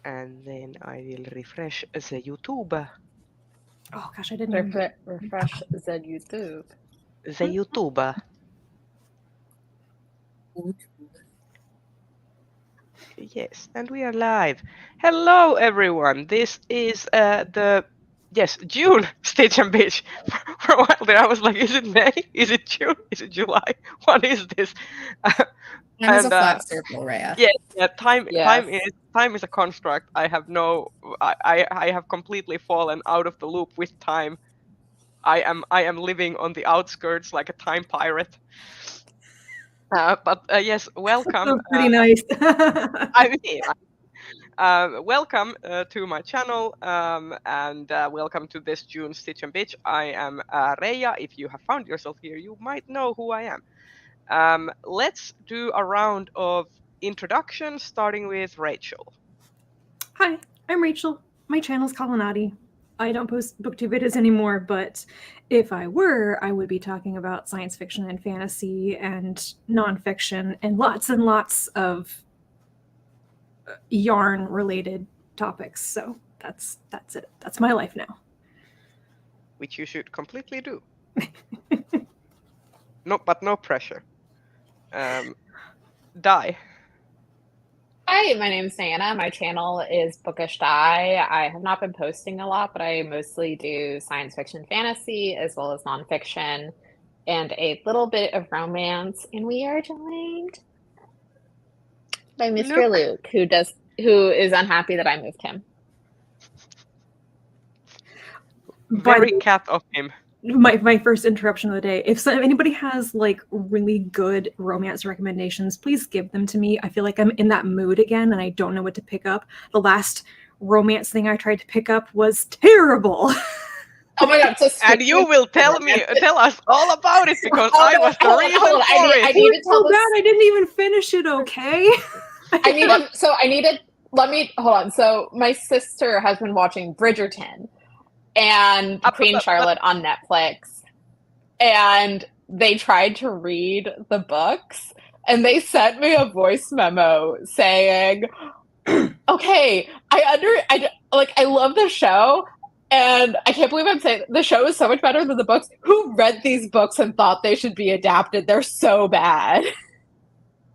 and then I will refresh the YouTube. Oh gosh, I didn't even Refresh the YouTube. The YouTube. Yes, and we are live. Hello, everyone. This is June Stitch and Bitch. For a while there, I was like, is it May? Is it June? Is it July? What is this? Time is a flat circle, Rhea. Yeah. Time is a construct. I have completely fallen out of the loop with time. I am living on the outskirts like a time pirate. But yes, welcome. Sounds pretty nice. I mean, welcome to my channel and welcome to this June Stitch and Bitch. I am Reija. If you have found yourself here, you might know who I am. Let's do a round of introductions, starting with Rachel. Hi, I'm Rachel. My channel's Colonati. I don't post booktube videos anymore, but if I were, I would be talking about science fiction and fantasy and nonfiction and lots of yarn-related topics. So that's it. That's my life now. Which you should completely do. But no pressure. Die. Hi, my name is Diana. My channel is Bookish Die. I have not been posting a lot, but I mostly do science fiction fantasy as well as nonfiction and a little bit of romance. And we are joined by Mr. Luke, who is unhappy that I moved him. Very cat of him. My first interruption of the day. If anybody has like really good romance recommendations, please give them to me. I feel like I'm in that mood again and I don't know what to pick up. The last romance thing I tried to pick up was terrible. Oh my god! And you will tell us all about it because I was the reason for it. I need to tell this. I didn't even finish it. Okay. Let me hold on. So my sister has been watching Bridgerton and Queen Charlotte on Netflix, and they tried to read the books, and they sent me a voice memo saying, "Okay, I love the show, and I can't believe I'm saying the show is so much better than the books. Who read these books and thought they should be adapted? They're so bad."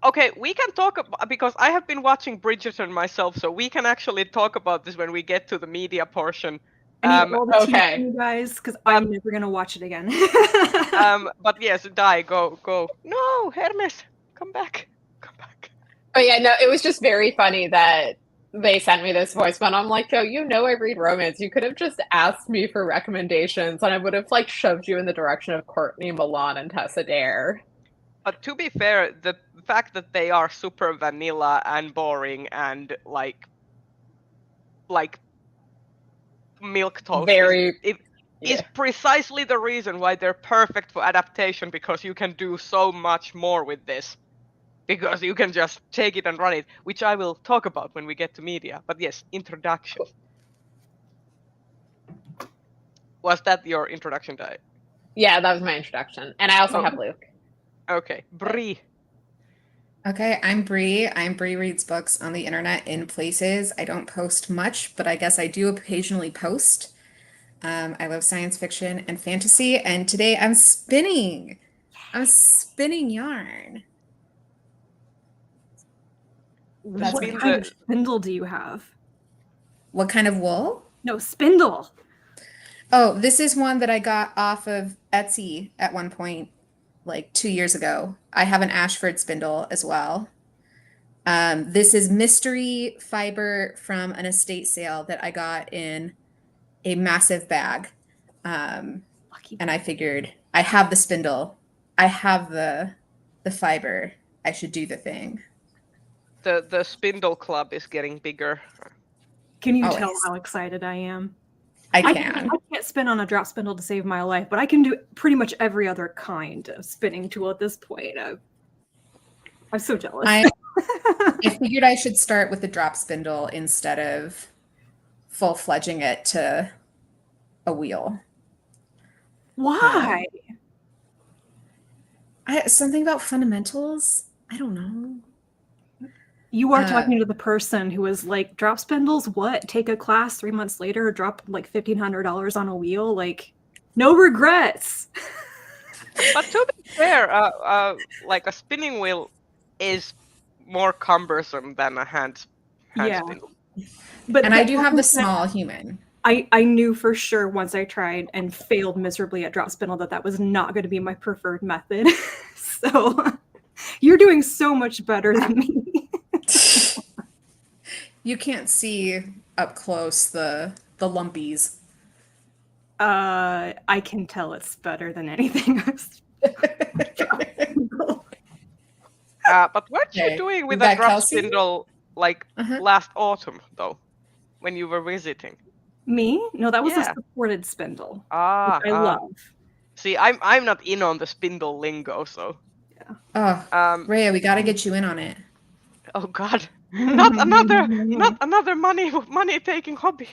Okay, we can talk about, because I have been watching Bridgerton myself, so we can actually talk about this when we get to the media portion. I need all the tea from you guys, because I'm never gonna watch it again. But yes, Die, go. No, Hermes, come back. But yeah, no, it was just very funny that they sent me this voice memo. I'm like, yo, I read romance. You could have just asked me for recommendations, and I would have shoved you in the direction of Courtney Milan and Tessa Dare. But to be fair, the fact that they are super vanilla and boring and like milk toast is precisely the reason why they're perfect for adaptation, because you can do so much more with this. Because you can just take it and run it, which I will talk about when we get to media. But yes, introduction. Was that your introduction, Di? Yeah, that was my introduction. And I also have Luke. Okay. Bree. Okay, I'm Bree. I'm Bree Reads Books on the internet in places. I don't post much, but I guess I do occasionally post. I love science fiction and fantasy, and today I'm spinning. I'm spinning yarn. What kind of spindle do you have? What kind of wool? No, spindle. Oh, this is one that I got off of Etsy at one point, like 2 years ago. I have an Ashford spindle as well. This is mystery fiber from an estate sale that I got in a massive bag. And I figured, I have the spindle. I have the fiber. I should do the thing. The spindle club is getting bigger. Can you tell how excited I am? I can't spin on a drop spindle to save my life, but I can do pretty much every other kind of spinning tool at this point. I'm so jealous. I figured I should start with the drop spindle instead of full-fledging it to a wheel. Why? Something about fundamentals? I don't know. You are talking to the person who was like, drop spindles? What? Take a class 3 months later, drop like $1,500 on a wheel? Like, no regrets. But to be fair, like a spinning wheel is more cumbersome than a hand Yeah. spindle. But And I do have the having said- small human. I knew for sure once I tried and failed miserably at drop spindle that was not going to be my preferred method. So you're doing so much better than me. You can't see up close the lumpies. I can tell it's better than anything I've But what you Okay, doing with we a got drop Kelsey? spindle like Uh-huh. last autumn though, when you were visiting? Me? No, that was a Yeah. supported spindle, Ah, which I love. see, I'm not in on the spindle lingo, so Oh, Rhea, we got to get you in on it. oh god, not another money taking hobby.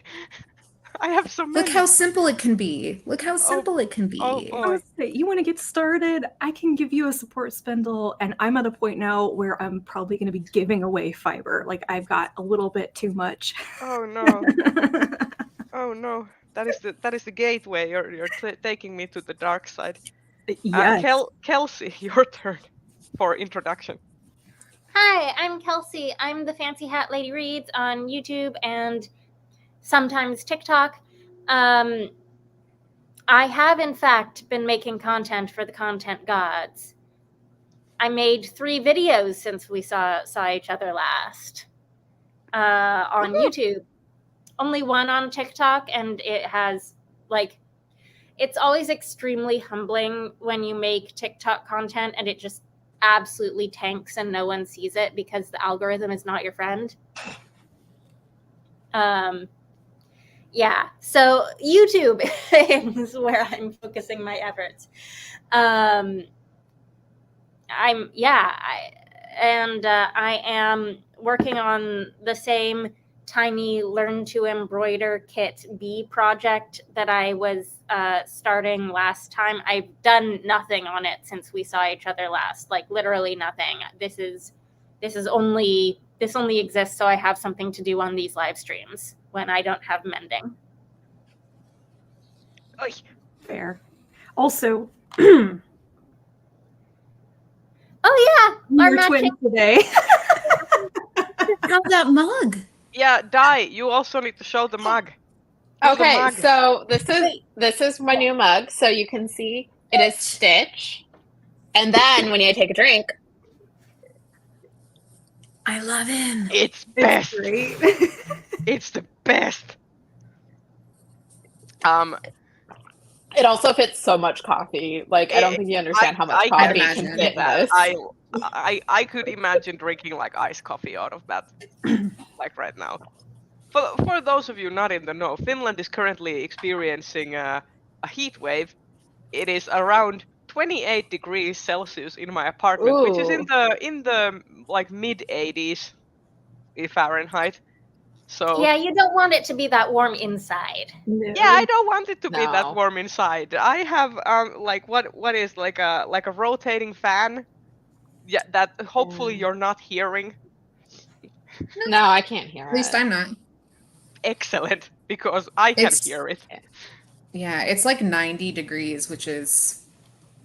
I have so many. Look how simple it can be. Look how simple it can be. oh boy. You want to get started? I can give you a support spindle, and I'm at a point now where I'm probably going to be giving away fiber. Like I've got a little bit too much. Oh no. Oh no. That is the gateway. You're taking me to the dark side. Yes. Kelsey, your turn for introduction. Hi, I'm Kelsey. I'm the Fancy Hat Lady Reads on YouTube and sometimes TikTok. I have, in fact, been making content for the Content Gods. I made 3 videos since we saw each other last on YouTube. Only 1 on TikTok, and it has, like, it's always extremely humbling when you make TikTok content and it just absolutely tanks and no one sees it because the algorithm is not your friend. Yeah, so YouTube is where I'm focusing my efforts. I am working on the same tiny Learn to Embroider Kit B project that I was starting last time. I've done nothing on it since we saw each other last, like literally nothing. This only exists so I have something to do on these live streams when I don't have mending. Oy. Fair. Also, Oh yeah, our we're twins today. How's that mug? Yeah, Dai, you also need to show the mug. Do the Okay, mug. so this is my new mug. So you can see it is Stitch, and then when you take a drink, I love him. It's best. Great. It's the best. it also fits so much coffee. Like I don't think you understand how much I can coffee imagine can fit in that. this. I could imagine drinking like iced coffee out of that, like right now. For those of you not in the know, Finland is currently experiencing a heat wave. It is around 28 degrees Celsius in my apartment, which is in the like mid 80s Fahrenheit. So Yeah, you don't want it to be that warm inside. yeah, I don't want it to be No. that warm inside. I have like what is like a rotating fan. Yeah, that hopefully you're not hearing. No, I can't hear At least it. I'm not. Excellent, because I can It's- hear it. Yeah, it's like 90 degrees, which is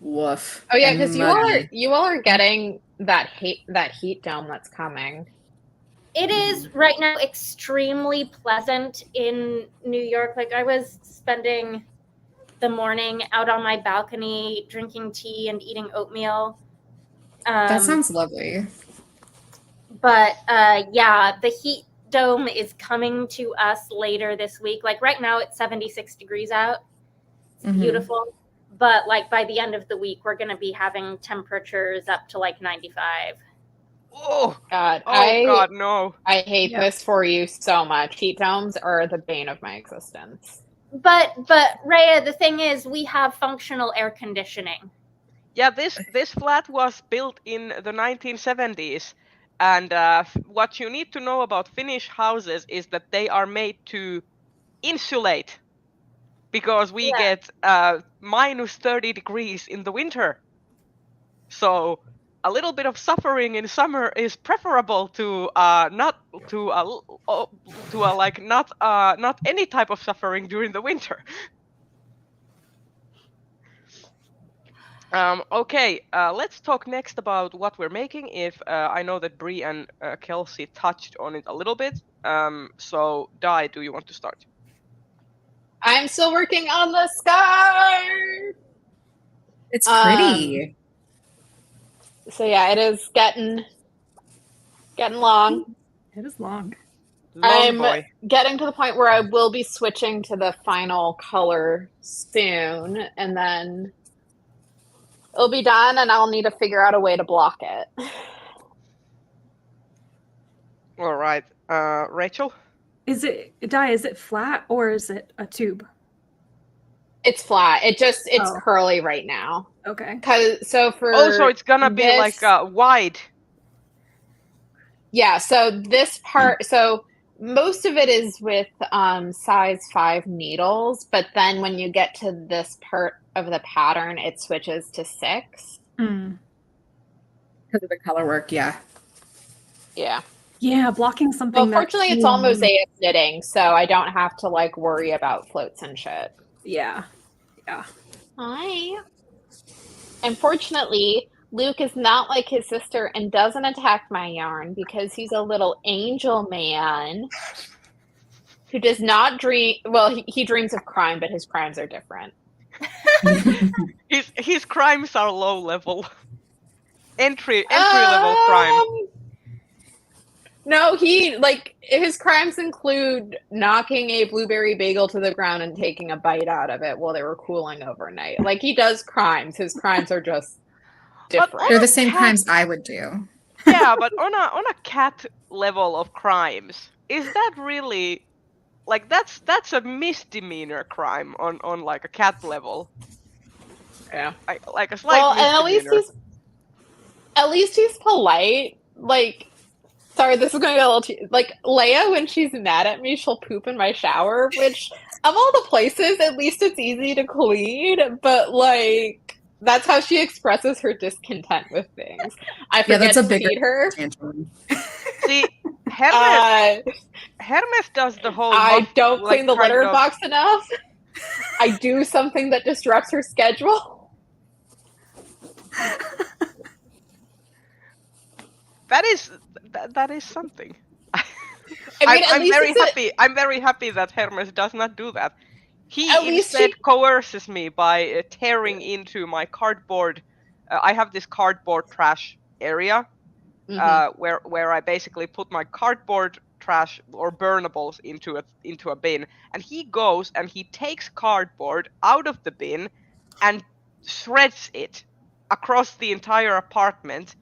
woof. Oh yeah, and because muggy. you all are getting that heat dome that's coming. It is right now extremely pleasant in New York. Like I was spending the morning out on my balcony drinking tea and eating oatmeal. That sounds lovely. But yeah, the heat dome is coming to us later this week. Like right now it's 76 degrees out. It's Mhm. beautiful. But like by the end of the week, we're going to be having temperatures up to like 95. Oh, God, God, no. I hate Yeah. this for you so much. Heat domes are the bane of my existence. But Rhea, the thing is, we have functional air conditioning. Yeah, this flat was built in the 1970s, and what you need to know about Finnish houses is that they are made to insulate, because we get minus 30 degrees in the winter. So a little bit of suffering in summer is preferable to not any type of suffering during the winter. Okay, let's talk next about what we're making. I know that Bree and Kelsey touched on it a little bit. So Dai, do you want to start? I'm still working on the scar. It's pretty. So yeah, it is getting long. It is long. I'm boy. getting to the point where I will be switching to the final color soon, and then it'll be done, and I'll need to figure out a way to block it. All right, Rachel. Is it flat or is it a tube? It's flat. It's Oh. curly right now. Okay. So It's gonna be this- like wide. Yeah, so this part, so most of it is with size 5 needles, but then when you get to this part of the pattern, it switches to 6. Mm. Because of the color work, yeah. Yeah. Yeah, blocking something. Well, fortunately, it's all mosaic knitting, so I don't have to like worry about floats and shit. Yeah. Hi. Unfortunately, Luke is not like his sister and doesn't attack my yarn because he's a little angel man who does not dream. Well, he dreams of crime, but his crimes are different. His crimes are low level. Entry level crime. No, his crimes include knocking a blueberry bagel to the ground and taking a bite out of it while they were cooling overnight. Like, he does crimes. His crimes are just different. They're the same crimes I would do. Yeah, but on a cat level of crimes, is that really like that's a misdemeanor crime on like a cat level? Yeah. Like a slight misdemeanor. At least he's polite. Like, sorry, this is going to get a little too... Like, Leia, when she's mad at me, she'll poop in my shower, which, of all the places, at least it's easy to clean, but, like, that's how she expresses her discontent with things. I forget to feed her. See, Hermes does the whole... I don't clean the litter box enough. I do something that disrupts her schedule. That is something. I mean, I'm very happy that Hermes does not do that. He At least instead coerces me by tearing into my cardboard. I have this cardboard trash area where I basically put my cardboard trash or burnables into a bin, and he goes and he takes cardboard out of the bin and shreds it across the entire apartment.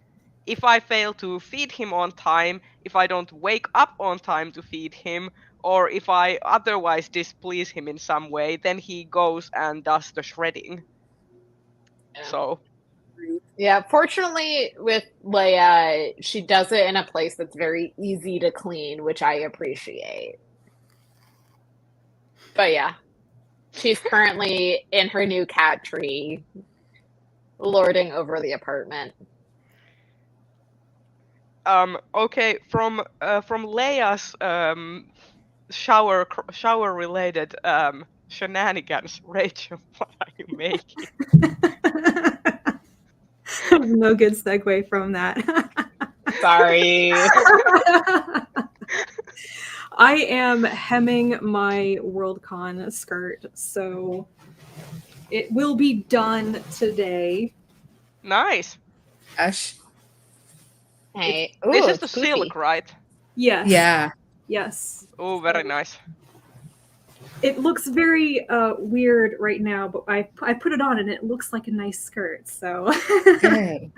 If I fail to feed him on time, if I don't wake up on time to feed him, or if I otherwise displease him in some way, then he goes and does the shredding. Yeah. So. Yeah, fortunately with Leia, she does it in a place that's very easy to clean, which I appreciate. But yeah, she's currently in her new cat tree, lording over the apartment. Okay, from Leia's shower related shenanigans, Rachel, what are you making? No good segue from that. Sorry. I am hemming my Worldcon skirt, so it will be done today. Nice. Gosh. Hey, this is the silk, right? Yes. Yeah. Yes. Oh, very nice. It looks very weird right now, but I put it on and it looks like a nice skirt. So. Good.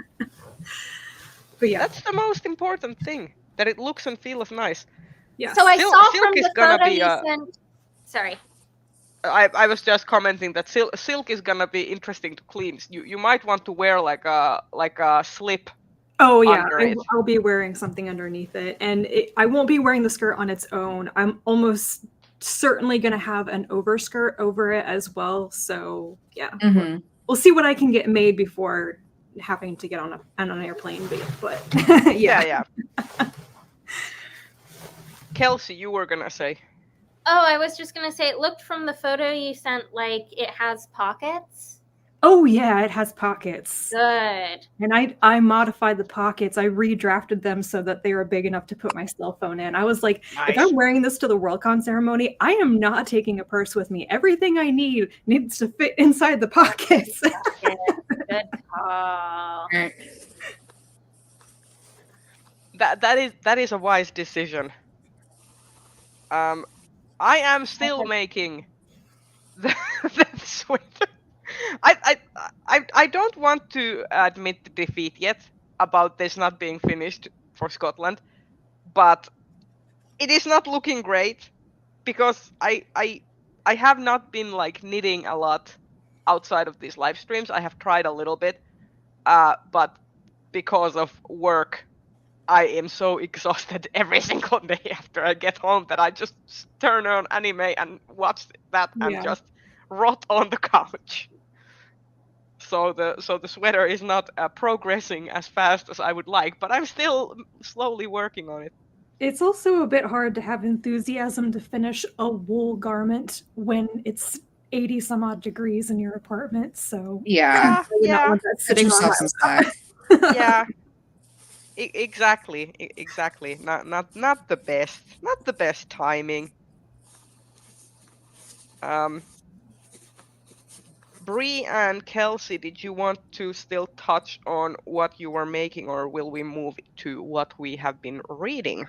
But yeah, that's the most important thing, that it looks and feels nice. Yeah. So I saw silk from is the gonna photo be you sent. Sorry. I was just commenting that silk is gonna be interesting to clean. You might want to wear like a slip. Oh yeah, I'll be wearing something underneath it, and I won't be wearing the skirt on its own. I'm almost certainly going to have an overskirt over it as well. So yeah, we'll see what I can get made before having to get on an airplane, but Yeah. Kelsey, you were gonna say. Oh, I was just gonna say, it looked from the photo you sent like it has pockets. Oh yeah, it has pockets. Good. And I modified the pockets. I redrafted them so that they were big enough to put my cell phone in. I was like, if I'm wearing this to the Worldcon ceremony, I am not taking a purse with me. Everything I need needs to fit inside the pockets. Good call. That is a wise decision. I am still making the sweater. I don't want to admit the defeat yet about this not being finished for Scotland, but it is not looking great because I have not been like knitting a lot outside of these live streams. I have tried a little bit, but because of work, I am so exhausted every single day after I get home that I just turn on anime and watch that and just rot on the couch. So the sweater is not progressing as fast as I would like, but I'm still slowly working on it. It's also a bit hard to have enthusiasm to finish a wool garment when it's 80 some odd degrees in your apartment. So yeah. Sitting on yeah. Exactly. Not the best. Not the best timing. Bree and Kelsey, did you want to still touch on what you were making, or will we move to what we have been reading?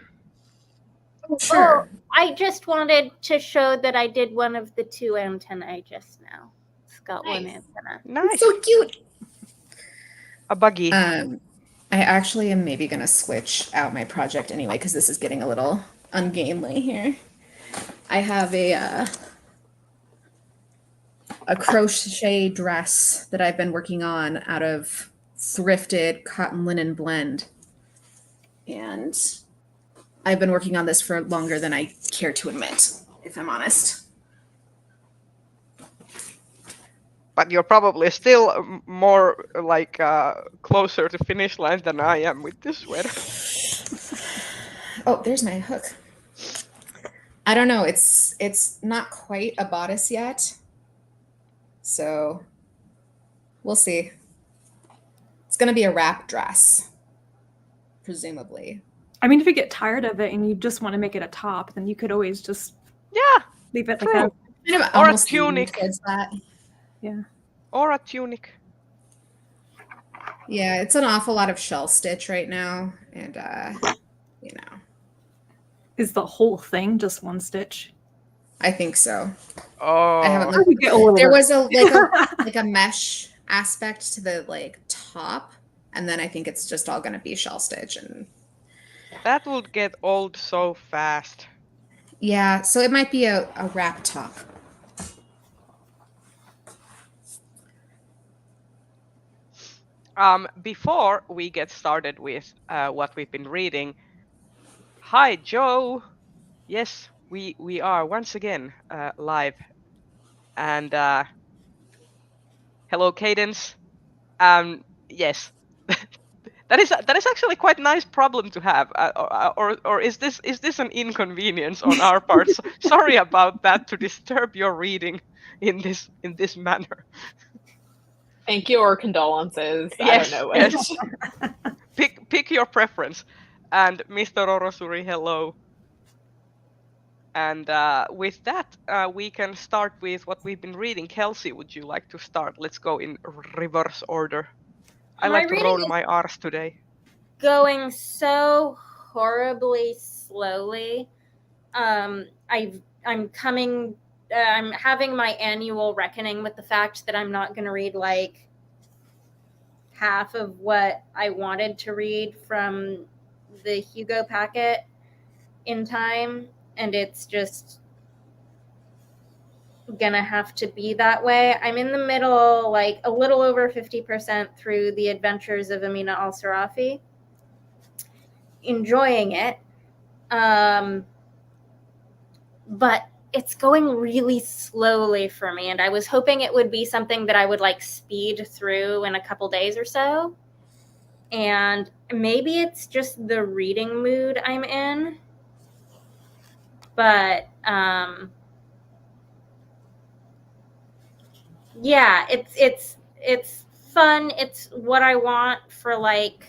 Sure. Oh, I just wanted to show that I did one of the 2 antennae just now. It's got one antenna. Nice. So cute. A buggy. I actually am maybe going to switch out my project anyway, because this is getting a little ungainly here. I have a crochet dress that I've been working on out of thrifted cotton linen blend. And I've been working on this for longer than I care to admit, if I'm honest. But you're probably still more like closer to finish line than I am with this sweater. Oh, there's my hook. I don't know. It's not quite a bodice yet. So we'll see. It's going to be a wrap dress, presumably. I mean, if you get tired of it and you just want to make it a top, then you could always just leave it true. like that. Or a tunic. Yeah. Or a tunic. Yeah, it's an awful lot of shell stitch right now, and you know. Is the whole thing just one stitch? I think so. Oh, I haven't looked. There was like a mesh aspect to the like top, and then I think it's just all going to be shell stitch, and that would get old so fast. Yeah, so it might be a wrap top. Before we get started with what we've been reading, hi Joe. Yes, we are once again live, and hello Cadence. Yes, that is actually quite a nice problem to have. Or is this an inconvenience on our part? Sorry about that, to disturb your reading in this manner. Thank you or condolences. Yes, I don't know which. Pick your preference. And Mr. Orosuri, hello. And with that, we can start with what we've been reading. Kelsey, would you like to start? Let's go in reverse order. I like to roll my R's today. Going so horribly slowly. I'm having my annual reckoning with the fact that I'm not going to read like half of what I wanted to read from the Hugo packet in time, and it's just gonna have to be that way. I'm in the middle, like a little over 50% through The Adventures of Amina Al-Sarafi. Enjoying it. But it's going really slowly for me, and I was hoping it would be something that I would like speed through in a couple days or so. And maybe it's just the reading mood I'm in, but yeah, it's fun. It's what I want for like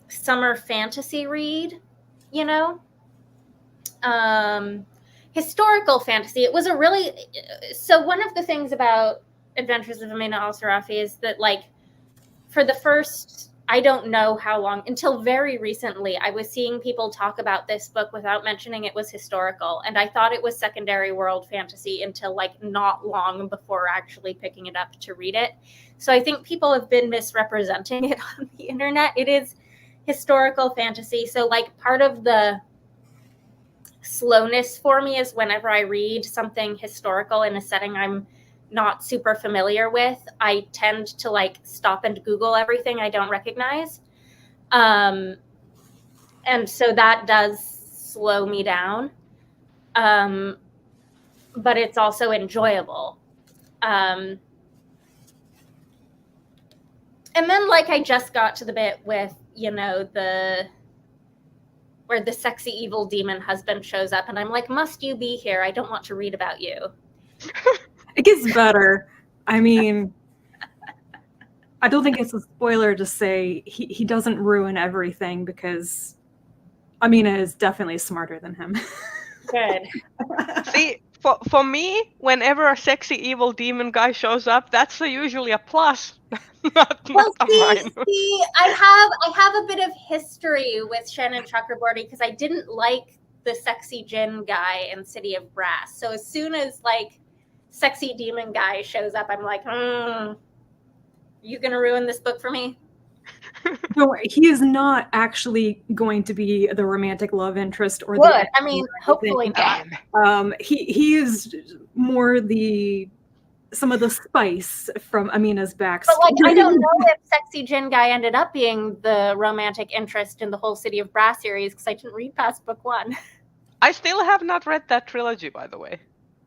summer fantasy read, you know? Historical fantasy. It was a really, so one of the things about Adventures of Amina Al-Sarafi is that, like, for the first, I don't know how long, until very recently, I was seeing people talk about this book without mentioning it was historical, and I thought it was secondary world fantasy until, like, not long before actually picking it up to read it. So I think people have been misrepresenting it on the internet. It is historical fantasy. So, like, part of the slowness for me is whenever I read something historical in a setting I'm not super familiar with, I tend to like stop and Google everything I don't recognize. And so that does slow me down. But it's also enjoyable. And then like I just got to the bit with, you know, where the sexy evil demon husband shows up and I'm like, must you be here? I don't want to read about you. It gets better. I mean, I don't think it's a spoiler to say he doesn't ruin everything, because Amina is definitely smarter than him. Good. See, for me, whenever a sexy evil demon guy shows up, that's usually a plus. not a minus. See, I have a bit of history with Shannon Chakraborty because I didn't like the sexy djinn guy in City of Brass. So as soon as like sexy demon guy shows up, I'm like, you gonna ruin this book for me? No, he is not actually going to be the romantic love interest or Would. I mean, hopefully not. He is more some of the spice from Amina's backstory. But like, I don't know if sexy djinn guy ended up being the romantic interest in the whole City of Brass series because I didn't read past book 1. I still have not read that trilogy, by the way.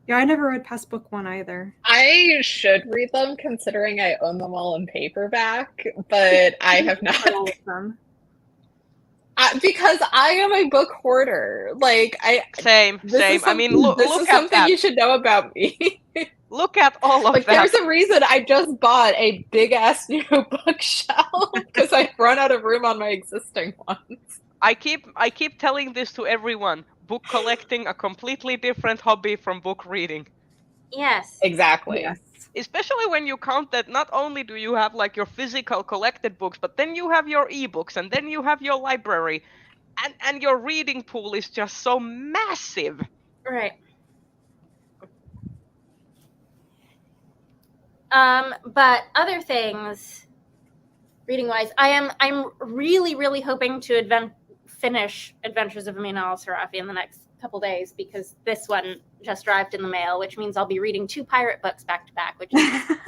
Yeah, I never read past book 1 either. I should read them considering I own them all in paperback, but I have not. All of them. Because I am a book hoarder. Like Same. I mean, look this is at something that. you should know about me. Look at all of Like, that. there's a reason I just bought a big ass new bookshelf because I've run out of room on my existing ones. I keep telling this to everyone. Book collecting, a completely different hobby from book reading. Yes. Exactly. Yes. Especially when you count that not only do you have like your physical collected books, but then you have your ebooks, and then you have your library, and your reading pool is just so massive. Right. But other things, reading wise, I'm really, really hoping to finish Adventures of Amina Al-Sarafi in the next couple days, because this one just arrived in the mail, which means I'll be reading 2 pirate books back to back, which is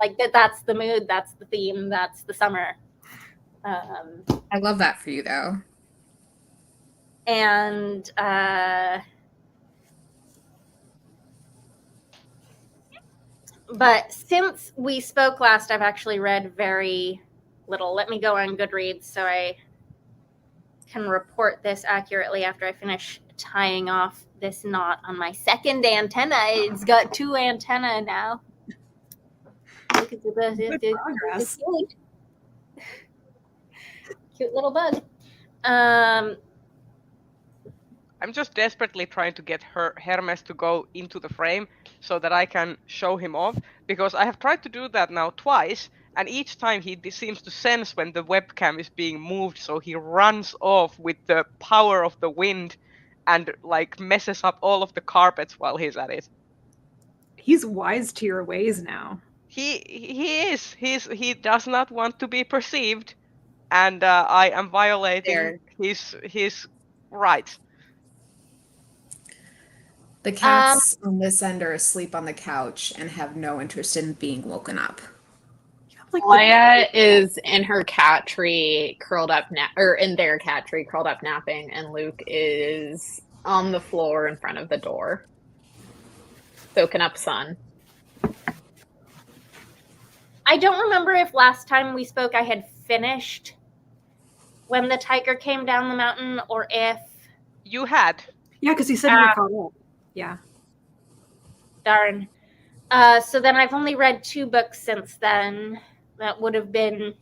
like that's the mood, that's the theme, that's the summer. I love that for you, though. And but since we spoke last, I've actually read very little. Let me go on Goodreads so I can report this accurately after I finish tying off this knot on my second antenna. It's got 2 antennae now. Look at the progress. cute little bug. I'm just desperately trying to get Hermes to go into the frame so that I can show him off, because I have tried to do that now twice, and each time he seems to sense when the webcam is being moved, so he runs off with the power of the wind and like messes up all of the carpets while he's at it. He's wise to your ways now. He is. He does not want to be perceived, and I am violating his rights. The cats on this end are asleep on the couch and have no interest in being woken up. Leia is in her cat tree curled up, or in their cat tree curled up napping, and Luke is on the floor in front of the door, soaking up sun. I don't remember if last time we spoke I had finished When the Tiger Came Down the Mountain, or if... You had. Yeah, because you said you were caught up. Yeah. Darn. So then I've only read 2 books since then. That would have been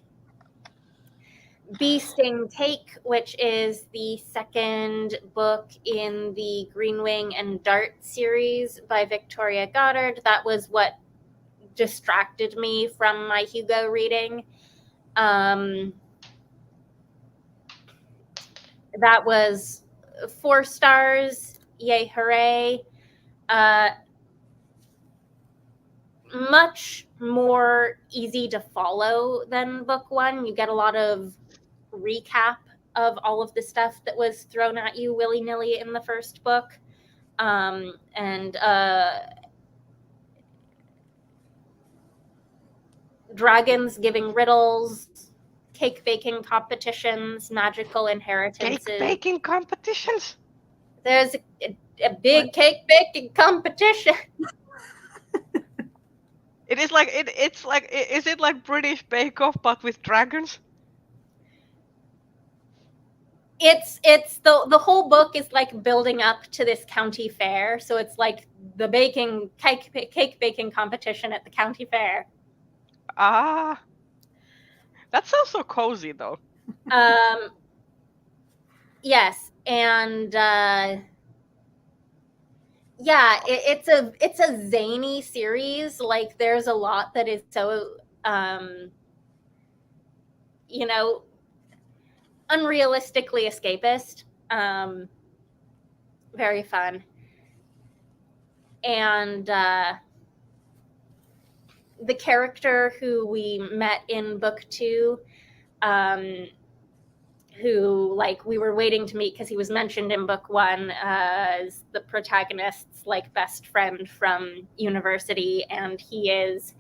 Bee Sting Take, which is the second book in the Greenwing and Dart series by Victoria Goddard. That was what distracted me from my Hugo reading. That was 4 stars. Yay, hooray. Much more easy to follow than book 1. You get a lot of recap of all of the stuff that was thrown at you willy-nilly in the first book. Dragons giving riddles, cake baking competitions, magical inheritances. Cake baking competitions? There's a big cake baking competition. It is like it's like is it like British Bake Off but with dragons? It's the whole book is like building up to this county fair, so it's like the cake baking competition at the county fair. Ah, that sounds so cozy though. Yes, and yeah, it's a zany series. Like, there's a lot that is so unrealistically escapist. Very fun. And the character who we met in book 2, who, like, we were waiting to meet because he was mentioned in book 1 as the protagonist's, like, best friend from university, and he is,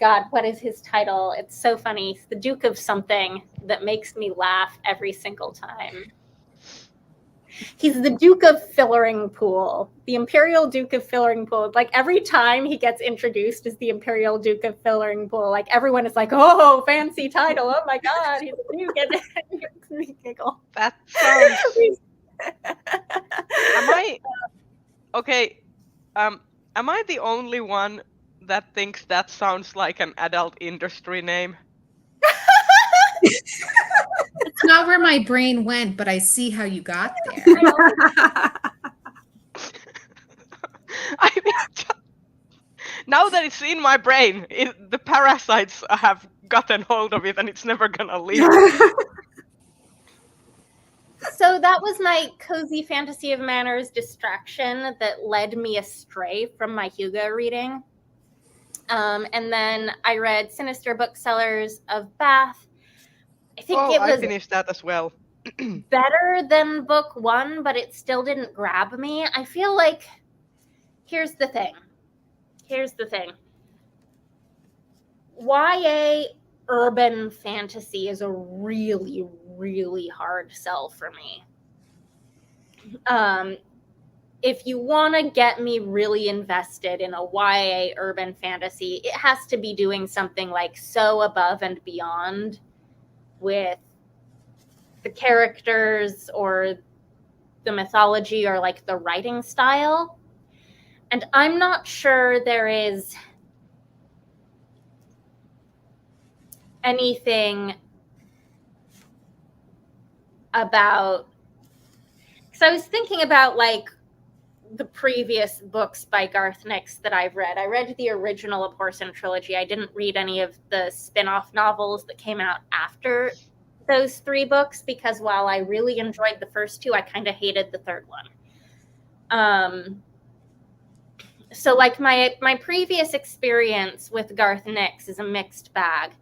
God, what is his title? It's so funny. He's the Duke of something that makes me laugh every single time. He's the Duke of Filleringpool, the Imperial Duke of Filleringpool. Like, every time he gets introduced as the Imperial Duke of Filleringpool, like, everyone is like, oh, fancy title. Oh my God, he's a Duke. And it makes me giggle. That sounds... Am I the only one that thinks that sounds like an adult industry name? It's not where my brain went, but I see how you got there. I mean, now that it's in my brain, the parasites have gotten hold of it and it's never gonna leave. So that was my cozy fantasy of manners distraction that led me astray from my Hugo reading. And then I read Sinister Booksellers of Bath. I think I finished that as well. better than book 1, but it still didn't grab me. I feel like, here's the thing. YA urban fantasy is a really, really hard sell for me. If you want to get me really invested in a YA urban fantasy, it has to be doing something like so above and beyond with the characters or the mythology or like the writing style. And I'm not sure there is anything about, because I was thinking about like the previous books by Garth Nix that I've read. I read the original A Porson trilogy. I didn't read any of the spin-off novels that came out after those 3 books, because while I really enjoyed the first 2, I kind of hated the third one. So like my previous experience with Garth Nix is a mixed bag.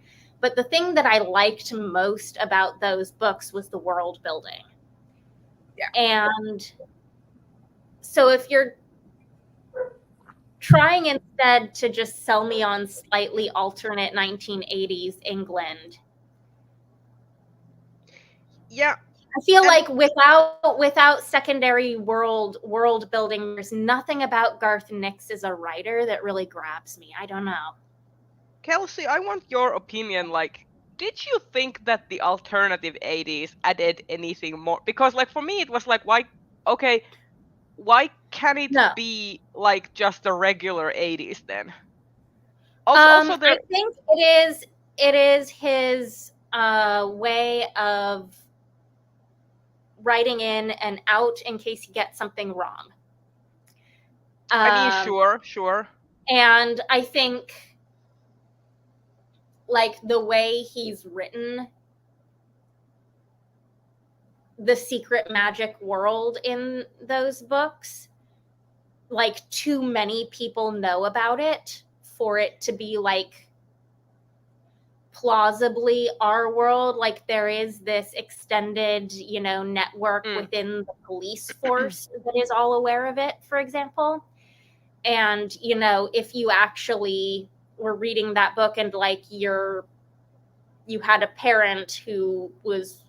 But the thing that I liked most about those books was the world building. Yeah. And so if you're trying instead to just sell me on slightly alternate 1980s England. Yeah, I feel like without secondary world building, there's nothing about Garth Nix as a writer that really grabs me. I don't know. Kelsey, I want your opinion. Like, did you think that the alternative 80s added anything more? Because, like, for me, it was like, why can't it No. be like just the regular 80s then? Also, I think it is his way of writing in and out in case he gets something wrong. I mean, sure. And I think, like, the way he's written the secret magic world in those books, like, too many people know about it for it to be, like, plausibly our world. Like, there is this extended, network within the police force that is all aware of it, for example. And, if you actually were reading that book and, like, you had a parent who was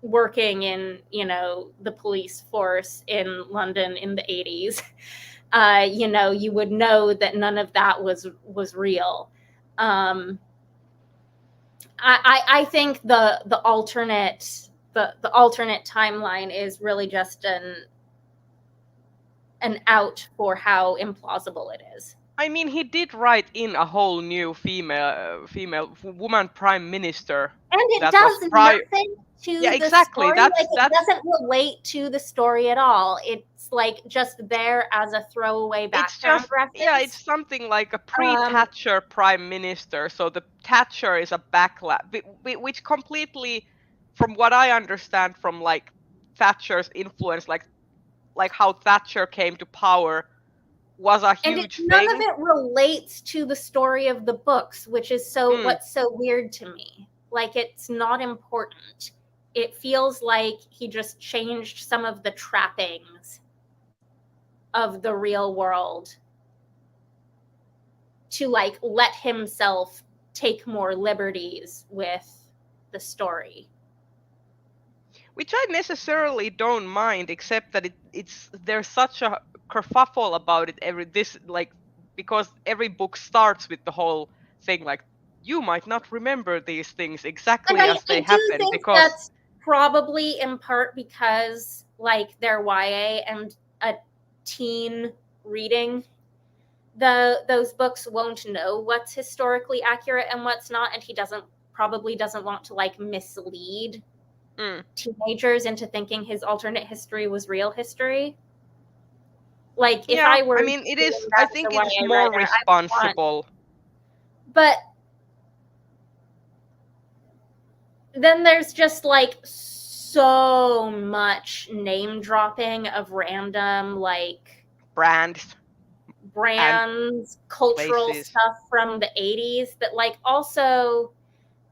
working in, the police force in London in the 80s, you would know that none of that was real. I think the alternate timeline is really just an out for how implausible it is. I mean, he did write in a whole new female woman prime minister, and it does nothing to the story. It doesn't relate to the story at all. It's like just there as a throwaway background reference. Yeah, it's something like a pre-Thatcher prime minister. So the Thatcher is a backlash, which completely, from what I understand from like Thatcher's influence, like how Thatcher came to power, was a huge thing. None of it relates to the story of the books, which is what's so weird to me. Like, it's not important. It feels like he just changed some of the trappings of the real world to, like, let himself take more liberties with the story. Which I necessarily don't mind, except that there's such a kerfuffle about it because every book starts with the whole thing like, you might not remember these things exactly as they happen. Because that's probably in part because, like, they're YA and a teen reading those books won't know what's historically accurate and what's not, and he probably doesn't want to, like, mislead teenagers into thinking his alternate history was real history. Like, if I were, I mean, it is. I think it's more responsible. But then there's just, like, so much name dropping of random, like, brands, cultural places. Stuff from the 80s that, like, also,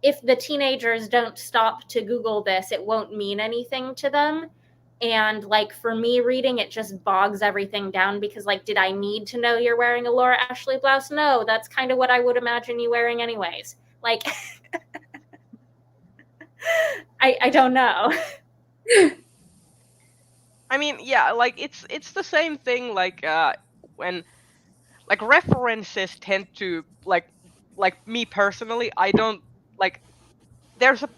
if the teenagers don't stop to Google this, it won't mean anything to them. And, like, for me reading, it just bogs everything down because, like, did I need to know you're wearing a Laura Ashley blouse? No, that's kind of what I would imagine you wearing anyways. Like, I don't know. I mean, yeah, like, it's the same thing, like, when, like, references tend to, like me personally, I don't, like, there's a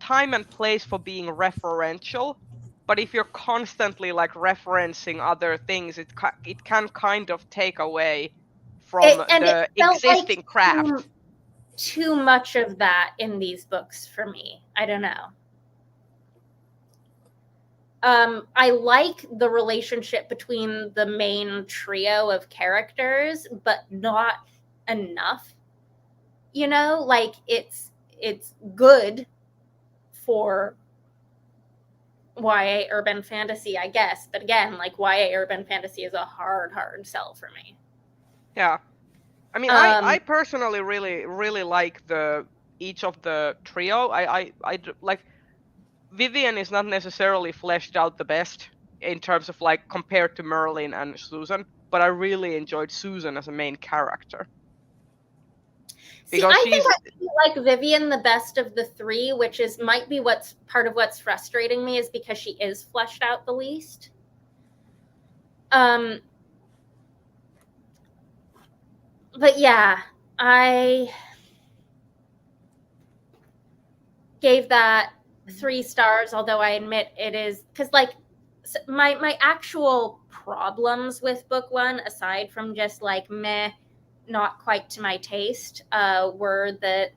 time and place for being referential. But if you're constantly, like, referencing other things, it can kind of take away from the existing craft. Too much of that in these books for me. I don't know. I like the relationship between the main trio of characters, but not enough. Like, it's good for YA urban fantasy, I guess, but again, like, YA urban fantasy is a hard sell for me. Yeah, I mean, I personally really like each of the trio. I like, Vivian is not necessarily fleshed out the best in terms of, like, compared to Merlin and Susan, but I really enjoyed Susan as a main character. See, I think I like Vivian the best of the three, which might be what's part of what's frustrating me is because she is fleshed out the least. But yeah, I gave that 3 stars, although I admit it is because like my actual problems with book 1, aside from just like meh, not quite to my taste, were that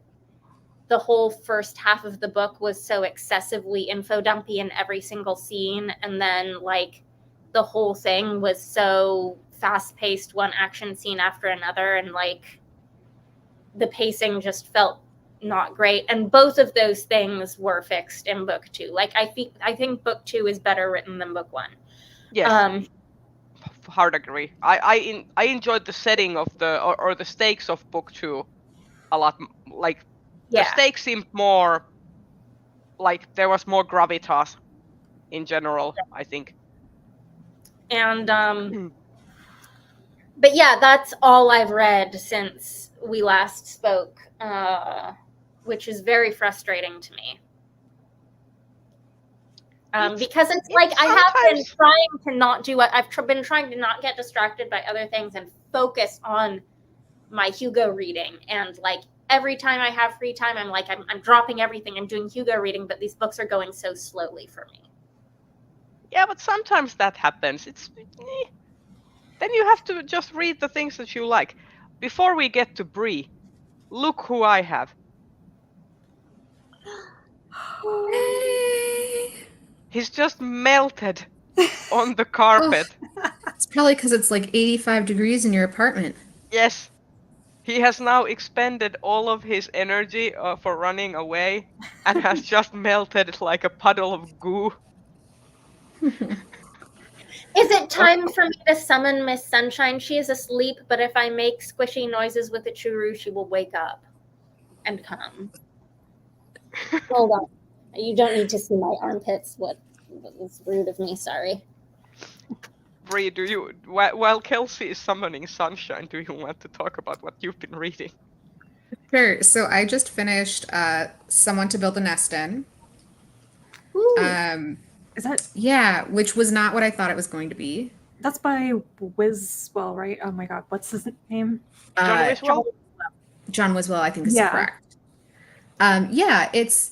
the whole first half of the book was so excessively info dumpy in every single scene, and then like the whole thing was so fast paced, one action scene after another, and like the pacing just felt not great. And both of those things were fixed in book 2. Like I think book 2 is better written than book 1. Yes. Hard agree. I enjoyed the setting of or the stakes of book 2 a lot. Like the stakes seemed more like there was more gravitas in general, I think. And but yeah, that's all I've read since we last spoke, which is very frustrating to me. Because it's like I have been trying to not do what I've been trying to not get distracted by other things and focus on my Hugo reading. And like every time I have free time, I'm like, I'm dropping everything. I'm doing Hugo reading, but these books are going so slowly for me. Yeah, but sometimes that happens. Then you have to just read the things that you like. Before we get to Bree, look who I have. He's just melted on the carpet. It's probably because it's like 85 degrees in your apartment. Yes. He has now expended all of his energy for running away and has just melted like a puddle of goo. Is it time for me to summon Miss Sunshine? She is asleep, but if I make squishy noises with the churu, she will wake up and come. Hold on. You don't need to see my armpits. What was rude of me, sorry. Bree, while Kelsey is summoning Sunshine, do you want to talk about what you've been reading? Sure. So I just finished Someone to Build a Nest In. Ooh. Is that? Yeah, which was not what I thought it was going to be. That's by Wiswell, right? Oh my God, what's his name? John Wiswell? John Wiswell, I think is correct. Yeah, it's...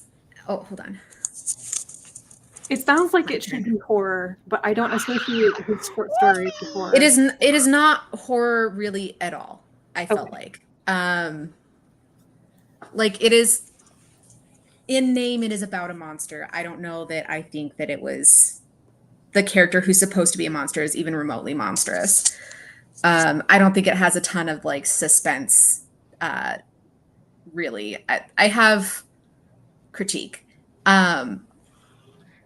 Oh, hold on. It sounds like it should be horror, but I don't associate his short stories with horror. It is not horror really at all, I felt like. Like it is... In name, it is about a monster. I don't know that I think that it was the character who's supposed to be a monster is even remotely monstrous. I don't think it has a ton of like suspense. Really, I have critique. I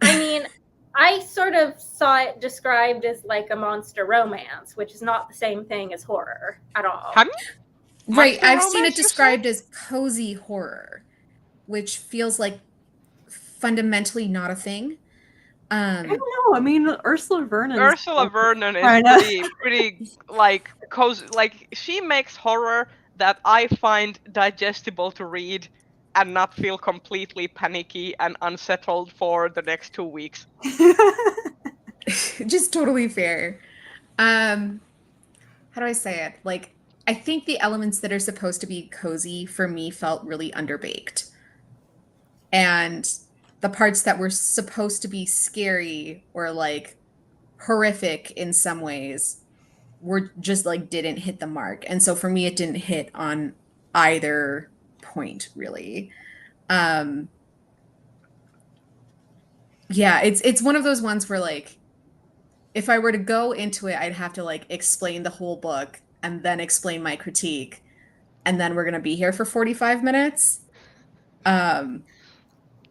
mean, I sort of saw it described as like a monster romance, which is not the same thing as horror at all. Right, I've seen it described as cozy horror, which feels like fundamentally not a thing. I don't know. I mean, Ursula Vernon is pretty like cozy. Like she makes horror that I find digestible to read and not feel completely panicky and unsettled for the next 2 weeks. Just totally fair. How do I say it? Like, I think the elements that are supposed to be cozy for me felt really underbaked. And the parts that were supposed to be scary or like horrific in some ways were just like didn't hit the mark. And so for me, it didn't hit on either point really. Yeah, it's one of those ones where like, if I were to go into it, I'd have to like explain the whole book and then explain my critique. And then we're going to be here for 45 minutes.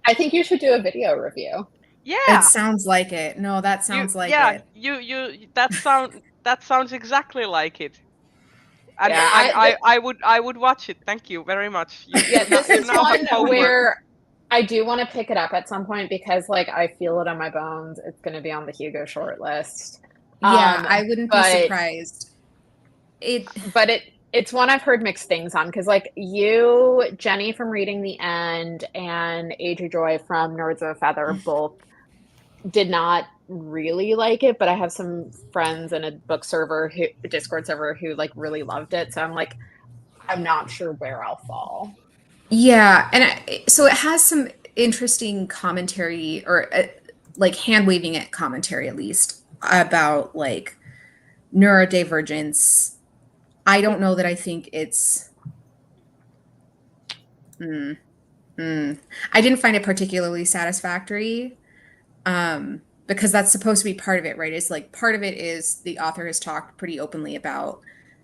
I think you should do a video review. Yeah. It sounds like it. No, that sounds like it. Yeah, that sounds exactly like it. And yeah, I would watch it. Thank you very much. This is one where I do want to pick it up at some point because like I feel it on my bones. It's going to be on the Hugo short list. Yeah, I wouldn't be surprised. But It's one I've heard mixed things on, because like you, Jenny from Reading the End, and AJ Joy from Nerds of a Feather both did not really like it, but I have some friends in a Discord server who like really loved it. So I'm like, I'm not sure where I'll fall. Yeah, and so it has some interesting commentary, or like hand waving at commentary at least, about like neurodivergence. I don't know that I think it's. I didn't find it particularly satisfactory, because that's supposed to be part of it, right? It's like part of it is the author has talked pretty openly about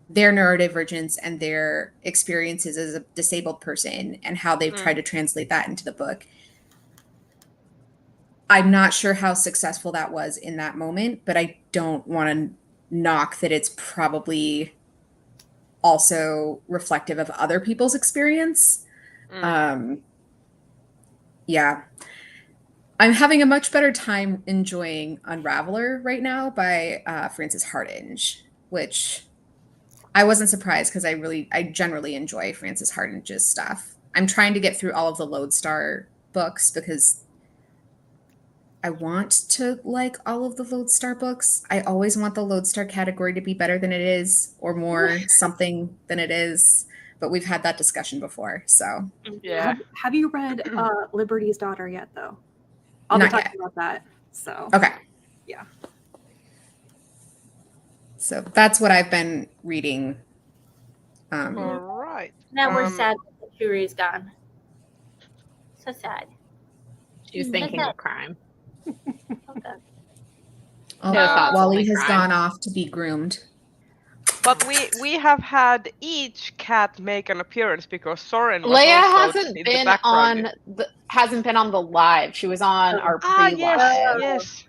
their neurodivergence and their experiences as a disabled person and how they've tried to translate that into the book. I'm not sure how successful that was in that moment, but I don't want to knock that it's probably also reflective of other people's experience. Yeah. I'm having a much better time enjoying Unraveler right now by Frances Hardinge, which I wasn't surprised because I generally enjoy Frances Hardinge's stuff. I'm trying to get through all of the Lodestar books because I want to like all of the Lodestar books. I always want the Lodestar category to be better than it is, or more something than it is. But we've had that discussion before, so. Yeah. Have you read Liberty's Daughter yet, though? I'll Not be talking yet. about that. So. Okay. Yeah. So that's what I've been reading. All right. Now we're sad that Shuri's gone. So sad. She's thinking of crime. Okay. Oh, No thoughts, Wally only has crime. gone off to be groomed. But we have had each cat make an appearance because Soren was Leia also hasn't in been the background. on the live. She was on our pre-live. Yes.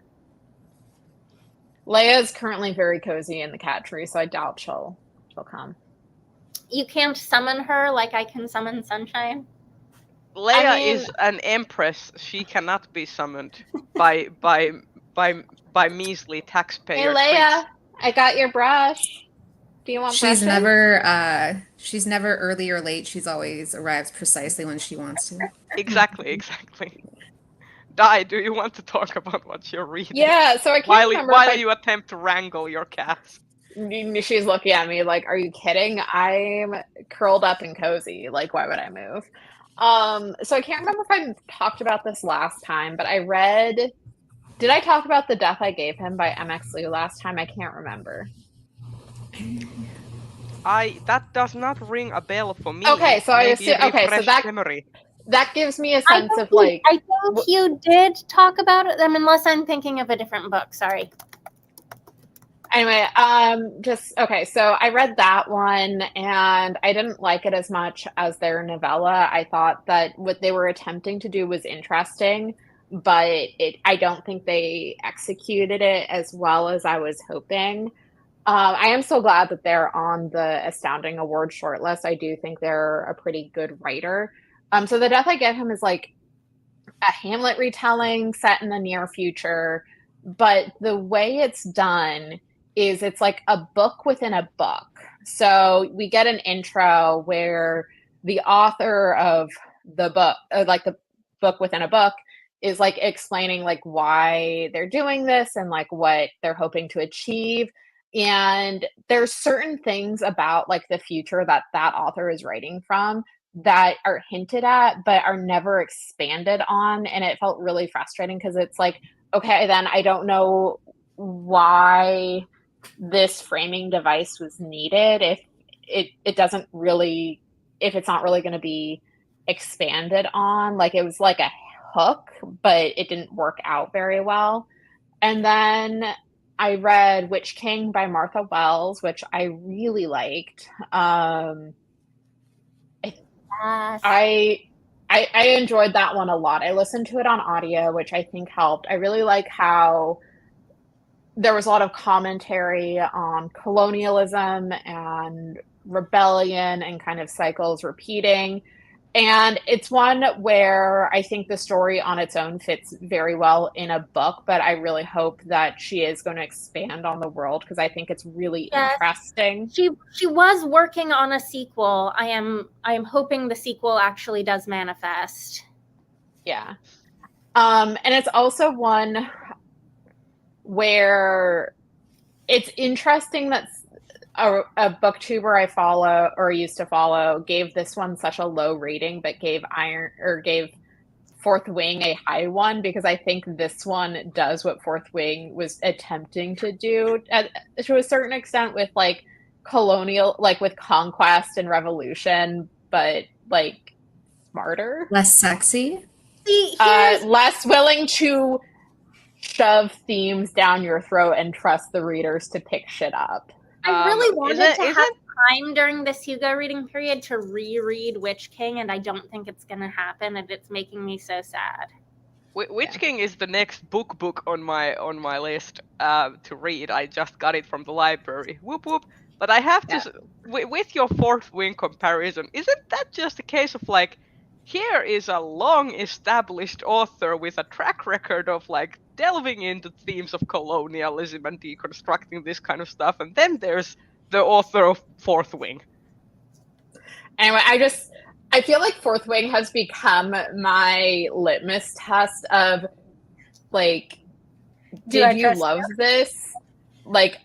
Leia is currently very cozy in the cat tree, so I doubt she'll come. You can't summon her like I can summon Sunshine. Leia is an empress. She cannot be summoned by measly taxpayer. Hey Leia, I got your brush. Do you want She's brushes? she's never early or late. She's always arrives precisely when she wants to. Exactly. Di, do you want to talk about what you're reading? Yeah, so I can't remember while you attempt to wrangle your cat. She's looking at me like, are you kidding? I'm curled up and cozy. Like, why would I move? So I can't remember if I talked about this last time, but did I talk about The Death I Gave Him by MX Liu last time? I can't remember. That does not ring a bell for me. Okay, so memory. That gives me a sense of like. I think you did talk about it. Unless I'm thinking of a different book. Sorry. Anyway, so I read that one and I didn't like it as much as their novella. I thought that what they were attempting to do was interesting, but I don't think they executed it as well as I was hoping. I am so glad that they're on the Astounding Award shortlist. I do think they're a pretty good writer. So The Death I Give Him is like a Hamlet retelling set in the near future, but the way it's done is it's like a book within a book. So we get an intro where the author of the book, like the book within a book, is like explaining like why they're doing this and like what they're hoping to achieve. And there's certain things about like the future that author is writing from that are hinted at but are never expanded on, and it felt really frustrating because it's like, okay, then I don't know why this framing device was needed if it's not really going to be expanded on. Like, it was like a hook, but it didn't work out very well. And then I read Witch King by Martha Wells, which I really liked. I enjoyed that one a lot. I listened to it on audio, which I think helped. I really like how there was a lot of commentary on colonialism and rebellion and kind of cycles repeating. And it's one where I think the story on its own fits very well in a book, but I really hope that she is going to expand on the world because I think it's really interesting. She was working on a sequel. I am hoping the sequel actually does manifest. Yeah. And it's also one where it's interesting that a booktuber I follow or used to follow gave this one such a low rating, but gave Fourth Wing a high one, because I think this one does what Fourth Wing was attempting to do to a certain extent with like colonial, like with conquest and revolution, but like smarter, Less sexy. See, less willing to shove themes down your throat and trust the readers to pick shit up. I really wanted to have time during this Hugo reading period to reread Witch King, and I don't think it's going to happen, and it's making me so sad. Witch King is the next book on my list to read. I just got it from the library. Whoop whoop. But I have to, with your Fourth Wing comparison, isn't that just a case of like, here is a long-established author with a track record of like delving into themes of colonialism and deconstructing this kind of stuff, and then there's the author of Fourth Wing. Anyway, I feel like Fourth Wing has become my litmus test of like, did you love this? Like,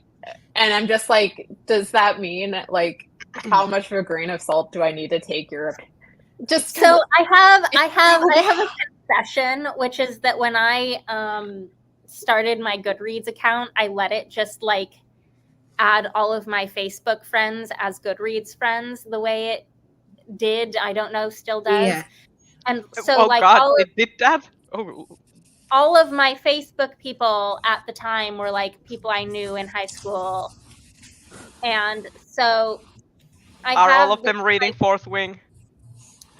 and I'm just like, does that mean like how much of a grain of salt do I need to take your opinion? Just so I have a confession, which is that when I started my Goodreads account, I let it just like add all of my Facebook friends as Goodreads friends the way it did. I don't know, still does. Yeah. And so it did that? Oh. All of my Facebook people at the time were like people I knew in high school. And so Are all of them reading Fourth Wing?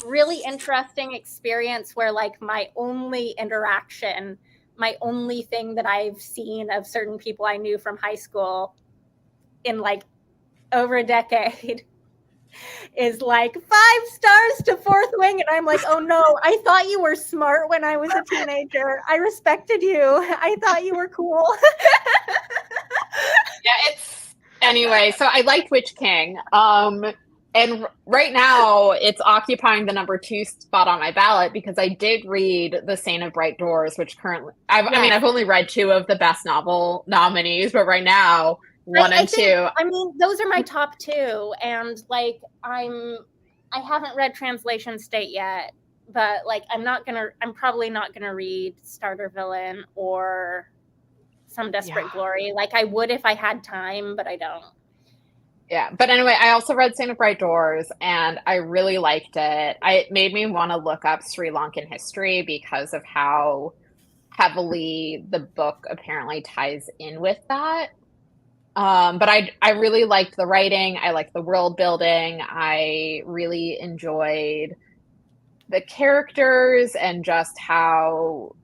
Really interesting experience where like my only interaction, my only thing that I've seen of certain people I knew from high school in like over a decade is like 5 stars to Fourth Wing, and I'm like, oh no, I thought you were smart when I was a teenager. I respected you. I thought you were cool. Anyway, so I liked Witch King. And right now, it's occupying the number 2 spot on my ballot because I did read The Saint of Bright Doors, which currently, I've only read 2 of the best novel nominees, but right now, 1 and 2. I mean, those are my top 2, and like I haven't read Translation State yet, but like I'm probably not gonna read Starter Villain or Some Desperate Glory. Like I would if I had time, but I don't. Yeah, but anyway, I also read Saint of Bright Doors, and I really liked it. It made me want to look up Sri Lankan history because of how heavily the book apparently ties in with that. But I really liked the writing. I liked the world building. I really enjoyed the characters and just how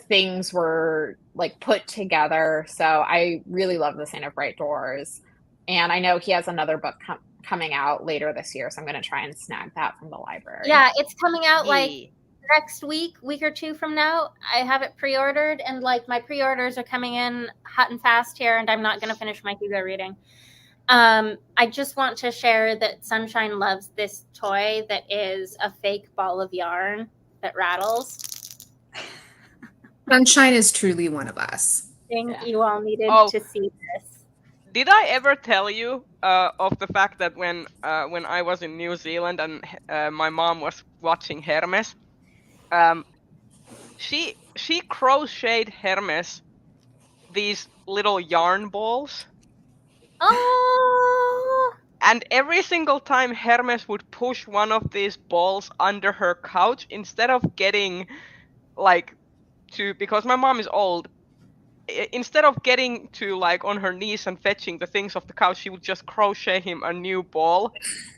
things were like put together. So I really love The Saint of Bright Doors. And I know he has another book coming out later this year, so I'm going to try and snag that from the library. Yeah, it's coming out like next week or 2 from now. I have it pre-ordered, and like my pre-orders are coming in hot and fast here, and I'm not going to finish my Hugo reading. I just want to share that Sunshine loves this toy that is a fake ball of yarn that rattles. Sunshine is truly one of us. I think you all needed to see this. Did I ever tell you of the fact that when I was in New Zealand and my mom was watching Hermes, she crocheted Hermes these little yarn balls. Oh! And every single time Hermes would push one of these balls under her couch, instead of getting because my mom is old, instead of getting to like on her knees and fetching the things off the couch, she would just crochet him a new ball.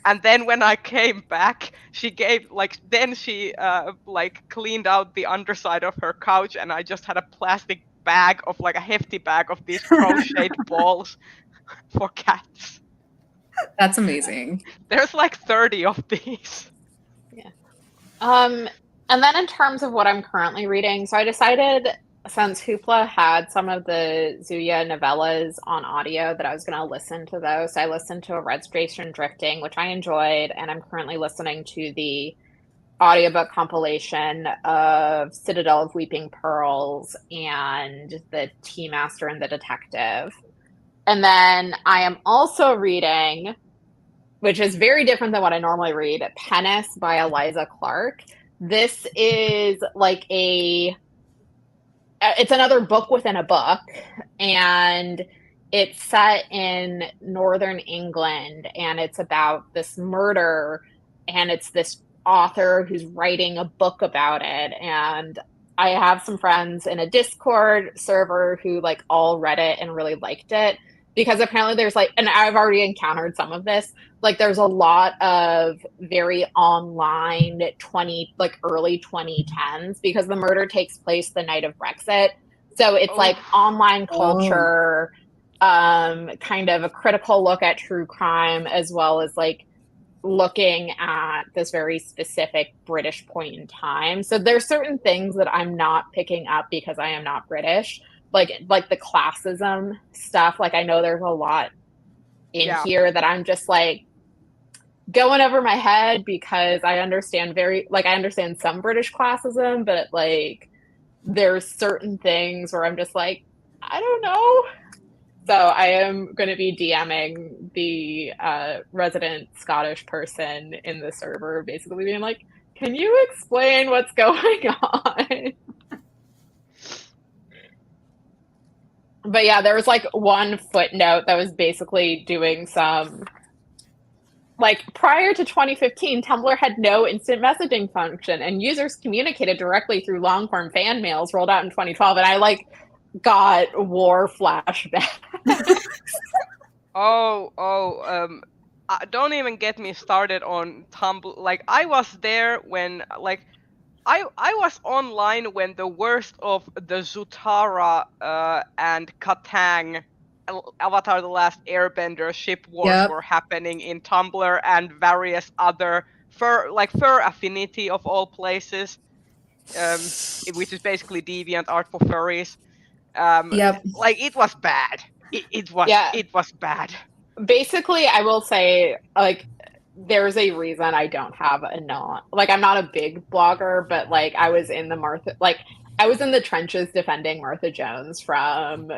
And then when I came back, she cleaned out the underside of her couch, and I just had a plastic bag of like a hefty bag of these crocheted balls for cats. That's amazing. There's like 30 of these. Yeah. And then in terms of what I'm currently reading, so I decided since Hoopla had some of the Zuya novellas on audio that I was going to listen to those. So I listened to a Red Station Drifting, which I enjoyed, and I'm currently listening to the audiobook compilation of Citadel of Weeping Pearls and the Tea Master and the Detective. And then I am also reading, which is very different than what I normally read, Penis by Eliza Clark. This is like it's another book within a book, and it's set in northern England, and it's about this murder, and it's this author who's writing a book about it. And I have some friends in a Discord server who like all read it and really liked it, because apparently there's like, and I've already encountered some of this, like there's a lot of very online early 2010s, because the murder takes place the night of Brexit. So it's like online culture, kind of a critical look at true crime, as well as like looking at this very specific British point in time. So there's certain things that I'm not picking up because I am not British, like the classism stuff. Like I know there's a lot in here that I'm just like going over my head, because I understand I understand some British classism, but like there's certain things where I'm just like, I don't know. So I am going to be DMing the resident Scottish person in the server, basically being like, can you explain what's going on? But yeah, there was like one footnote that was basically doing some, like, prior to 2015, Tumblr had no instant messaging function, and users communicated directly through long form fan mails rolled out in 2012. And I like got war flashbacks. Don't even get me started on Tumblr. Like I was there when I was online when the worst of the Zutara and Katang Avatar: The Last Airbender ship wars were happening in Tumblr and various other fur affinity of all places, which is basically deviant art for furries. Like it was bad. It was bad. Basically, I will say, like, there's a reason I don't have I'm not a big blogger, but like I was in the trenches defending Martha Jones from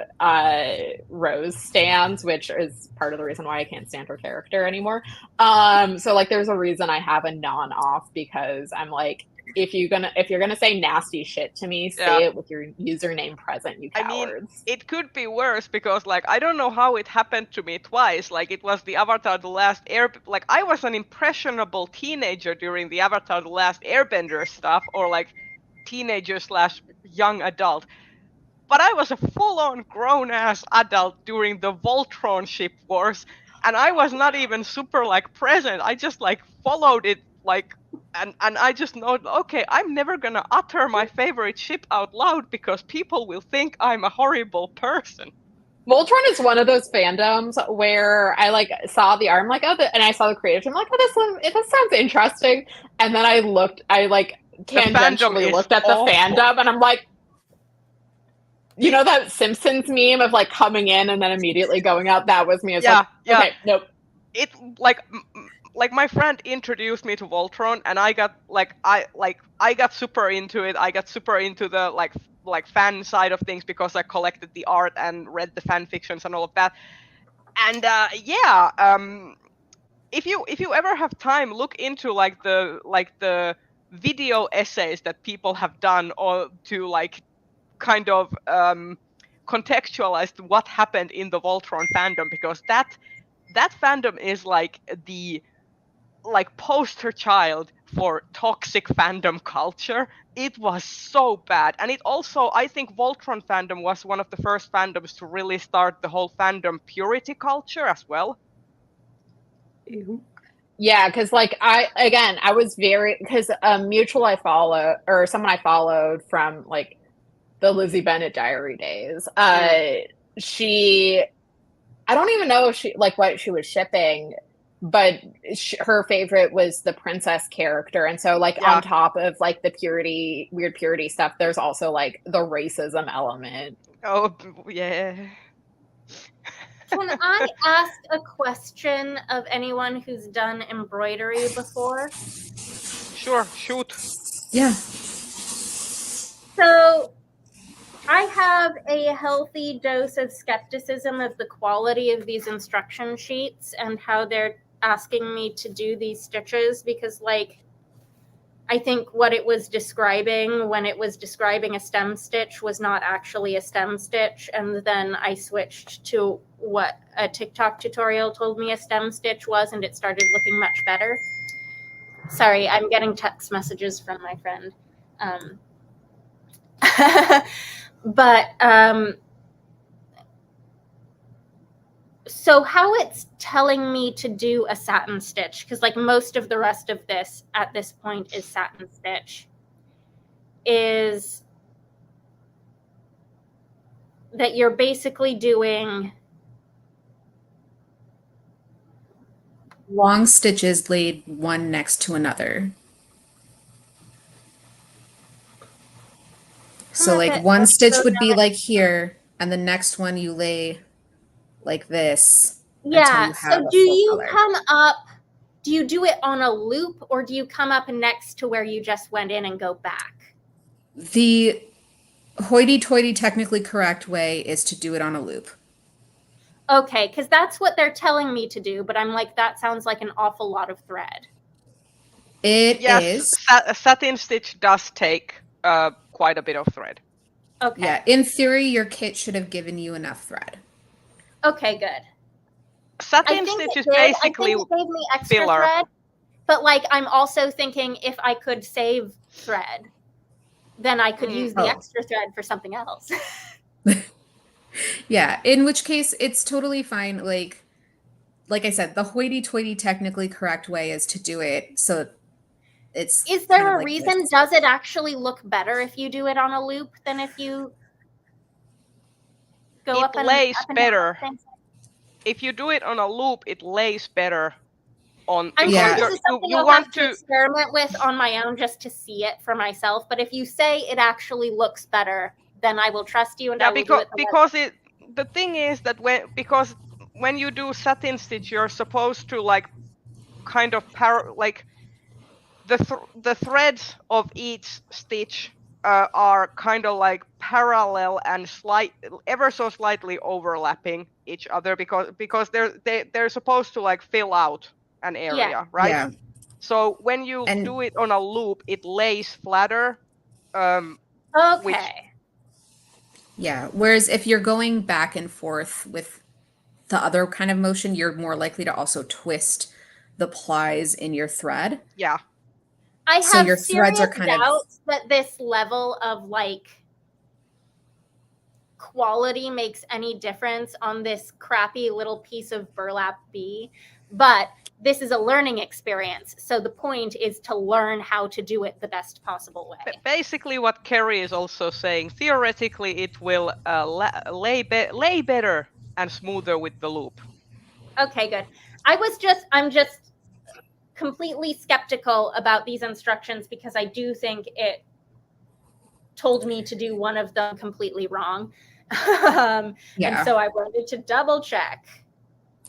Rose stands, which is part of the reason why I can't stand her character anymore. So like there's a reason I have a non-off, because I'm like, if you're gonna say nasty shit to me, say it with your username present, you cowards. I mean, it could be worse, because like I don't know how it happened to me twice. Like it was the Avatar: The Last like I was an impressionable teenager during the Avatar: The Last Airbender stuff, or like teenager/young adult. But I was a full-on grown-ass adult during the Voltron ship wars, and I was not even super like present. I just like followed it like. And I just know, okay, I'm never gonna utter my favorite ship out loud because people will think I'm a horrible person. Voltron is one of those fandoms where I like saw the art, I'm like, and I saw the creative, I'm like, this sounds interesting. And then I tangentially looked at the fandom, and I'm like, you know that Simpsons meme of like coming in and then immediately going out? That was me. It's okay, nope. It like my friend introduced me to Voltron, and I got super into it. I got super into the like fan side of things because I collected the art and read the fan fictions and all of that. And if you ever have time, look into like the video essays that people have done, or to like kind of contextualize what happened in the Voltron fandom, because that fandom is like the poster child for toxic fandom culture. It was so bad. And it also, I think Voltron fandom was one of the first fandoms to really start the whole fandom purity culture as well. Ew. Yeah, because like I was because a mutual I follow, or someone I followed from like the Lizzie Bennett diary days, I don't even know if she like what she was shipping, but her favorite was the princess character. And so like Yeah. on top of like the purity, weird purity stuff, there's also like the racism element. Oh, yeah. Can I ask a question of anyone who's done embroidery before? Sure, shoot. Yeah. So I have a healthy dose of skepticism of the quality of these instruction sheets and how they're asking me to do these stitches, because like I think what it was describing when it was describing a stem stitch was not actually a stem stitch, and then I switched to what a TikTok tutorial told me a stem stitch was, and it started looking much better. Sorry, I'm getting text messages from my friend. But so how it's telling me to do a satin stitch, because like most of the rest of this at this point is satin stitch, is that you're basically doing Long stitches laid one next to another. So like one stitch would be like here, and the next one you lay like this. Yeah. until you have So a do full you color. come up, do you do it on a loop, or do you come up next to where you just went in and go back? The hoity-toity technically correct way is to do it on a loop. Okay, because that's what they're telling me to do, but I'm like, that sounds like an awful lot of thread. It Yes, is. satin stitch does take quite a bit of thread. Okay. Yeah, in theory, your kit should have given you enough thread. Okay, good. Satin stitch is basically I think it gave me extra filler. thread, but like I'm also thinking if I could save thread, then I could use the extra thread for something else. Yeah, in which case it's totally fine. Like I said, the hoity-toity technically correct way is to do it so it's. Is there kind of a like reason? this. Does it actually look better if you do it on a loop than if you go It up and lays up and down better. the same side? If you do it on a loop, it lays better on. I'm Yeah. sure this is something you I'll want have to experiment with on my own just to see it for myself. But if you say it actually looks better, then I will trust you and I will do it. Because the thing is that when you do satin stitch, you're supposed to like kind of the threads of each stitch are kind of like parallel and ever so slightly overlapping each other because they're supposed to like fill out an area, right? Yeah. So when you do it on a loop, it lays flatter. Okay. Yeah. Whereas if you're going back and forth with the other kind of motion, you're more likely to also twist the plies in your thread. Yeah. I So have your threads are serious kind of- doubts that this level of like quality makes any difference on this crappy little piece of burlap bee, but this is a learning experience. So the point is to learn how to do it the best possible way. Basically, what Kerry is also saying, theoretically, it will lay better and smoother with the loop. Okay, good. I'm just completely skeptical about these instructions because I do think it told me to do one of them completely wrong. And so I wanted to double check.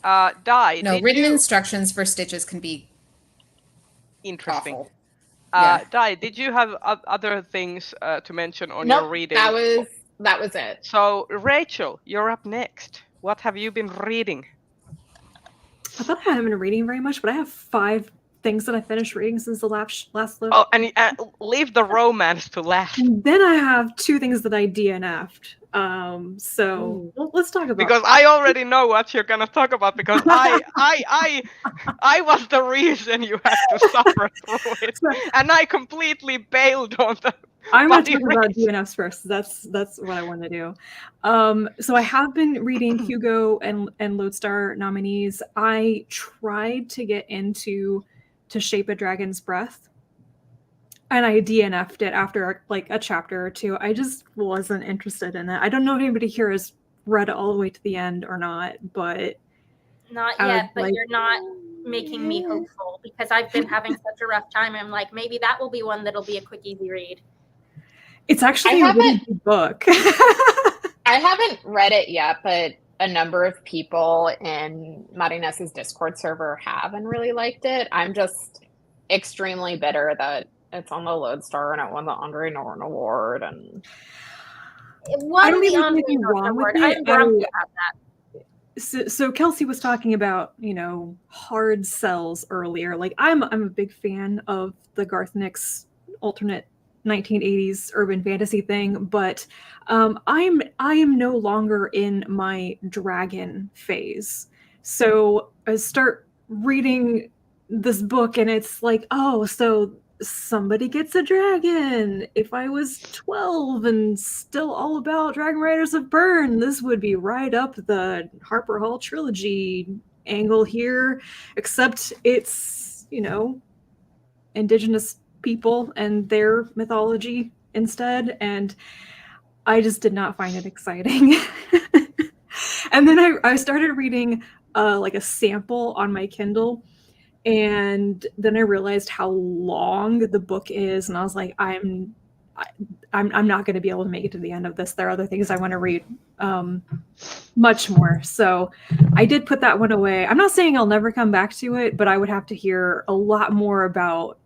Dai, No, written instructions for stitches can be interesting. awful. Dai, did you have other things to mention on Nope, your reading? that was it. So, Rachel, you're up next. What have you been reading? I thought I hadn't been reading very much, but I have 5 things that I finished reading since the last look. Oh, and leave the romance to last. Then I have 2 things that I DNF'd. So let's talk about. Because I already know what you're gonna talk about. Because I was the reason you had to suffer through it, and I completely bailed on the. I'm going to talk about DNFs first. That's what I want to do. So I have been reading Hugo and Lodestar nominees. I tried to get into To Shape a Dragon's Breath, and I DNF'd it after like a chapter or 2. I just wasn't interested in it. I don't know if anybody here has read it all the way to the end or not, but not yet. But you're not making me hopeful because I've been having such a rough time. I'm like, maybe that will be one that'll be a quick, easy read. It's actually a really good book. I haven't read it yet, but a number of people in Marinessa's Discord server have and really liked it. I'm just extremely bitter that it's on the Lodestar and it won the Andre Norton Award. And It won I don't the even Andre think anything Norton wrong with Award. it. I'm grumpy about that. So Kelsey was talking about, hard sells earlier. Like I'm a big fan of the Garth Nix alternate 1980s urban fantasy thing, but I am no longer in my dragon phase. So I start reading this book and it's like, oh, so somebody gets a dragon. If I was 12 and still all about Dragon Riders of Bern, this would be right up the Harper Hall trilogy angle here, except it's, indigenous people and their mythology instead, and I just did not find it exciting. And then I started reading like a sample on my Kindle, and then I realized how long the book is, and I was like, I'm not going to be able to make it to the end of this. There are other things I want to read much more. So I did put that one away. I'm not saying I'll never come back to it, but I would have to hear a lot more about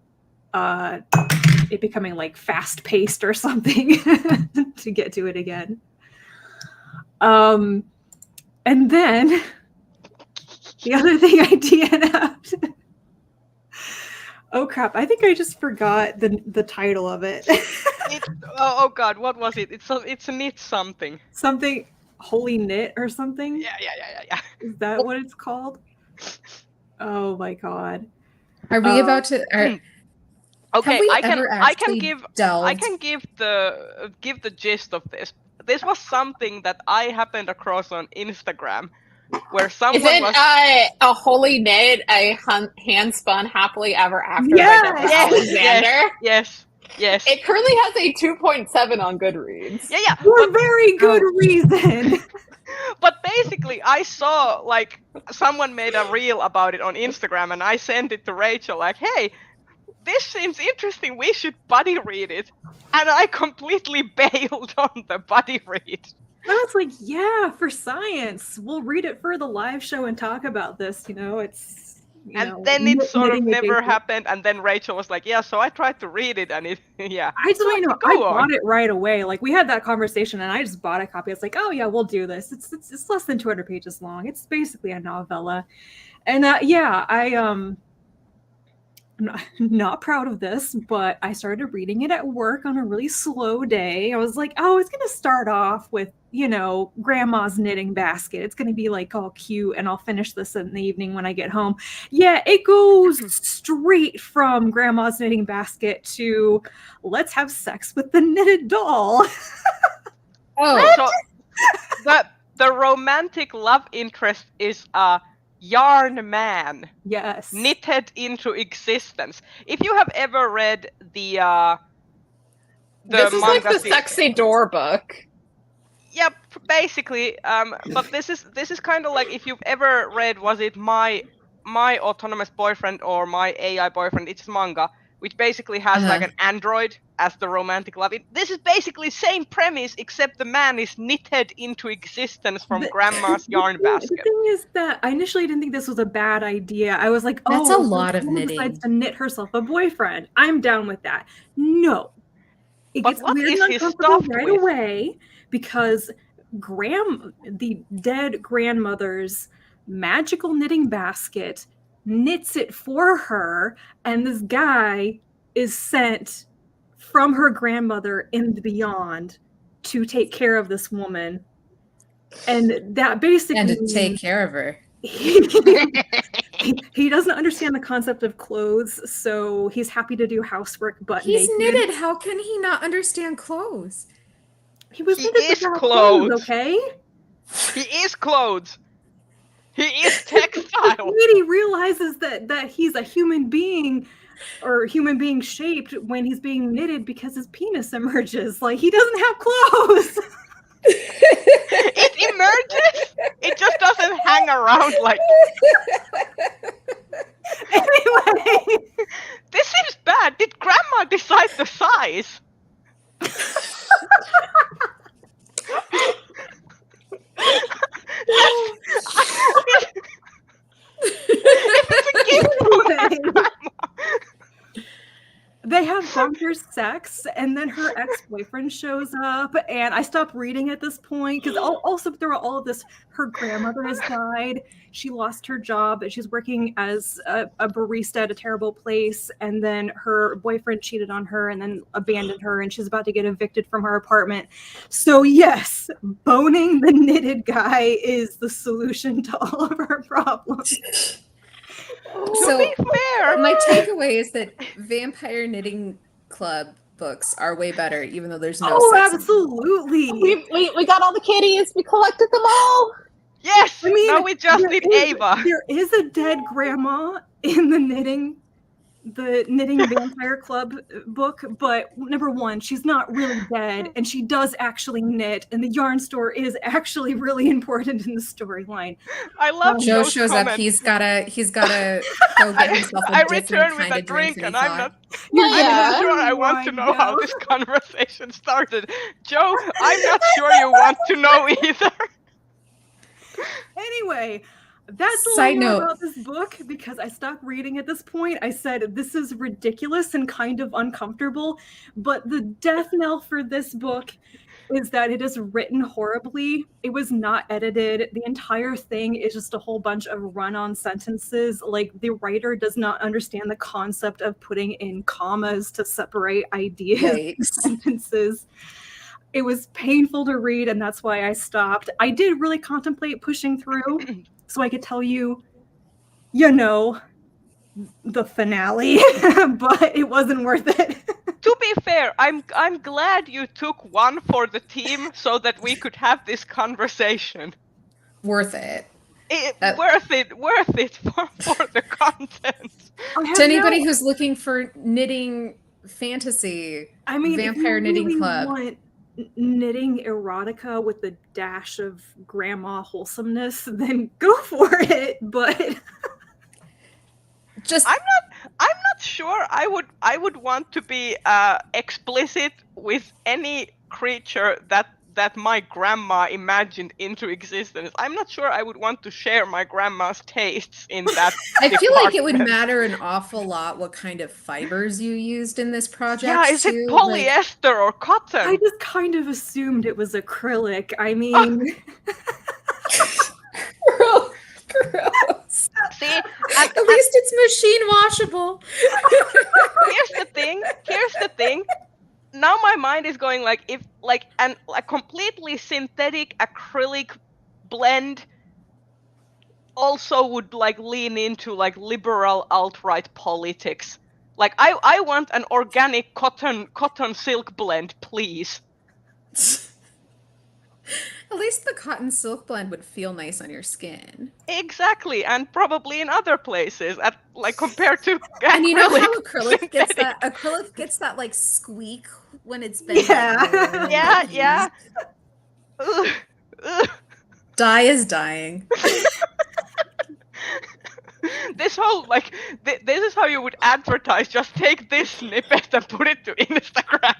it becoming like fast paced or something to get to it again. And then the other thing I DNF'd. Oh crap! I think I just forgot the title of it. Oh god, what was it? It's a knit something. Something Holy Knit or something? Yeah. Is that what it's called? Oh my god. Are we about to? Okay, I can give delved? give the gist of this. This was something that I happened across on Instagram, where someone is it was a Holy Knit, a hand-spun happily ever after by Deborah Yes, Alexander? yes. It currently has a 2.7 on Goodreads. Yeah. For a very good reason. But basically, I saw like someone made a reel about it on Instagram, and I sent it to Rachel like, "Hey, this seems interesting. We should buddy read it." And I completely bailed on the buddy read. I was like, yeah, for science. We'll read it for the live show and talk about this. It's. Then it sort of never happened. And then Rachel was like, yeah, so I tried to read it. And yeah. I bought it right away. Like, we had that conversation and I just bought a copy. It's like, oh, yeah, we'll do this. It's less than 200 pages long. It's basically a novella. And I'm not proud of this, but I started reading it at work on a really slow day. I was like, oh, it's going to start off with, grandma's knitting basket. It's going to be like all cute, and I'll finish this in the evening when I get home. Yeah, it goes straight from grandma's knitting basket to let's have sex with the knitted doll. So the romantic love interest is a yarn man. Yes. Knitted into existence. If you have ever read the this is like the series, sexy door book. Yep, basically. But this is kind of like if you've ever read, was it my autonomous boyfriend or my AI boyfriend? It's manga, which basically has like an android as the romantic love. This is basically same premise, except the man is knitted into existence from grandma's yarn basket. The thing is that I initially didn't think this was a bad idea. I was like, that's a lot of knitting. Decides to knit herself a boyfriend. I'm down with that. No. It gets weird and uncomfortable right away because the dead grandmother's magical knitting basket knits it for her, and this guy is sent from her grandmother in the beyond to take care of this woman. And that basically... And to take care of her. He doesn't understand the concept of clothes, so he's happy to do housework, but he's knitted. How can he not understand clothes? He is clothes, okay? He is clothes. He is textile. He realizes that he's a human being, or human being shaped when he's being knitted because his penis emerges. Like, he doesn't have clothes. It emerges. It just doesn't hang around like. encounters sex, and then her ex-boyfriend shows up, and I stopped reading at this point because also through all of this, her grandmother has died. She lost her job, and she's working as a barista at a terrible place, and then her boyfriend cheated on her and then abandoned her, and she's about to get evicted from her apartment. So yes, boning the knitted guy is the solution to all of our problems. So To be fair, my takeaway is that Vampire Knitting Club books are way better, even though there's no Oh, sex in them. absolutely. We got all the kitties. We collected them all. yes. I mean, now we just there need is- Ava. There is a dead grandma in the Knitting Vampire Club book, but number one, she's not really dead, and she does actually knit, and the yarn store is actually really important in the storyline. I love Joe Joe's shows comment. up. He's gotta go get himself a I different return with kind a of drink, than and he I'm thought. not. You're I'm Yeah. not sure I want to know how Joe. this conversation started. Joe, I'm not sure you want to know either. Anyway, that's all I Side know note. about this book because I stopped reading at this point. I said, this is ridiculous and kind of uncomfortable, but the death knell for this book is that it is written horribly. It was not edited. The entire thing is just a whole bunch of run-on sentences. Like, the writer does not understand the concept of putting in commas to separate ideas and Yikes. sentences. It was painful to read, and that's why I stopped. I did really contemplate pushing through so I could tell you, the finale, but it wasn't worth it. To be fair, I'm glad you took one for the team so that we could have this conversation. Worth it. Worth it for the content. To anybody who's looking for knitting fantasy, I mean, if Vampire you Knitting really Club. want knitting erotica with a dash of grandma wholesomeness, then go for it. But just I'm not sure I would want to be explicit with any creature that my grandma imagined into existence. I'm not sure I would want to share my grandma's tastes in that. I feel like it would department. matter an awful lot what kind of fibers you used in this project. Yeah, is it too. polyester or cotton? I just kind of assumed it was acrylic. I mean, Gross. See, At least it's machine washable. here's the thing. Now my mind is going like, if like a completely synthetic acrylic blend also would like lean into like liberal alt-right politics. Like I want an organic cotton silk blend, please. At least the cotton silk blend would feel nice on your skin. Exactly, and probably in other places, at like compared to And you know how acrylic acrylic gets that like squeak when it's been Yeah. like, yeah. Ugh, ugh. Dye is dying. This whole like this is how you would advertise. Just take this snippet and put it to Instagram,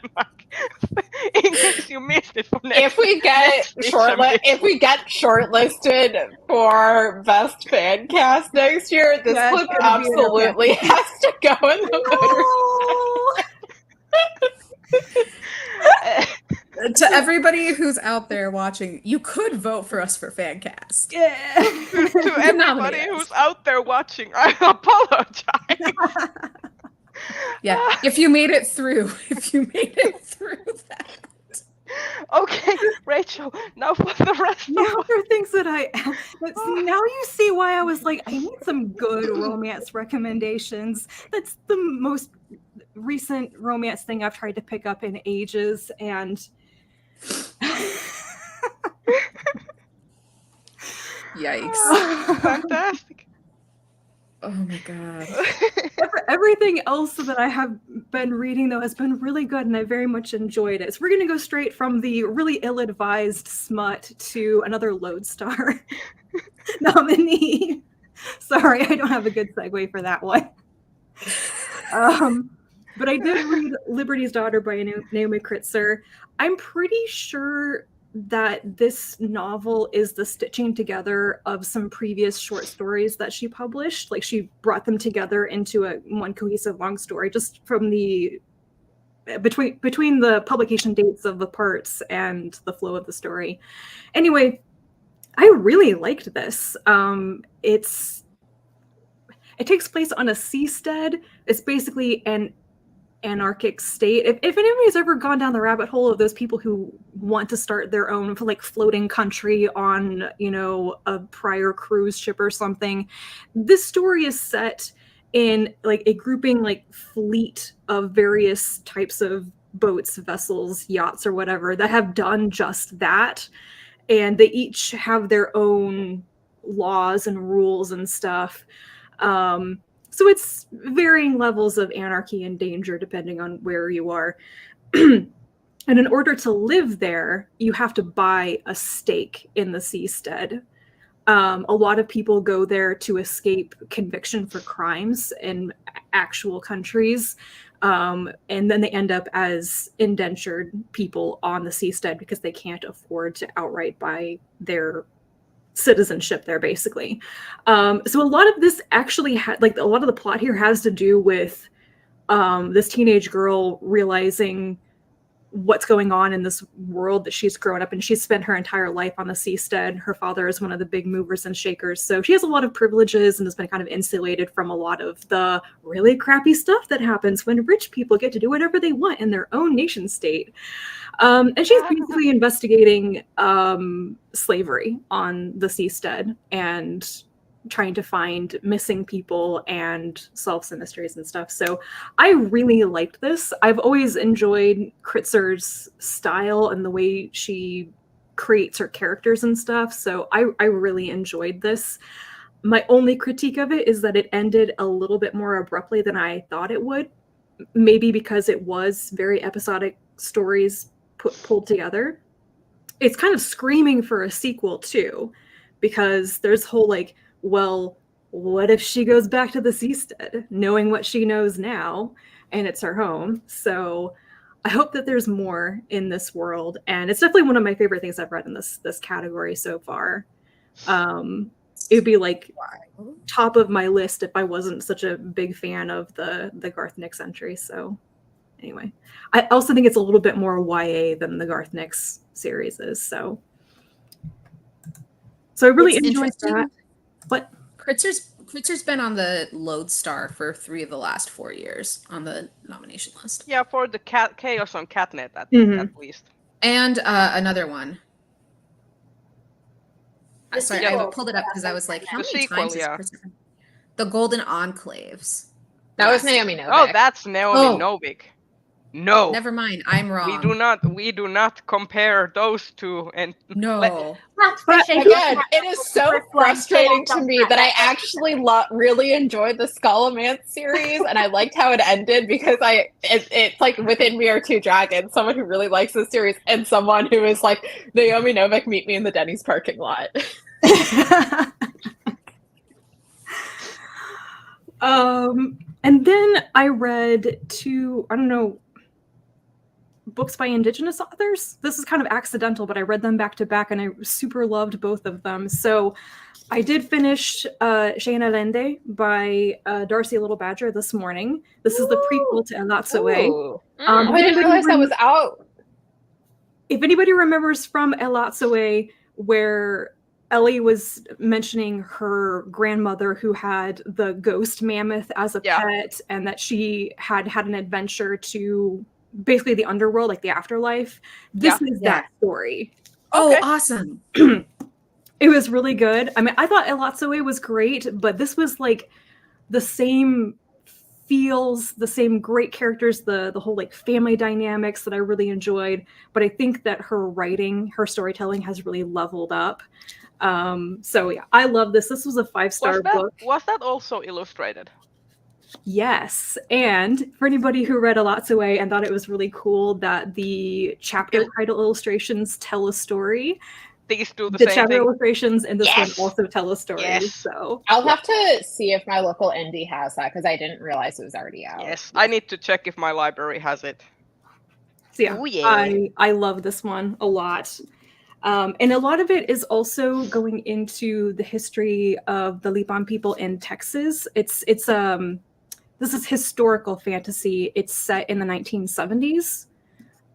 in case you missed it for next. If we get shortlisted for best fan cast next year, this Yeah, it's book gonna be absolutely has to go in the To everybody who's out there watching, you could vote for us for Fancast. yeah. to everybody Nominate us. who's out there watching, I apologize. Yeah, if you made it through that. Okay, Rachel. Now for the rest Now of there are things that now you see why I was like, I need some good romance recommendations. That's the most recent romance thing I've tried to pick up in ages, and Yikes. fantastic. Oh my god. everything else that I have been reading though has been really good, and I very much enjoyed it. So we're gonna go straight from the really ill-advised smut to another Lodestar nominee. Sorry, I don't have a good segue for that one. But I did read Liberty's Daughter by Naomi Kritzer. I'm pretty sure that this novel is the stitching together of some previous short stories that she published. Like, she brought them together into one cohesive long story, just from the between the publication dates of the parts and the flow of the story. Anyway, I really liked this. It takes place on a seastead. It's basically an anarchic state. If anybody's ever gone down the rabbit hole of those people who want to start their own like floating country on, you know, a prior cruise ship or something, this story is set in like a grouping like fleet of various types of boats, vessels, yachts, or whatever that have done just that. And they each have their own laws and rules and stuff. So it's varying levels of anarchy and danger depending on where you are. And in order to live there, you have to buy a stake in the seastead. A lot of people go there to escape conviction for crimes in actual countries. And then they end up as indentured people on the seastead because they can't afford to outright buy their citizenship there, basically. So a lot of this actually like a lot of the plot here has to do with this teenage girl realizing what's going on in this world that she's grown up in. She's spent her entire life on the seastead. Her father is one of the big movers and shakers. So she has a lot of privileges and has been kind of insulated from a lot of the really crappy stuff that happens when rich people get to do whatever they want in their own nation state. And she's basically investigating slavery on the seastead and trying to find missing people and solve some mysteries and stuff. So I really liked this. I've always enjoyed Kritzer's style and the way she creates her characters and stuff. So I really enjoyed this. My only critique of it is that it ended a little bit more abruptly than I thought it would. Maybe because it was very episodic stories pulled together. It's kind of screaming for a sequel too, because there's whole like, well, what if she goes back to the seastead, knowing what she knows now, and it's her home? So I hope that there's more in this world, and it's definitely one of my favorite things I've read in this category so far. It would be like top of my list if I wasn't such a big fan of the Garth Nix entry. So anyway, I also think it's a little bit more YA than the Garth Nix series is. So I really enjoyed that. What? Kritzer's been on the Lodestar for 3 of the last 4 years on the nomination list. Yeah, for the Chaos on Catnet at least. And another one. Sorry, I pulled it up because I was like, how many times has Kritzer been? The Golden Enclaves. That was Naomi Novik. Oh, that's Naomi Novik. No. Never mind, I'm wrong. We do not compare those two. And no. Again, it is so frustrating to me that I actually really enjoyed the Scholomance series, and I liked how it ended because it's like within me are two dragons, someone who really likes the series and someone who is like, Naomi Novik, meet me in the Denny's parking lot. And then I read 2, I don't know, books by Indigenous authors. This is kind of accidental, but I read them back to back and I super loved both of them. So I did finish Shane Allende by Darcy Little Badger this morning. This is the prequel to Elatsoe. I didn't realize that was out. If anybody remembers from Elatsoe, where Ellie was mentioning her grandmother who had the ghost mammoth as a pet, and that she had an adventure to basically the underworld, like the afterlife. This is that story. Oh, awesome. It was really good. I mean, I thought Elatsoe was great, but this was like the same feels, the same great characters, the whole like family dynamics that I really enjoyed. But I think that her writing, her storytelling has really leveled up. So yeah, I love this. This was a 5-star book. Was that also illustrated? Yes, and for anybody who read Elatsoe and thought it was really cool that the chapter title illustrations tell a story, these do the the same chapter thing. illustrations in this one also tell a story. Yes. So I'll have to see if my local indie has that because I didn't realize it was already out. Yes, I need to check if my library has it. So yeah, I love this one a lot. And a lot of it is also going into the history of the Lipan people in Texas. This this is historical fantasy. It's set in the 1970s,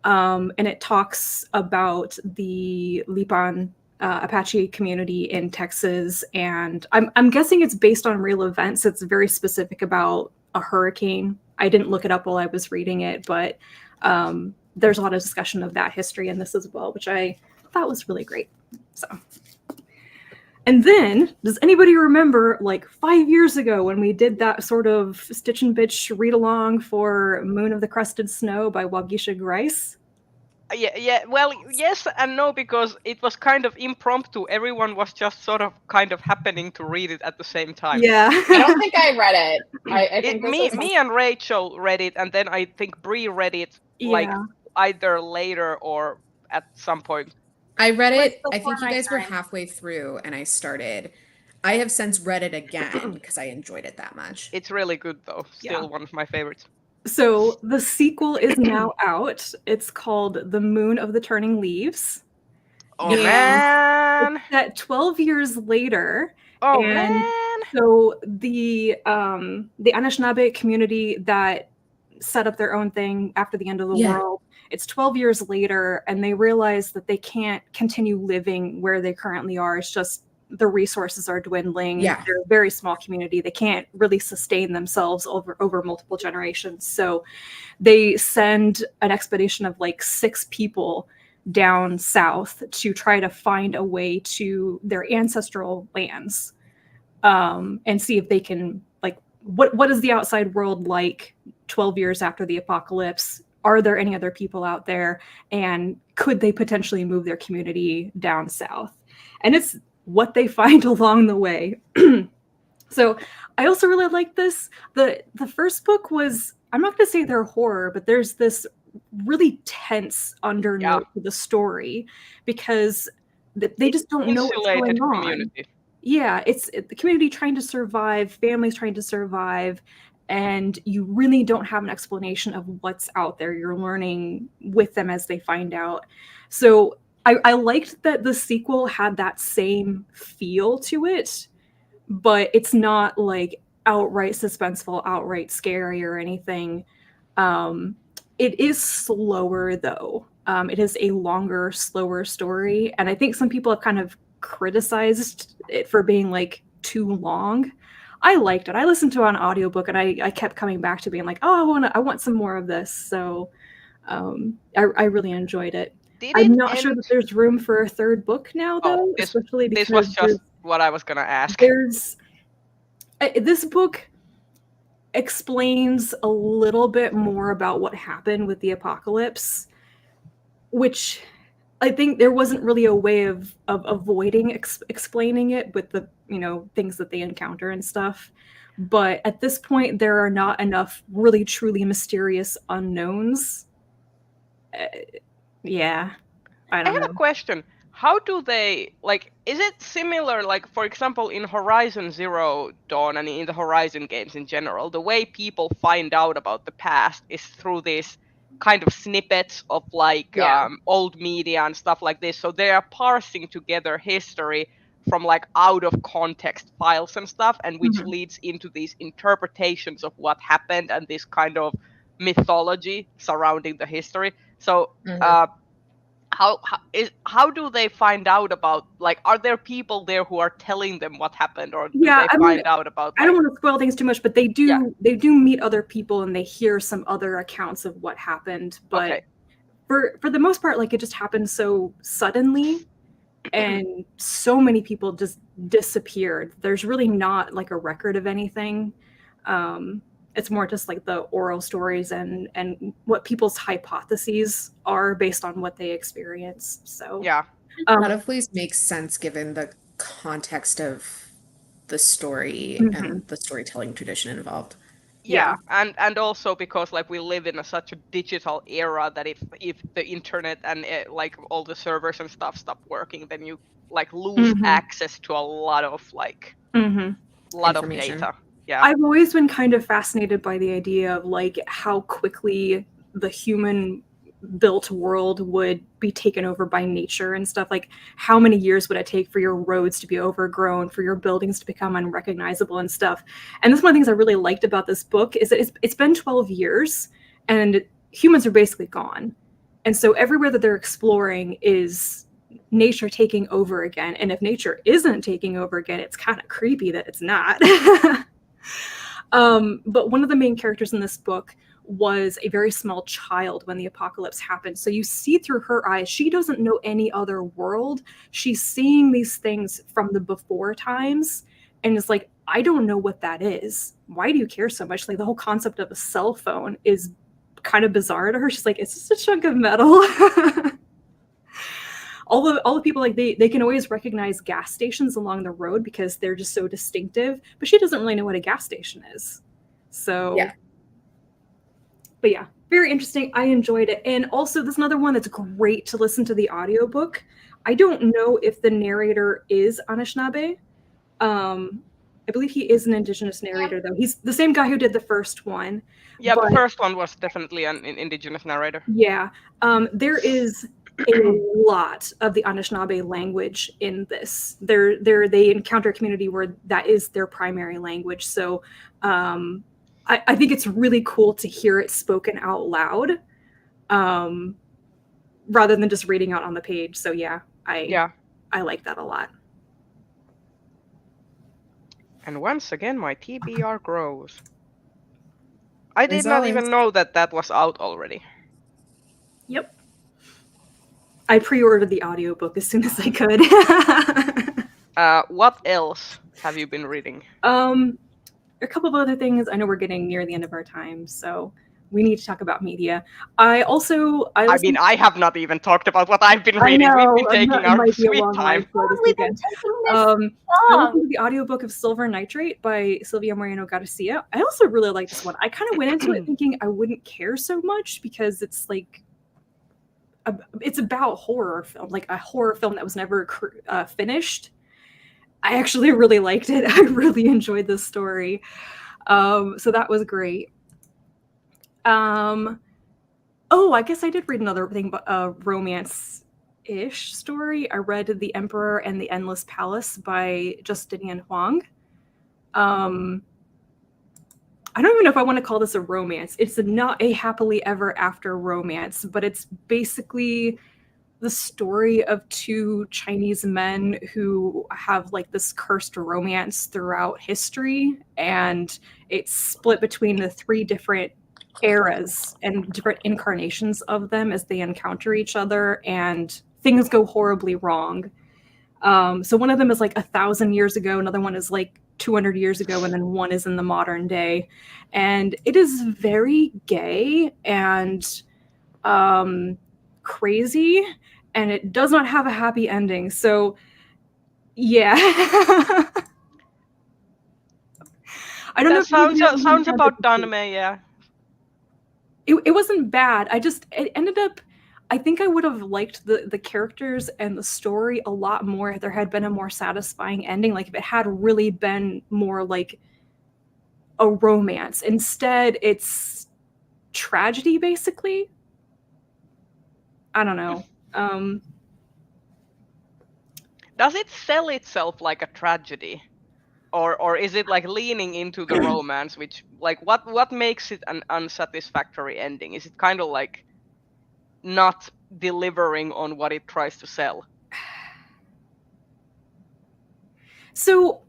and it talks about the Lipan Apache community in Texas, and I'm guessing it's based on real events. It's very specific about a hurricane. I didn't look it up while I was reading it, but there's a lot of discussion of that history in this as well, which I thought was really great. So, and then, does anybody remember, like 5 years ago, when we did that sort of Stitch and Bitch read along for Moon of the Crusted Snow by Waukesha Grice? Yeah. Well, yes and no, because it was kind of impromptu. Everyone was just sort of kind of happening to read it at the same time. Yeah. I don't think I read it. I think me and Rachel read it, and then I think Bree read it like either later or at some point. I read it. I before think you my guys were time. halfway through, and I started. I have since read it again because I enjoyed it that much. It's really good, though. Still one of my favorites. So the sequel is now out. It's called The Moon of the Turning Leaves. Oh man! It's set 12 years later. Oh and man! So the Anishinaabe community that set up their own thing after the end of the world, it's 12 years later, and they realize that they can't continue living where they currently are. It's just the resources are dwindling. Yeah. They're a very small community. They can't really sustain themselves over multiple generations. So they send an expedition of like 6 people down south to try to find a way to their ancestral lands, and see if they can, like, what is the outside world like 12 years after the apocalypse? Are there any other people out there? And could they potentially move their community down south? And it's what they find along the way. So I also really like this. The first book was, I'm not going to say they're horror, but there's this really tense undernote to the story because they just don't know what's going on. Community. Yeah, it's the community trying to survive, families trying to survive, and you really don't have an explanation of what's out there. You're learning with them as they find out. So I liked that the sequel had that same feel to it, but it's not like outright suspenseful, outright scary or anything. It is slower though. It is a longer, slower story. And I think some people have kind of criticized it for being like too long. I liked it. I listened to it on audiobook and I kept coming back to being like, oh, I want some more of this. So I really enjoyed it. I'm not sure that there's room for a third book now, though, especially because this was just what I was going to ask. This book explains a little bit more about what happened with the apocalypse, which I think there wasn't really a way of avoiding explaining it with the things that they encounter and stuff. But at this point, there are not enough really truly mysterious unknowns. Yeah, I have a question. How do they, like, is it similar, like, for example, in Horizon Zero Dawn and in the Horizon games in general, the way people find out about the past is through these kind of snippets of, like, old media and stuff like this. So they are parsing together history from, like, out of context files and stuff, and which leads into these interpretations of what happened and this kind of mythology surrounding the history. So how do they find out about, like, are there people there who are telling them what happened, or do they find out about, like, I don't want to spoil things too much, but they do meet other people and they hear some other accounts of what happened, but for the most part, like, it just happened so suddenly and so many people just disappeared. There's really not like a record of anything. It's more just like the oral stories and what people's hypotheses are based on what they experience. So a lot of ways makes sense given the context of the story and the storytelling tradition involved. And also because, like, we live in such a digital era that if the internet and like all the servers and stuff stop working, then you, like, lose access to a lot of, like, lot of data. Yeah. I've always been kind of fascinated by the idea of, like, how quickly the human built world would be taken over by nature and stuff. Like, how many years would it take for your roads to be overgrown, for your buildings to become unrecognizable and stuff? And that's one of the things I really liked about this book, is that it's been 12 years and humans are basically gone. And so everywhere that they're exploring is nature taking over again. And if nature isn't taking over again, it's kind of creepy that it's not. But one of the main characters in this book was a very small child when the apocalypse happened. So you see through her eyes, she doesn't know any other world. She's seeing these things from the before times and is like, I don't know what that is. Why do you care so much? Like, the whole concept of a cell phone is kind of bizarre to her. She's like, it's just a chunk of metal. all the people, like, they can always recognize gas stations along the road because they're just so distinctive, but she doesn't really know what a gas station is. So Yeah. But yeah, very interesting. I enjoyed it. And also, there's another one that's great to listen to the audiobook. I don't know if the narrator is Anishinaabe. I believe he is an indigenous narrator, though. He's the same guy who did the first one. Yeah, but the first one was definitely an indigenous narrator. Yeah. There is a lot of the Anishinaabe language in this. They encounter a community where that is their primary language. So I think it's really cool to hear it spoken out loud, rather than just reading out on the page. So yeah, I like that a lot. And once again, my TBR grows. I did There's not always- even know that that was out already. Yep. I pre-ordered the audiobook as soon as I could. What else have you been reading? A couple of other things. I know we're getting near the end of our time, so we need to talk about media. I mean, I have not even talked about what I've been reading. We've been taking our sweet time. We've been taking this I long. listened to the audiobook of Silver Nitrate by Silvia Moreno Garcia. I also really like this one. I kind of went into it thinking I wouldn't care so much because it's like it's about horror film, like a horror film that was never finished. I actually really liked it. I really enjoyed this story. So that was great. Oh, I guess I did read another thing, but a romance-ish story. I read The Emperor and the Endless Palace by Justinian Huang. I don't even know if I want to call this a romance. It's not a happily ever after romance, but it's basically the story of two Chinese men who have like this cursed romance throughout history, and it's split between the three different eras and different incarnations of them as they encounter each other, and things go horribly wrong. So one of them is like 1,000 years ago, another one is like 200 years ago, and then one is in the modern day. And it is very gay and crazy, and it does not have a happy ending. So yeah. I don't know. Sounds about Danme, yeah. It wasn't bad. It ended up, I think I would have liked the characters and the story a lot more if there had been a more satisfying ending. Like if it had really been more like a romance. Instead, it's tragedy, basically. I don't know. Does it sell itself like a tragedy? Or is it like leaning into the romance, which like what makes it an unsatisfactory ending? Is it kind of like not delivering on what it tries to sell? So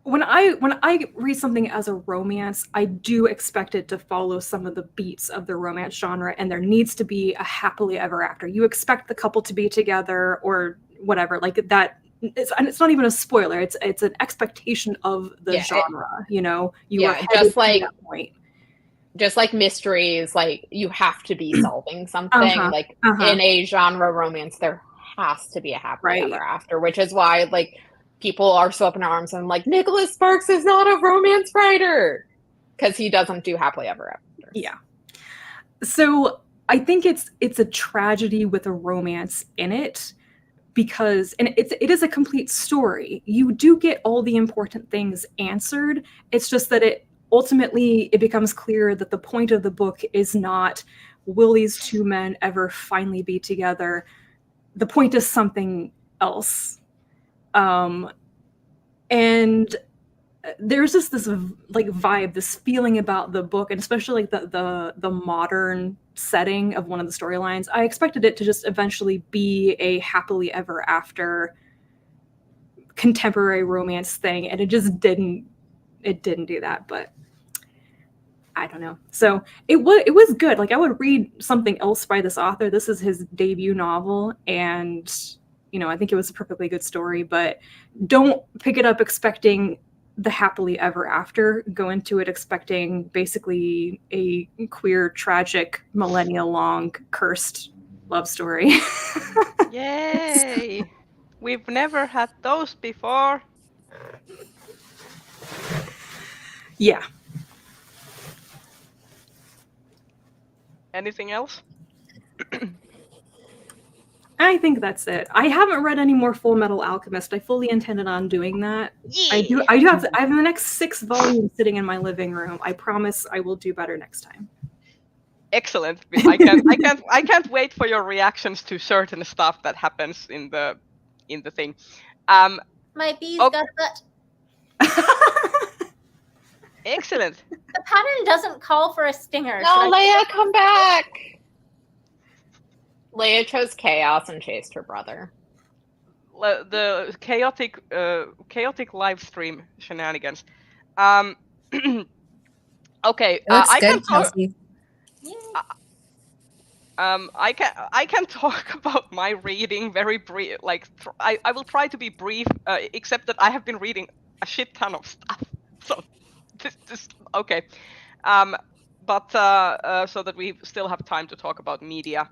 when I read something as a romance, I do expect it to follow some of the beats of the romance genre, and there needs to be a happily ever after. You expect the couple to be together or whatever, like that. It's not even a spoiler. It's an expectation of the genre. You know, you are just like that point. Just like mysteries, like you have to be solving something. Like in a genre romance, there has to be a happily ever after, which is why like people are so up in arms and like Nicholas Sparks is not a romance writer because he doesn't do happily ever after. Yeah. So I think it's a tragedy with a romance in it. Because it is a complete story. You do get all the important things answered. It's just that it ultimately it becomes clear that the point of the book is not will these two men ever finally be together. The point is something else. And there's just this like vibe, this feeling about the book, and especially like the modern setting of one of the storylines. I expected it to just eventually be a happily ever after contemporary romance thing, and it just didn't do that. But I don't know. So it was good. Like, I would read something else by this author. This is his debut novel, and I think it was a perfectly good story, but don't pick it up expecting the happily ever after. Go into it expecting basically a queer, tragic, millennia-long, cursed love story. Yay! We've never had those before. Yeah. Anything else? I think that's it. I haven't read any more Full Metal Alchemist. I fully intended on doing that. Yeah. I have the next 6 volumes sitting in my living room. I promise I will do better next time. Excellent. I can't wait for your reactions to certain stuff that happens in the thing. My bee's Okay. got that. Excellent. The pattern doesn't call for a stinger. No, Leia, come back. Leia chose chaos and chased her brother. The chaotic live stream shenanigans. Okay, It looks I good, can talk. Kelsey. I can talk about my reading very brief. Like, I will try to be brief, except that I have been reading a shit ton of stuff. So this okay. But so that we still have time to talk about media,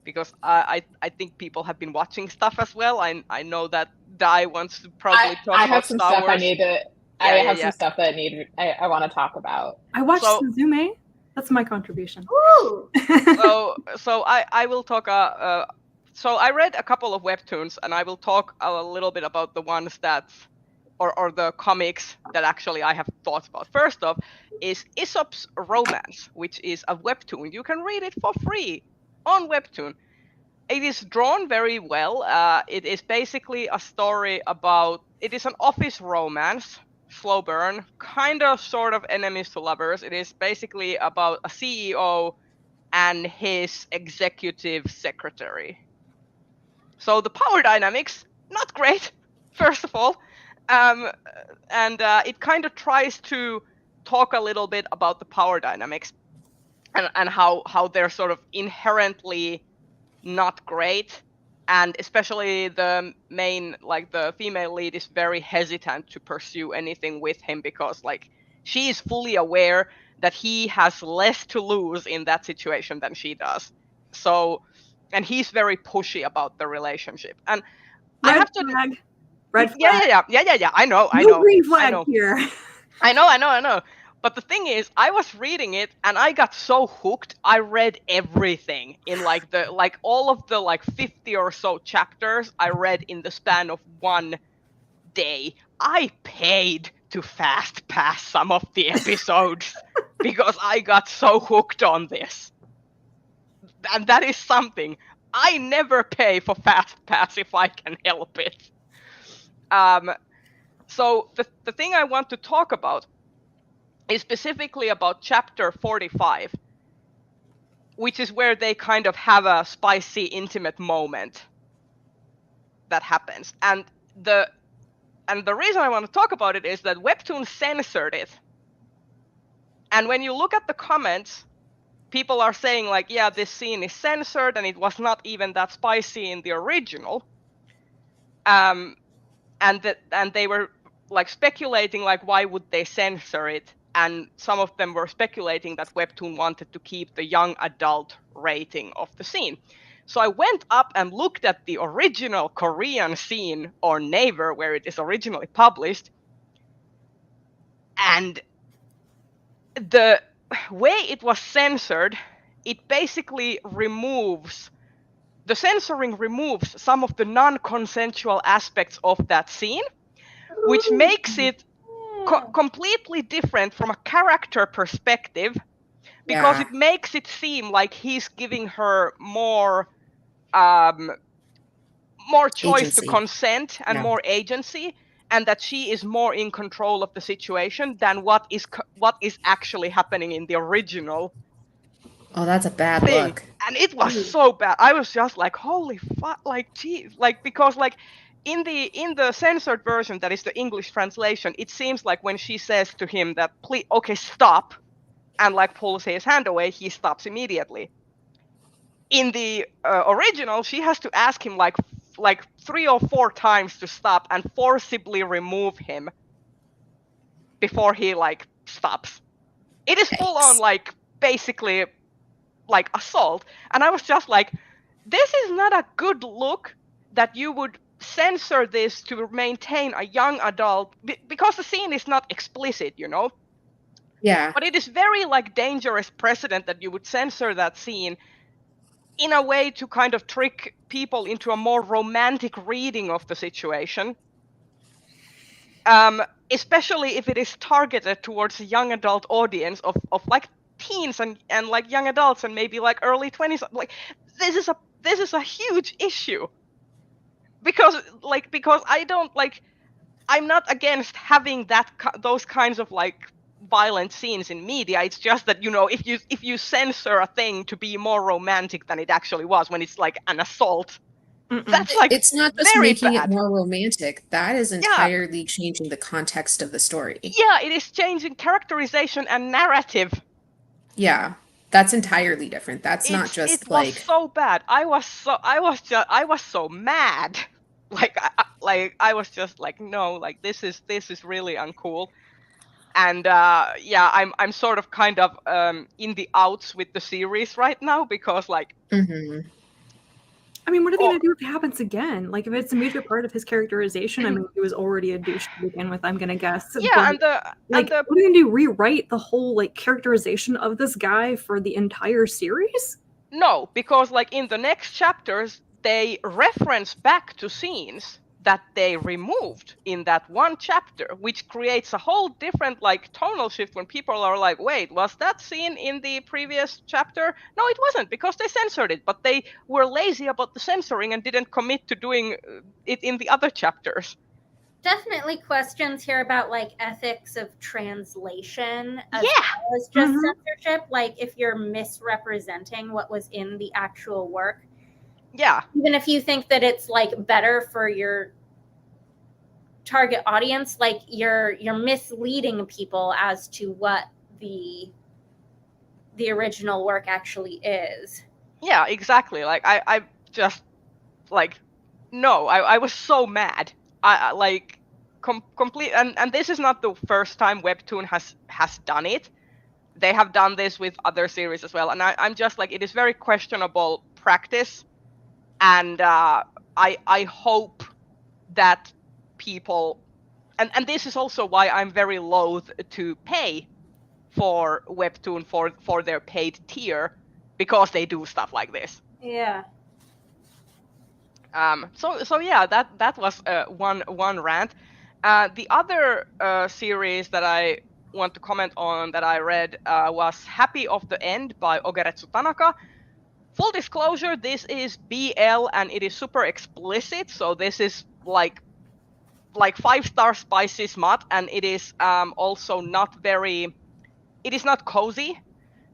because I think people have been watching stuff as well. I know that Dai wants to probably talk I about have some Star stuff Wars. I need to. I have some stuff that I want to talk about. I watched So- Suzume. That's my contribution. Ooh. So I will talk. So I read a couple of webtoons, and I will talk a little bit about the ones that, or the comics that actually I have thought about. First off, is Aesop's Romance, which is a webtoon. You can read it for free on Webtoon. It is drawn very well. It is basically a story about. It is an office romance. Slow burn, kind of sort of enemies to lovers. It is basically about a CEO and his executive secretary. So the power dynamics, not great, first of all. And it kind of tries to talk a little bit about the power dynamics and how they're sort of inherently not great. And especially the main, like the female lead, is very hesitant to pursue anything with him because, like, she is fully aware that he has less to lose in that situation than she does. So, and he's very pushy about the relationship. And I Red have to. flag. Red flag. Yeah. I know. No green I flag know. here. I know. But the thing is, I was reading it and I got so hooked. I read everything in like all of the like 50 or so chapters I read in the span of one day. I paid to fast pass some of the episodes because I got so hooked on this. And that is something. I never pay for fast pass if I can help it. So the thing I want to talk about is specifically about chapter 45, which is where they kind of have a spicy, intimate moment that happens. And the reason I want to talk about it is that Webtoon censored it. And when you look at the comments, people are saying like, yeah, this scene is censored and it was not even that spicy in the original. And they were like speculating like, why would they censor it? And some of them were speculating that Webtoon wanted to keep the young adult rating of the scene. So I went up and looked at the original Korean scene on Naver, where it is originally published. And the way it was censored, it basically the censoring removes some of the non-consensual aspects of that scene, which makes it completely different from a character perspective, because it makes it seem like he's giving her more choice Agency. to consent and more agency, and that she is more in control of the situation than what is actually happening in the original. Oh, that's a bad thing. look. And it was so bad. I was just like, holy fuck, like, geez, like, because like in the censored version, that is the English translation, it seems like when she says to him that, please, okay, stop, and like pulls his hand away, he stops immediately. In the original, she has to ask him like 3 or 4 times to stop and forcibly remove him before he like stops. It is full on like basically like assault, and I was just like, this is not a good look that you would censor this to maintain a young adult, because the scene is not explicit, you know. Yeah. But it is very like dangerous precedent that you would censor that scene in a way to kind of trick people into a more romantic reading of the situation. Especially if it is targeted towards a young adult audience of like teens and like young adults and maybe like early 20s. Like this is a huge issue, because I don't like, I'm not against having those kinds of like violent scenes in media. It's just that, you know, if you censor a thing to be more romantic than it actually was when it's like an assault, that's like, it's not just very making bad. it more romantic. That is entirely changing the context of the story. Yeah, it is changing characterization and narrative. Yeah, that's entirely different. That's not just it like was so bad. I was so mad. Like I was just like, no, like this is really uncool. And yeah, I'm sort of kind of in the outs with the series right now, because like I mean, what are they going to do if it happens again? Like, if it's a major part of his characterization, I mean, he was already a douche to begin with, I'm going to guess. Yeah, but, what are they going to do? Rewrite the whole, like, characterization of this guy for the entire series? No, because, like, in the next chapters, they reference back to scenes that they removed in that one chapter, which creates a whole different like tonal shift when people are like, wait, was that scene in the previous chapter? No, it wasn't, because they censored it, but they were lazy about the censoring and didn't commit to doing it in the other chapters. Definitely questions here about like ethics of translation as well as just censorship. Like if you're misrepresenting what was in the actual work. Yeah. Even if you think that it's like better for your target audience, like you're misleading people as to what the original work actually is. Yeah, exactly. Like I just like, no, I was so mad. I like complete, and this is not the first time Webtoon has done it. They have done this with other series as well, and I'm just like, it is very questionable practice. And I hope that people, and this is also why I'm very loath to pay for Webtoon for their paid tier, because they do stuff like this. Yeah. So yeah, that was one rant. The other series that I want to comment on that I read was Happy of the End by Ogeretsu Tanaka. Full disclosure, this is BL and it is super explicit, so this is like 5-star spicy smut, and it is also not very, it is not cozy.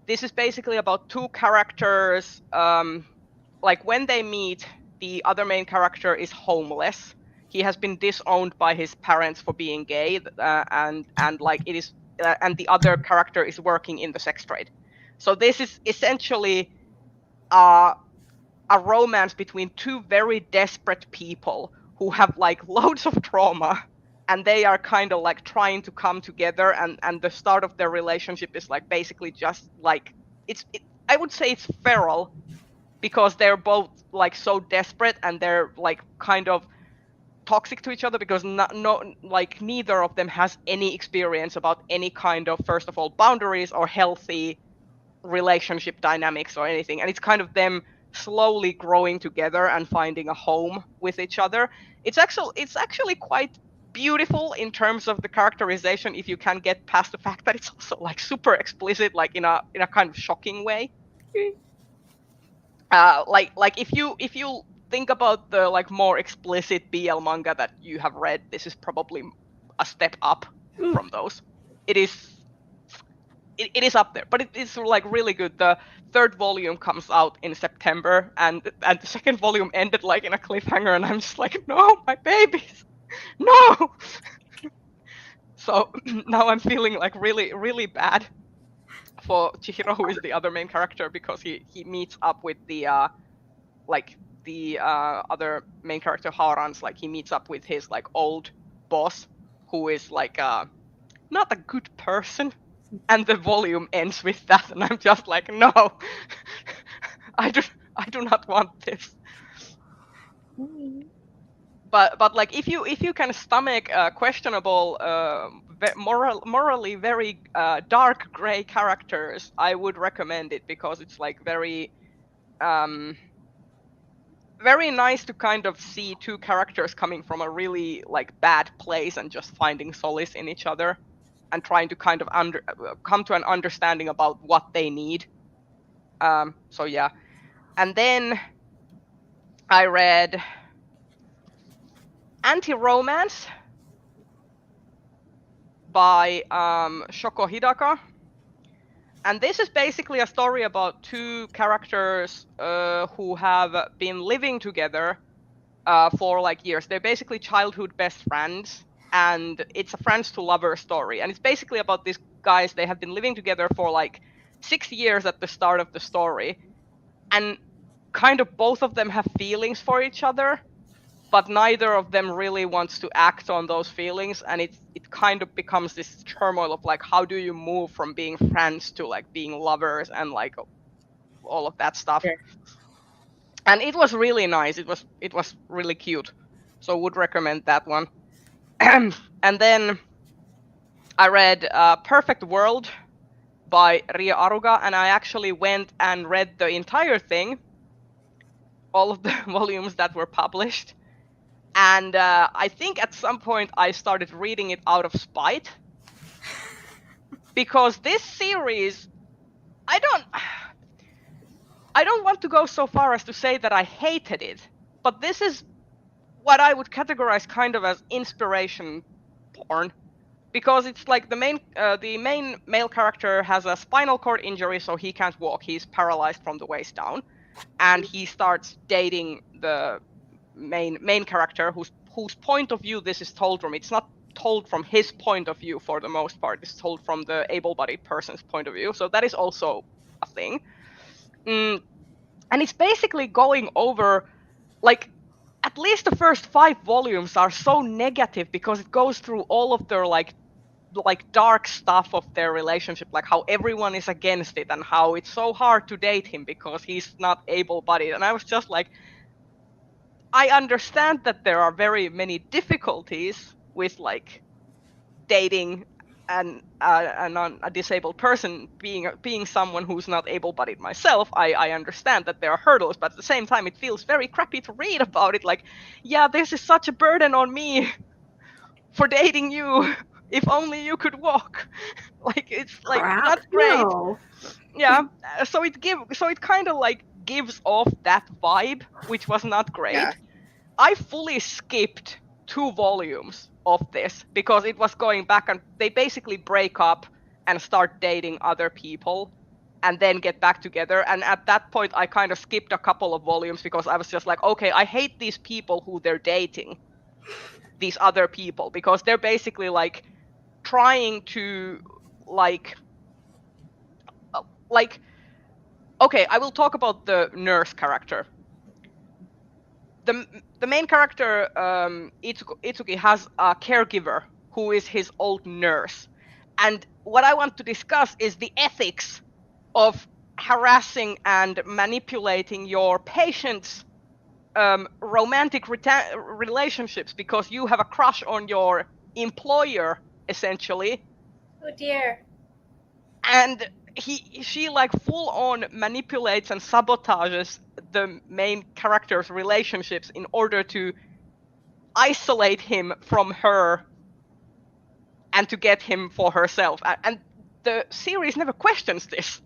This is basically about 2 characters, like when they meet, the other main character is homeless. He has been disowned by his parents for being gay, and like it is, and the other character is working in the sex trade. So this is essentially a romance between 2 very desperate people who have like loads of trauma, and they are kind of like trying to come together, and the start of their relationship is like basically just like, I would say it's feral, because they're both like so desperate, and they're like kind of toxic to each other, because like neither of them has any experience about any kind of, first of all, boundaries or healthy relationship dynamics or anything, and it's kind of them slowly growing together and finding a home with each other. It's actually quite beautiful in terms of the characterization if you can get past the fact that it's also like super explicit, like in a kind of shocking way. Like if you think about the like more explicit BL manga that you have read, this is probably a step up from those. It is up there, but it is like really good. The third volume comes out in September, and the second volume ended like in a cliffhanger, and I'm just like, no, my babies, no. So now I'm feeling like really, really bad for Chihiro, who is the other main character, because he meets up with the other main character Haran's, like he meets up with his like old boss, who is like not a good person, and the volume ends with that, and I'm just like, no, I do not want this. But like if you can stomach questionable, morally very dark gray characters, I would recommend it, because it's like very nice to kind of see two characters coming from a really like bad place and just finding solace in each other and trying to kind of come to an understanding about what they need. So yeah, and then I read Anti-Romance by Shoko Hidaka. And this is basically a story about two characters who have been living together for like years. They're basically childhood best friends, and it's a friends to lovers story. And it's basically about these guys. They have been living together for like 6 years at the start of the story, and kind of both of them have feelings for each other, but neither of them really wants to act on those feelings, and it kind of becomes this turmoil of like, how do you move from being friends to like being lovers and like all of that stuff. Yeah. And it was really nice. It was really cute, so would recommend that one. And then I read Perfect World by Ria Aruga, and I actually went and read the entire thing, all of the volumes that were published. And I think at some point I started reading it out of spite, because this series, I don't want to go so far as to say that I hated it, but this is what I would categorize kind of as inspiration porn, because it's like the main male character has a spinal cord injury, so he can't walk. He's paralyzed from the waist down, and he starts dating the main character, whose point of view this is told from. It's not told from his point of view for the most part. It's told from the able-bodied person's point of view. So that is also a thing. And it's basically going over, like, at least the first 5 volumes are so negative, because it goes through all of their like dark stuff of their relationship, like how everyone is against it and how it's so hard to date him because he's not able-bodied. And I was just like, I understand that there are very many difficulties with like dating a disabled person, being someone who's not able-bodied myself. I understand that there are hurdles, but at the same time it feels very crappy to read about it. Like, yeah, this is such a burden on me for dating you. If only you could walk. Like, it's like not great. No. Yeah, so it kind of like gives off that vibe, which was not great. Yeah. I fully skipped 2 volumes of this because it was going back, and they basically break up and start dating other people and then get back together. And at that point I kind of skipped a couple of volumes because I was just like, okay, I hate these people who they're dating, these other people, because they're basically like trying to like okay, I will talk about the nurse character. The main character, Itsuki, has a caregiver who is his old nurse. And what I want to discuss is the ethics of harassing and manipulating your patients' romantic relationships because you have a crush on your employer, essentially. Oh dear. And she like full on manipulates and sabotages the main character's relationships in order to isolate him from her and to get him for herself. And the series never questions this.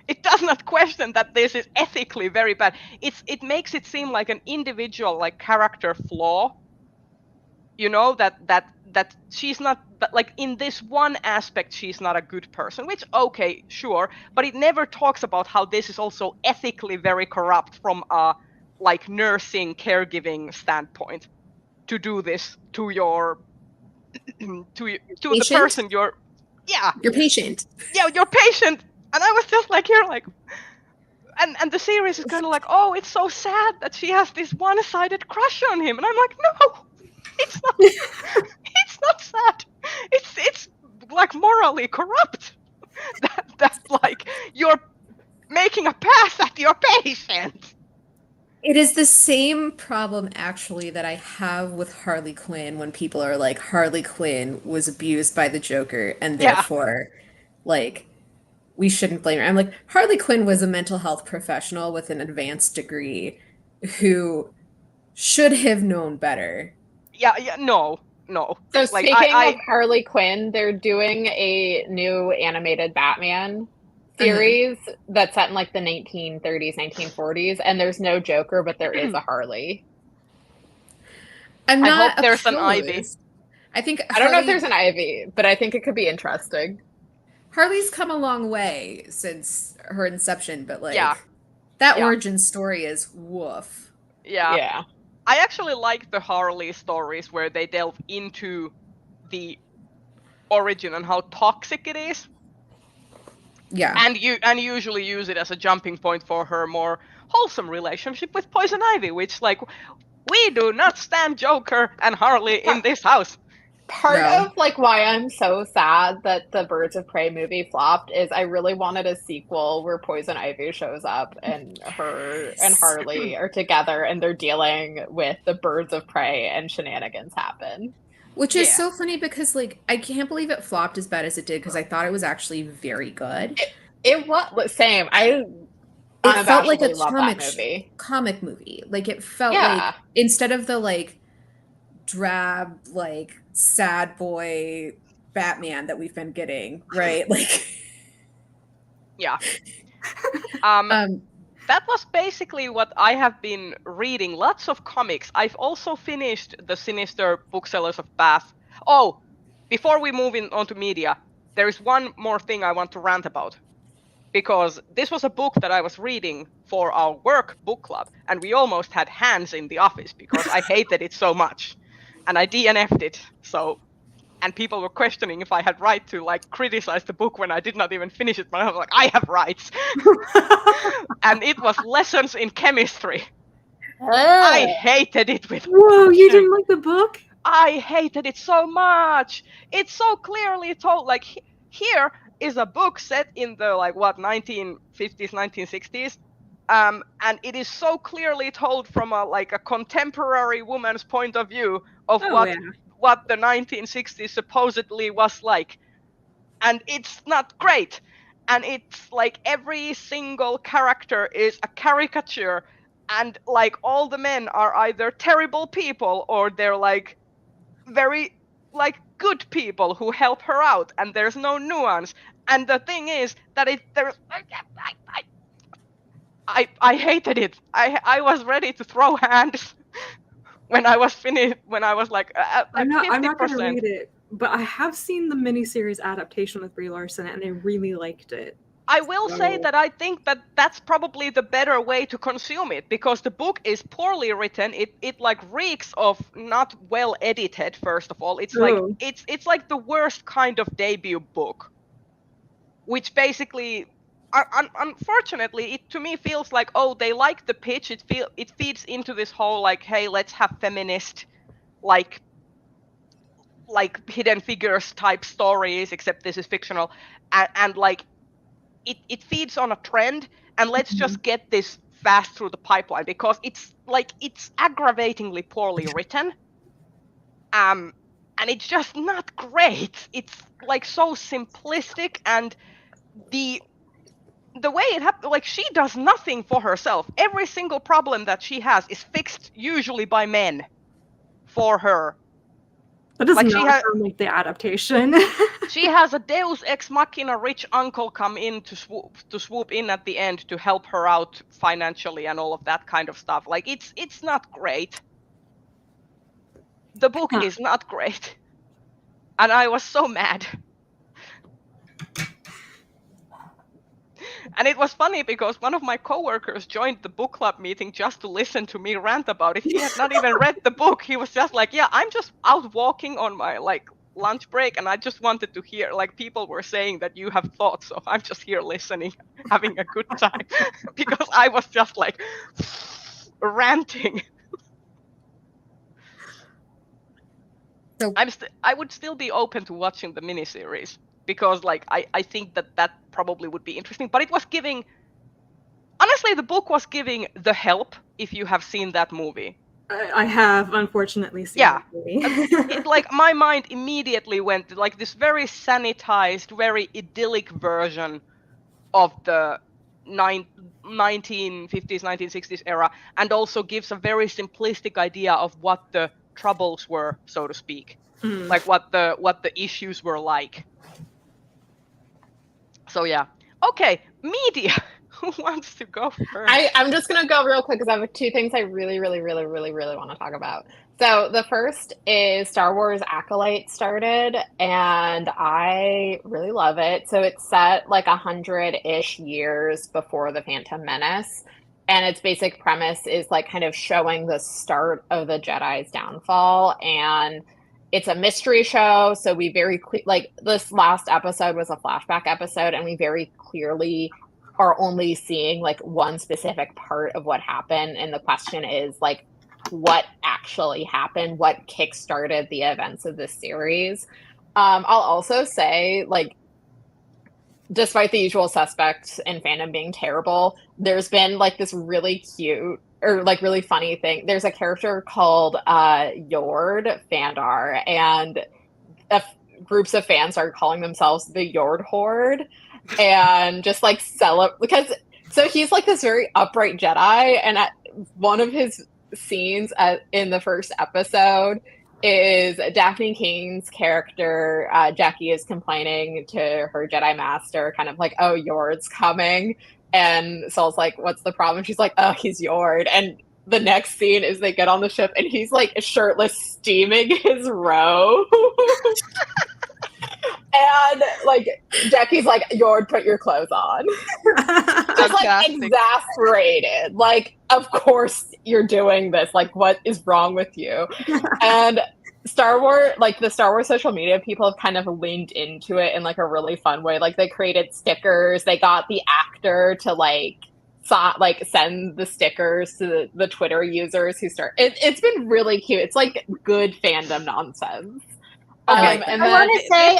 It does not question that this is ethically very bad. It makes it seem like an individual, like, character flaw. You know, that she's not, but like in this one aspect, she's not a good person, which, okay, sure, but it never talks about how this is also ethically very corrupt from a, like, nursing, caregiving standpoint to do this to your, to the person your patient. Yeah, your patient. And I was just like, here, like, and the series is kind of like, oh, it's so sad that she has this one-sided crush on him, and I'm like, no, it's not. It's not sad. It's like morally corrupt. That like you're making a pass at your patient. It is the same problem, actually, that I have with Harley Quinn when people are like, Harley Quinn was abused by the Joker, and therefore, like, we shouldn't blame her. I'm like, Harley Quinn was a mental health professional with an advanced degree who should have known better. Yeah, no. So like, speaking of Harley Quinn, they're doing a new animated Batman series that's set in like the 1930s, 1940s, and there's no Joker, but there is a Harley. I hope there's an Ivy. I don't know if there's an Ivy, but I think it could be interesting. Harley's come a long way since her inception, but like that origin story is woof. Yeah. I actually like the Harley stories where they delve into the origin and how toxic it is. Yeah. And usually use it as a jumping point for her more wholesome relationship with Poison Ivy, which, like, we do not stand Joker and Harley in this house. Part of like why I'm so sad that the Birds of Prey movie flopped is I really wanted a sequel where Poison Ivy shows up and her and Harley are together and they're dealing with the Birds of Prey and shenanigans happen. Which is so funny because, like, I can't believe it flopped as bad as it did because I thought it was actually very good. It was same. It felt like a comic movie. Like, it felt like, instead of the, like, drab, like, sad boy Batman that we've been getting, right? Like, that was basically what I have been reading. Lots of comics. I've also finished the Sinister Booksellers of Bath. Oh, before we move on to media, there is one more thing I want to rant about. Because this was a book that I was reading for our work book club, and we almost had hands in the office because I hated it so much. And I DNF'd it, and people were questioning if I had right to, like, criticize the book when I did not even finish it, but I was like, I have rights. And it was Lessons in Chemistry. I hated it with Whoa, you didn't like the book? I hated it so much. It's so clearly told, like, here is a book set in the, like, 1950s, 1960s. And it is so clearly told from a contemporary woman's point of view of what the 1960s supposedly was like. And it's not great. And it's like every single character is a caricature, and like all the men are either terrible people or they're like very like good people who help her out, and there's no nuance. And the thing is that I hated it. I was ready to throw hands when I was finished. When I was like, I'm not going to read it, but I have seen the miniseries adaptation with Brie Larson, and I really liked it. I will say that I think that that's probably the better way to consume it, because the book is poorly written. It like reeks of not well edited. First of all, it's like it's like the worst kind of debut book, which basically. Unfortunately, it to me feels like, oh, they like the pitch. It feeds into this whole like, hey, let's have feminist, like Hidden Figures type stories, except this is fictional, and like it feeds on a trend, and let's just get this fast through the pipeline because it's aggravatingly poorly written, and it's just not great. It's like so simplistic, and the way it happened, like, she does nothing for herself. Every single problem that she has is fixed usually by men for her. That does Like, she not sound like the adaptation. She has a Deus Ex Machina rich uncle come in to swoop in at the end to help her out financially and all of that kind of stuff. Like, it's not great. The book is not great. And I was so mad. And it was funny because one of my coworkers joined the book club meeting just to listen to me rant about it. He had not even read the book. He was just like, yeah, I'm just out walking on my lunch break, and I just wanted to hear, people were saying that you have thoughts, so I'm just here listening, having a good time. Because I was just ranting. So I would still be open to watching the miniseries because I think that probably would be interesting, but it was giving, honestly, the book was giving The Help, if you have seen that movie. I have unfortunately seen Yeah. the movie. It, my mind immediately went to this very sanitized, very idyllic version of the 1950s, 1960s era, and also gives a very simplistic idea of what the troubles were, so to speak. What the issues were like. So yeah. Okay, media. Who wants to go first? I'm just gonna go real quick because I have two things I really want to talk about. So the first is Star Wars Acolyte started, and I really love it. So it's set 100-ish years before the Phantom Menace, and its basic premise is kind of showing the start of the Jedi's downfall, and it's a mystery show. So we very this last episode was a flashback episode, and we very clearly are only seeing one specific part of what happened, and the question is what actually happened, what kickstarted the events of this series. I'll also say despite the usual suspects in fandom being terrible, there's been this really cute or really funny thing. There's a character called Yord Fandar, and groups of fans are calling themselves the Yord Horde, and just because he's this very upright Jedi, and at one of his scenes in the first episode is Daphne King's character Jackie is complaining to her Jedi master, kind of oh, Yord's coming, and Saul's what's the problem? She's oh, he's Yord. And the next scene is they get on the ship and he's shirtless, steaming his robe. And Jackie's Yord, put your clothes on. Just exasperated. Of course you're doing this. What is wrong with you? And Star Wars, the Star Wars social media people have kind of leaned into it in a really fun way. They created stickers. They got the actor to send the stickers to the Twitter users who start. It's been really cute. It's good fandom nonsense. Okay, And I want to say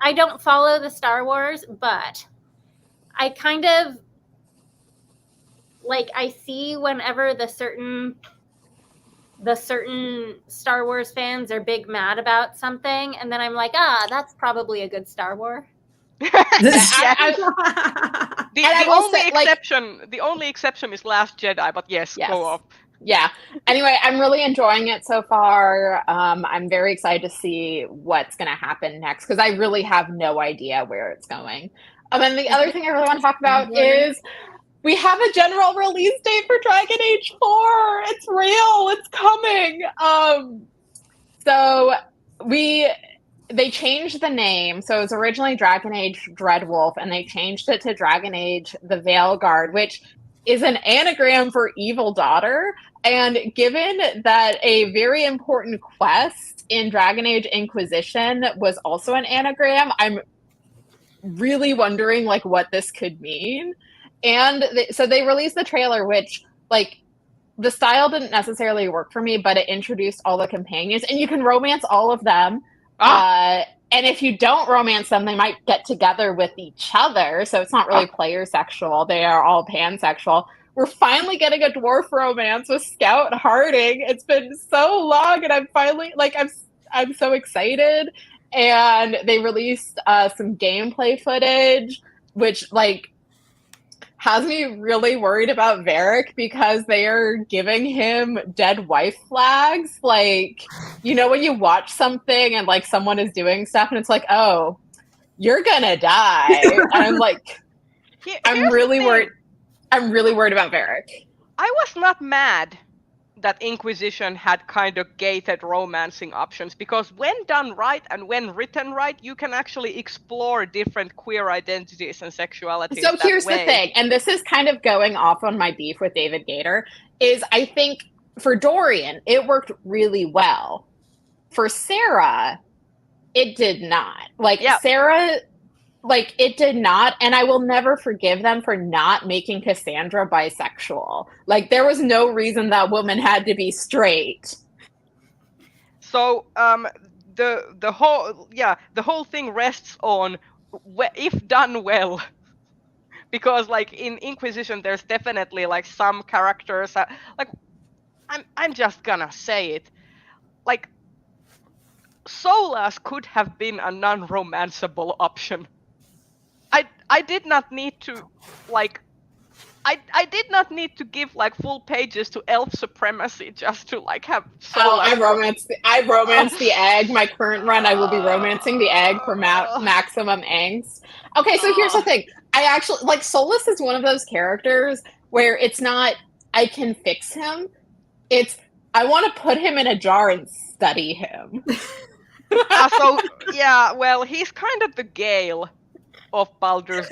I don't follow the Star Wars, but I kind of I see whenever the certain Star Wars fans are big mad about something, and then I'm that's probably a good Star Wars. The only exception is Last Jedi, but yes. Go off. Yeah. Anyway, I'm really enjoying it so far. I'm very excited to see what's going to happen next because I really have no idea where it's going. And the other thing I really want to talk about is we have a general release date for Dragon Age 4. It's real. It's coming. So they changed the name. So it was originally Dragon Age Dreadwolf, and they changed it to Dragon Age The Veilguard, which is an anagram for Evil Daughter. And given that a very important quest in Dragon Age Inquisition was also an anagram, I'm really wondering what this could mean. And so they released the trailer, which the style didn't necessarily work for me, but it introduced all the companions, and you can romance all of them. And if you don't romance them, they might get together with each other. So it's not really player sexual. They are all pansexual. We're finally getting a dwarf romance with Scout Harding. It's been so long, and I'm finally I'm so excited. And they released some gameplay footage, which has me really worried about Varric because they are giving him dead wife flags. Like, you know, when you watch something and like someone is doing stuff and it's like, oh, you're gonna die. And I'm like, I'm really worried. I'm really worried about Varric. I was not mad that Inquisition had kind of gated romancing options, because when done right and when written right, you can actually explore different queer identities and sexualities. So here's the thing, and this is kind of going off on my beef with David Gator, is I think for Dorian, it worked really well. For Sarah, it did not. Like, Sarah... Like, it did not, and I will never forgive them for not making Cassandra bisexual. Like, there was no reason that woman had to be straight. So, the whole thing rests on if done well, because like in Inquisition, there's definitely like some characters that, like, I'm just gonna say it, like, Solas could have been a non-romanceable option. I did not need to, like, I did not need to give like full pages to elf supremacy just to like have. I romanced the egg. My current run, I will be romancing the egg for maximum angst. Okay, so here's the thing. I actually like Solas is one of those characters where it's not I can fix him. It's I want to put him in a jar and study him. Well, he's kind of the Gale of Baldur's.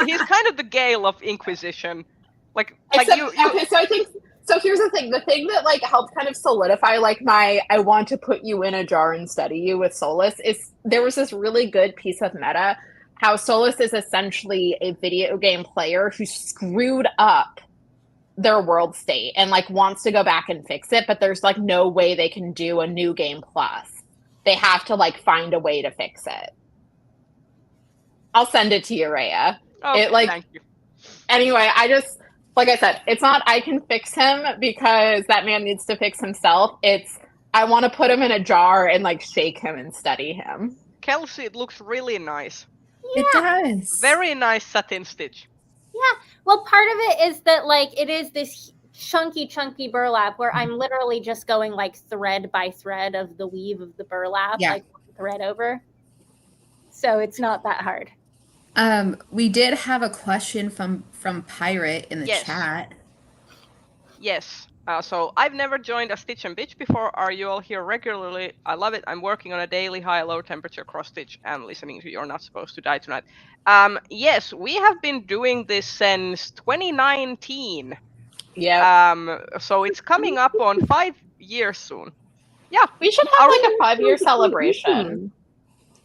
He's kind of the Gale of Inquisition. Okay, so I think so. Here's the thing: the thing that like helped kind of solidify like my I want to put you in a jar and study you with Solas is there was this really good piece of meta how Solas is essentially a video game player who screwed up their world state and like wants to go back and fix it, but there's like no way they can do a new game plus. They have to like find a way to fix it. I'll send it to you, Rhea. Okay, thank you. Anyway, I just, like I said, it's not I can fix him because that man needs to fix himself. It's I want to put him in a jar and like shake him and study him. Kelsey, it looks really nice. Yeah. It does. Very nice satin stitch. Yeah. Well, part of it is that like it is this chunky burlap where I'm literally just going like thread by thread of the weave of the burlap, like thread over. So it's not that hard. We did have a question from Pirate in the chat. Yes. So I've never joined a Stitch and Bitch before. Are you all here regularly? I love it. I'm working on a daily high-low temperature cross stitch and listening to You're Not Supposed to Die Tonight. Yes, we have been doing this since 2019. Yeah. So it's coming up on 5 years soon. Yeah. We should have like a 5-year celebration.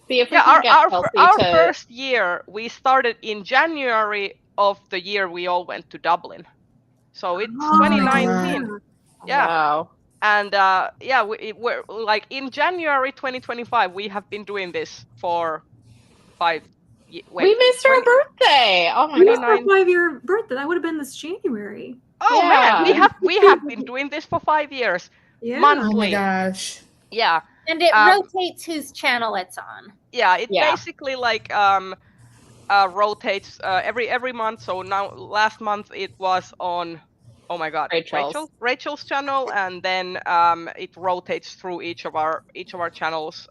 See if we can get our first year, we started in January of the year we all went to Dublin. So it's 2019. Yeah. Wow. And we're like in January 2025, we have been doing this for 5 years. We missed our birthday. Oh my god. We missed our 5-year birthday. That would have been this January. Oh man, we have been doing this for 5 years. Yeah. Monthly. Oh my gosh. Yeah. And it rotates whose channel it's on. Yeah, it basically like rotates every month. So now last month it was on Rachel's channel, and then it rotates through each of our channels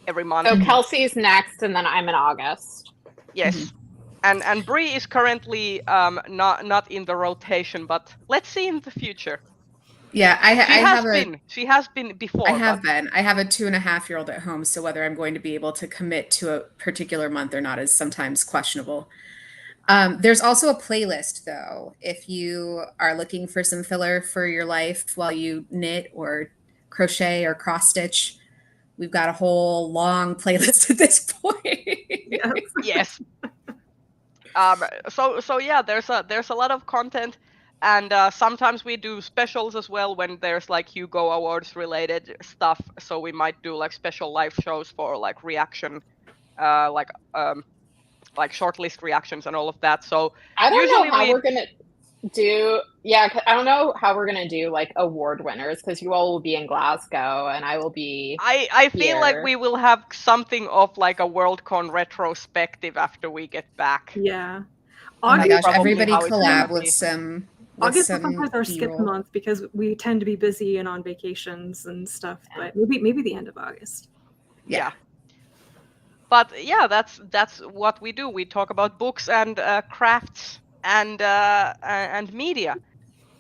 every month. So Kelsey's next, and then I'm in August. Yes. And Bree is currently not in the rotation, but let's see in the future. Yeah, She has been before. I have a 2.5-year-old at home, so whether I'm going to be able to commit to a particular month or not is sometimes questionable. There's also a playlist, though, if you are looking for some filler for your life while you knit or crochet or cross stitch. We've got a whole long playlist at this point. Yes. So yeah, there's a lot of content. And sometimes we do specials as well when there's like Hugo Awards related stuff. So we might do like special live shows for like reaction, like shortlist reactions and all of that. So I don't know how we're gonna do. Yeah, I don't know how we're gonna do like award winners because you all will be in Glasgow and I will be. I feel like we will have something of like a Worldcon retrospective after we get back. Yeah. Oh my August, gosh, Probably everybody how it's gonna collab be. with some August is sometimes our skip B-roll. month because we tend to be busy and on vacations and stuff. Yeah. But maybe the end of August. Yeah. But yeah, that's what we do. We talk about books and crafts and media.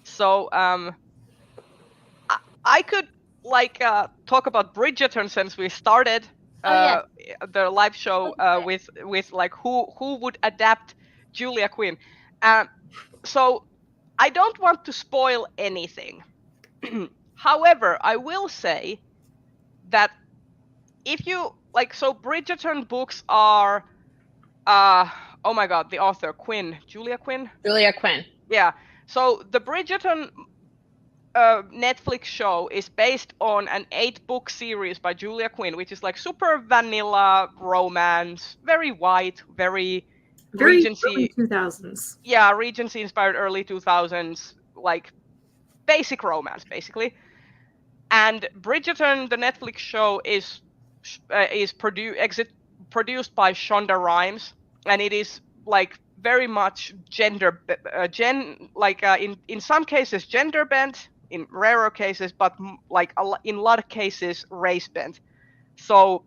So I could like talk about Bridgerton since we started Oh, the live show Okay. with like who would adapt Julia Quinn. So I don't want to spoil anything. However, I will say that if you like, so Bridgerton books are oh my god, the author Julia Quinn. Julia Quinn. Yeah. So the Bridgerton Netflix show is based on an 8-book series by Julia Quinn, which is like super vanilla romance, very white, very Regency. Early 2000s. Yeah, Regency inspired early 2000s, like basic romance, basically. And Bridgerton, the Netflix show, is produced by Shonda Rhimes, and it is like very much in some cases gender bent, in rarer cases, but like in a lot of cases race bent. So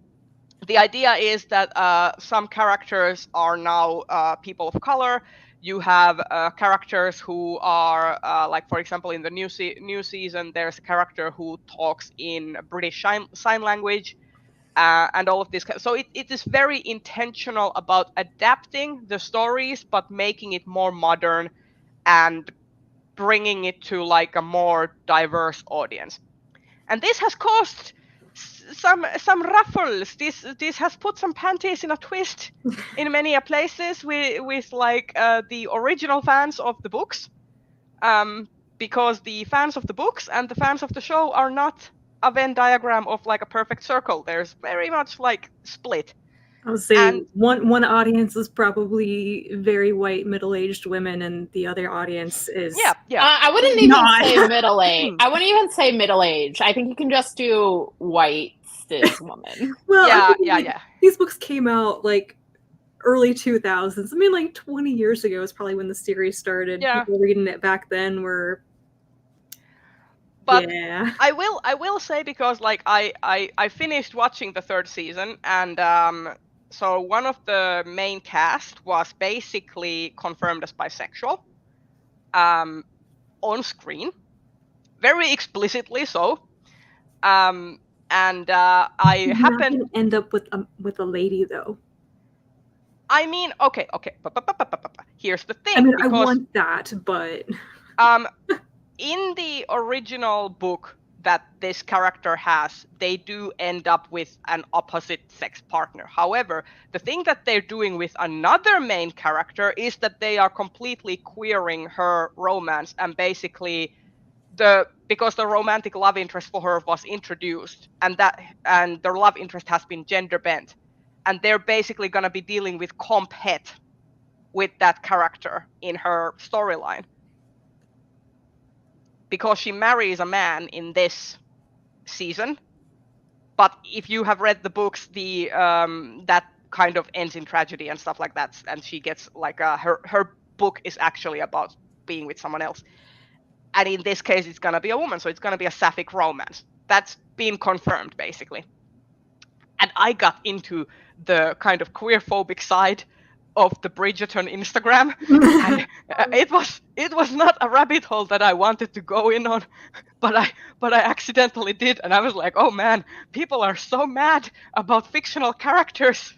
the idea is that some characters are now people of color. You have characters who are like, for example, in the new season, there's a character who talks in British sign language. And all of this. So it is very intentional about adapting the stories, but making it more modern and bringing it to like a more diverse audience. And this has caused some ruffles. This has put some panties in a twist in many places with like the original fans of the books, because the fans of the books and the fans of the show are not a Venn diagram of like a perfect circle. There's very much like split. I would say one audience is probably very white middle-aged women, and the other audience is I wouldn't even say middle age. I wouldn't even say middle age. I think you can just do white cis woman. Well, yeah. These books came out like early 2000s. I mean, like 20 years ago is probably when the series started. Yeah. People reading it back then were. But yeah. I will say, because like I finished watching the 3rd season, and so one of the main cast was basically confirmed as bisexual on screen, very explicitly so. And I happened to end up with a lady though. I mean, okay. Here's the thing. I mean, I want that, but in the original book that this character has, they do end up with an opposite sex partner. However, the thing that they're doing with another main character is that they are completely queering her romance, and basically because the romantic love interest for her was introduced, and the love interest has been gender bent, and they're basically going to be dealing with comp het with that character in her storyline, because she marries a man in this season. But if you have read the books, the that kind of ends in tragedy and stuff like that, and she gets like her book is actually about being with someone else. And in this case, it's gonna be a woman, so it's gonna be a sapphic romance. That's been confirmed, basically. And I got into the kind of queer-phobic side of the Bridgerton Instagram, and it was not a rabbit hole that I wanted to go in on, but I accidentally did, and I was like, oh man, people are so mad about fictional characters.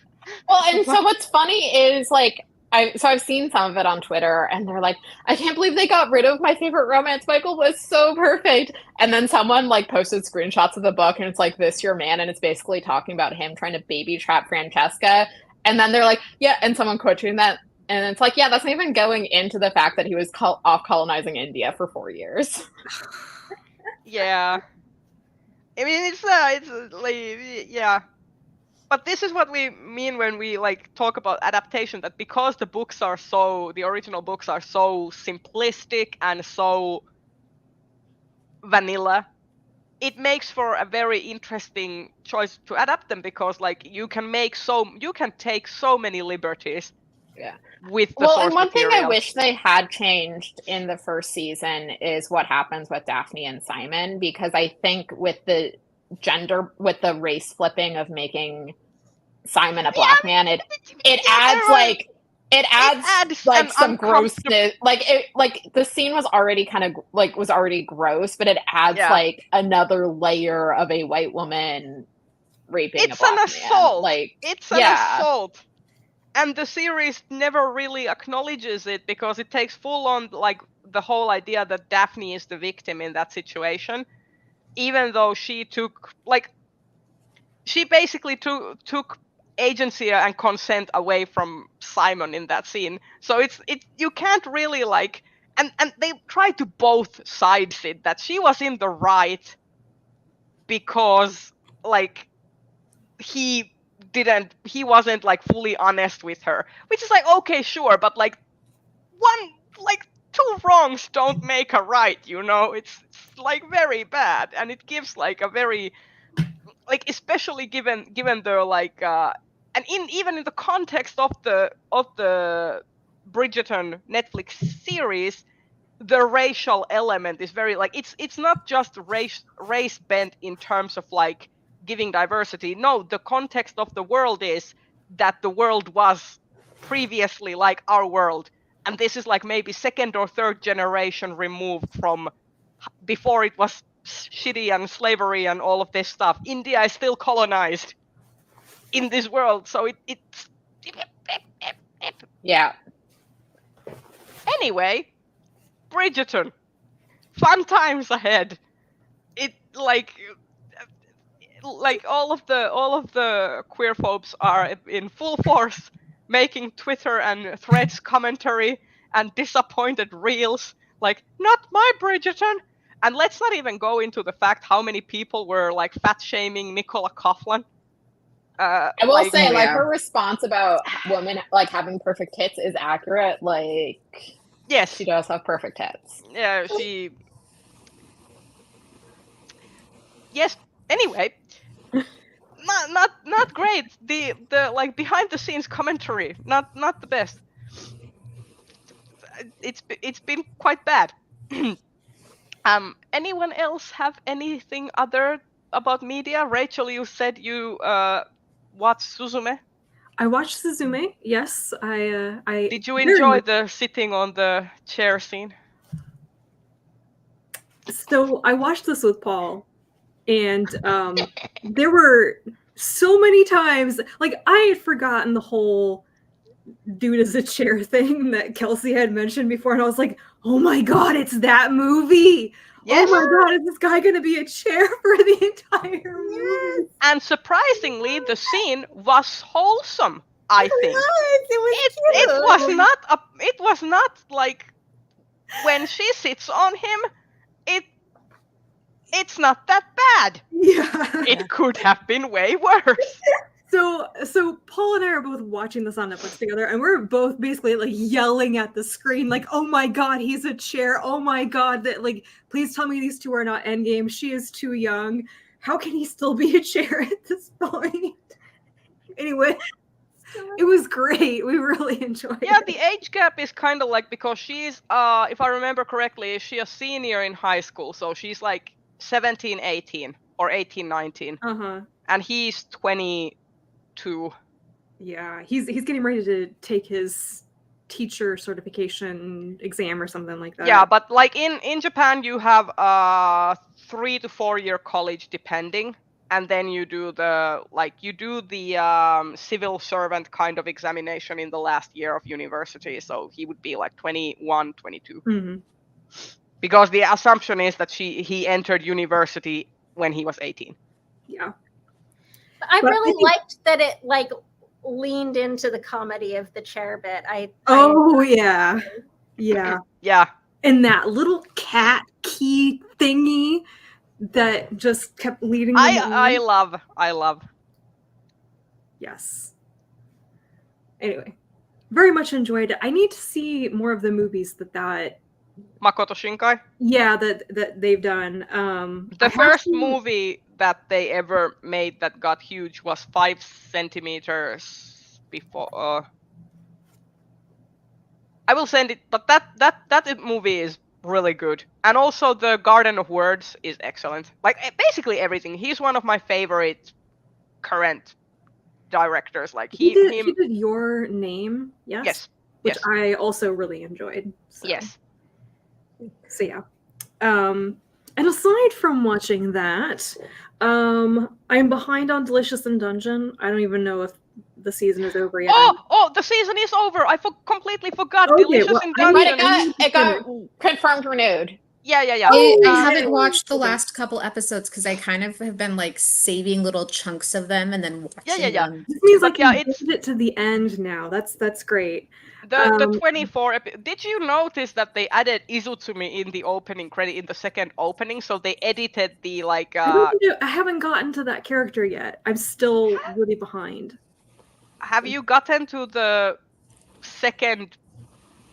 Well, and so what's funny is like, I've seen some of it on Twitter, and they're like, I can't believe they got rid of my favorite romance. Michael was so perfect. And then someone like posted screenshots of the book, and it's like, this your man, and it's basically talking about him trying to baby trap Francesca. And then they're like, yeah, and someone quoting that, and it's like, yeah, that's not even going into the fact that he was off colonizing India for 4 years. Yeah, I mean, it's like, yeah. But this is what we mean when we like talk about adaptation, that because the original books are so simplistic and so vanilla, it makes for a very interesting choice to adapt them, because like you can take so many liberties Yeah. with the Well, source and one thing I material. wish they had changed in the first season is what happens with Daphne and Simon, because I think with the race flipping of making Simon a black man, it adds like an some uncomfortable. grossness. Like the scene was already gross, but it adds Yeah. like another layer of a white woman raping It's a black an man. assault. Like It's an assault. And the series never really acknowledges it because it takes full on like the whole idea that Daphne is the victim in that situation, even though she basically took agency and consent away from Simon in that scene. So you can't really like, and they try to both sides it, that she was in the right because like he wasn't like fully honest with her, which is like, okay, sure, but like two wrongs don't make a right, you know. It's like very bad, and it gives like a very like, especially given the like and even in the context of the Bridgerton Netflix series, the racial element is very like, it's not just race bent in terms of like giving diversity. No, the context of the world is that the world was previously like our world, and this is like maybe second or third generation removed from before it was shitty and slavery and all of this stuff. India is still colonized in this world, so it's yeah. Anyway, Bridgerton, fun times ahead. It like all of the queer phobes are in full force making Twitter and Threads commentary and disappointed reels like, not my Bridgerton. And let's not even go into the fact how many people were like fat shaming Nicola Coughlan. I will say, like, her response about women like having perfect tits is accurate. Like, yes, she does have perfect tits. Yeah, she. Yes. Anyway, not great. The like behind the scenes commentary, not the best. It's been quite bad. Anyone else have anything other about media? Rachel, you said you watched Suzume. I watched Suzume. Yes, I. Did you enjoy the sitting on the chair scene? So I watched this with Paul, and there were so many times, like, I had forgotten the whole dude as a chair thing that Kelsey had mentioned before, and I was like, oh my god, it's that movie! Yes. Oh my god, is this guy gonna be a chair for the entire movie? And surprisingly, the scene was wholesome, I think. It was not like, when she sits on him, it's not that bad. Yeah. It could have been way worse. So Paul and I are both watching this on Netflix together, and we're both basically like yelling at the screen, like, oh my god, he's a chair. Oh my god, that, like, please tell me these two are not endgame. She is too young. How can he still be a chair at this point? Anyway, it was great. We really enjoyed it. Yeah, the age gap is kind of like, because she's, if I remember correctly, is she a senior in high school? So she's like 17, 18, or 18, 19. Uh-huh. And he's 22. Yeah, he's getting ready to take his teacher certification exam or something like that. Yeah, but like in Japan, you have 3 to 4 year college depending, and then you do the civil servant kind of examination in the last year of university. So he would be like 21, 22. Mm-hmm. Because the assumption is that he entered university when he was 18. Yeah. I really liked that it like leaned into the comedy of the chair bit. Yeah. Yeah. And that little cat key thingy that just kept leading them I love. Yes. Anyway, very much enjoyed it. I need to see more of the movies that Makoto Shinkai? Yeah, that they've done. The first movie that they ever made that got huge was 5 centimeters before I will send it, but that movie is really good. And also the Garden of Words is excellent. Like basically everything. He's one of my favorite current directors. Like he did Your Name, yes? Yes. Which yes. I also really enjoyed. So. Yes. So yeah. And aside from watching that, I'm behind on Delicious in Dungeon. I don't even know if the season is over yet. Oh, the season is over. I completely forgot. Okay, Delicious well, in But Dungeon. it got confirmed renewed. Yeah. I haven't watched the last couple episodes because I kind of have been like saving little chunks of them and then watching them. This means But I can get it to the end now. That's great. The 24 did you notice that they added Izutsume in the opening credit, in the second opening? So they edited the like I haven't gotten to that character yet. I'm still really behind. Have you gotten to the second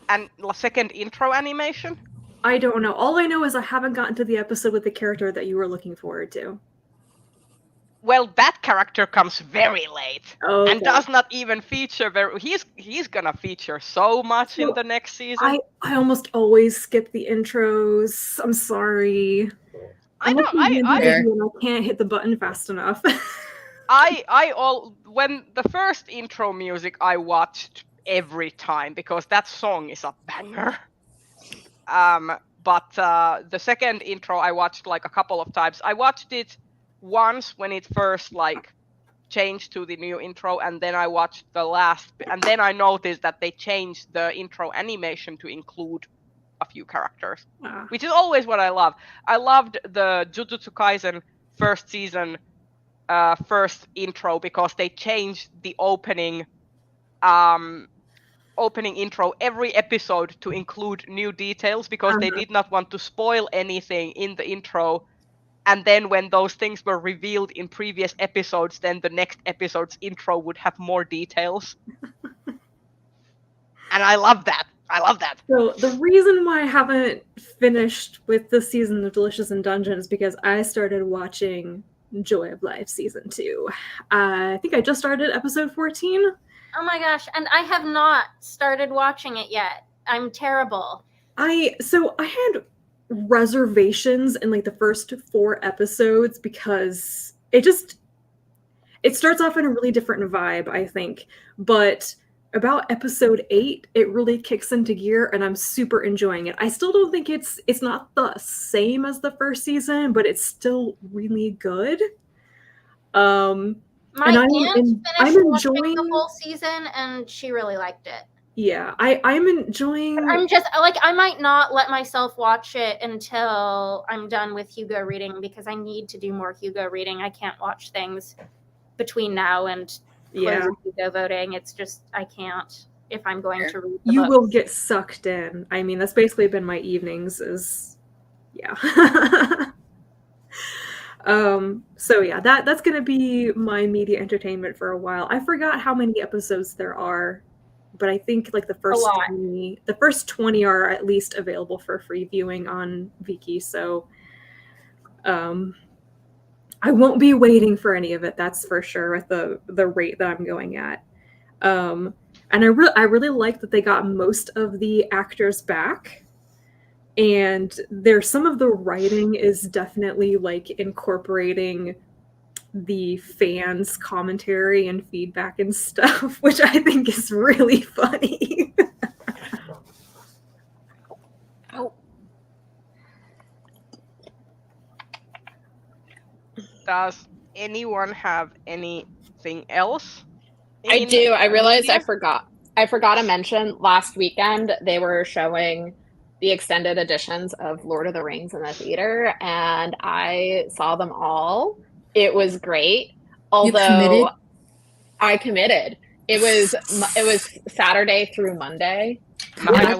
intro animation? I don't know. All I know is I haven't gotten to the episode with the character that you were looking forward to. Well, that character comes very late and does not even feature he's gonna feature so much in the next season. I almost always skip the intros. I'm sorry. I can't hit the button fast enough. When the first intro music I watched every time because that song is a banger. But the second intro I watched like a couple of times. I watched it once when it first like changed to the new intro, and then I watched the last, and then I noticed that they changed the intro animation to include a few characters, which is always what I love. I loved the Jujutsu Kaisen first season first intro because they changed the opening intro every episode to include new details because they did not want to spoil anything in the intro. And then when those things were revealed in previous episodes, then the next episode's intro would have more details. And I love that. So the reason why I haven't finished with this season of Delicious in Dungeon is because I started watching Joy of Life season 2. I think I just started episode 14. Oh my gosh, and I have not started watching it yet. I'm terrible. I had reservations in like the first 4 episodes because it starts off in a really different vibe, I think. But about episode 8, it really kicks into gear and I'm super enjoying it. I still don't think it's not the same as the first season, but it's still really good. My aunt finished watching the whole season and she really liked it. Yeah, I'm enjoying. But I'm just like, I might not let myself watch it until I'm done with Hugo reading because I need to do more Hugo reading. I can't watch things between now and Hugo voting. It's just, I can't if I'm going to read the You books. will get sucked in. I mean, that's basically been my evenings So yeah, that's gonna be my media entertainment for a while. I forgot how many episodes there are, but I think like the first 20 are at least available for free viewing on Viki. So I won't be waiting for any of it, that's for sure, at the rate that I'm going at. And I really like that they got most of the actors back. And some of the writing is definitely like incorporating the fans' commentary and feedback and stuff, which I think is really funny. Does anyone have anything else? I do. I realized I forgot to mention last weekend they were showing the extended editions of Lord of the Rings in the theater, and I saw them all. It was great. Although I committed. It was Saturday through Monday. I went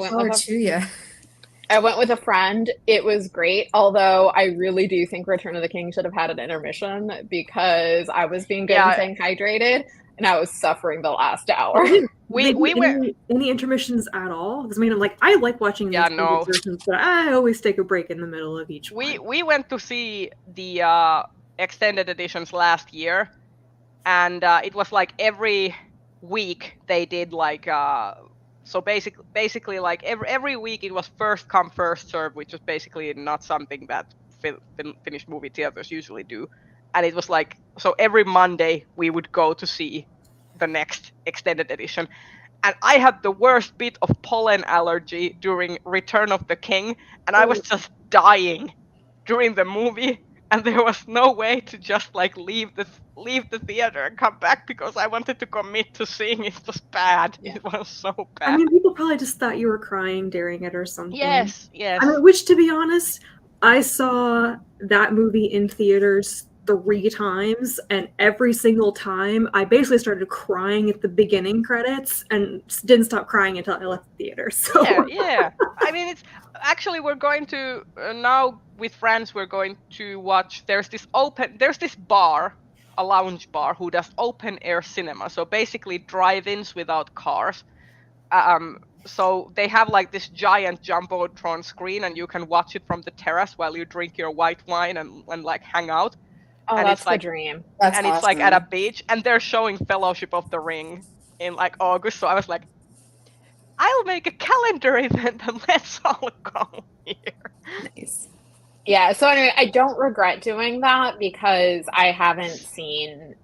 with a friend. It was great. Although I really do think Return of the King should have had an intermission because I was being good and staying hydrated, and I was suffering the last hour. We went any intermissions at all? Because I mean, I like watching these versions, but I always take a break in the middle of each one. We went to see the extended editions last year, and it was like every week they did like So basically, like every week it was first come first serve, which was basically not something that Finnish movie theaters usually do. And it was like, so every Monday we would go to see the next extended edition. And I had the worst bit of pollen allergy during Return of the King, and I was just dying during the movie, and there was no way to just like leave the theater and come back because I wanted to commit to seeing it. It was bad. Yeah. It was so I bad. mean, people probably just thought you were crying during it or something. Yes. I mean, which, to be honest, I saw that movie in theaters 3 times, and every single time I basically started crying at the beginning credits and didn't stop crying until I left the theater. So Yeah. I mean, it's actually, we're going to now with friends, we're going to watch. There's this bar, a lounge bar, who does open air cinema. So basically drive-ins without cars. So they have like this giant jumbotron screen, and you can watch it from the terrace while you drink your white wine and like hang out. Oh, And that's it's like- the dream. That's and it's like at a beach, and they're showing Fellowship of the Ring in like August. So I was like, I'll make a calendar event and let's all go here. Nice. Yeah, so anyway, I don't regret doing that because I haven't seen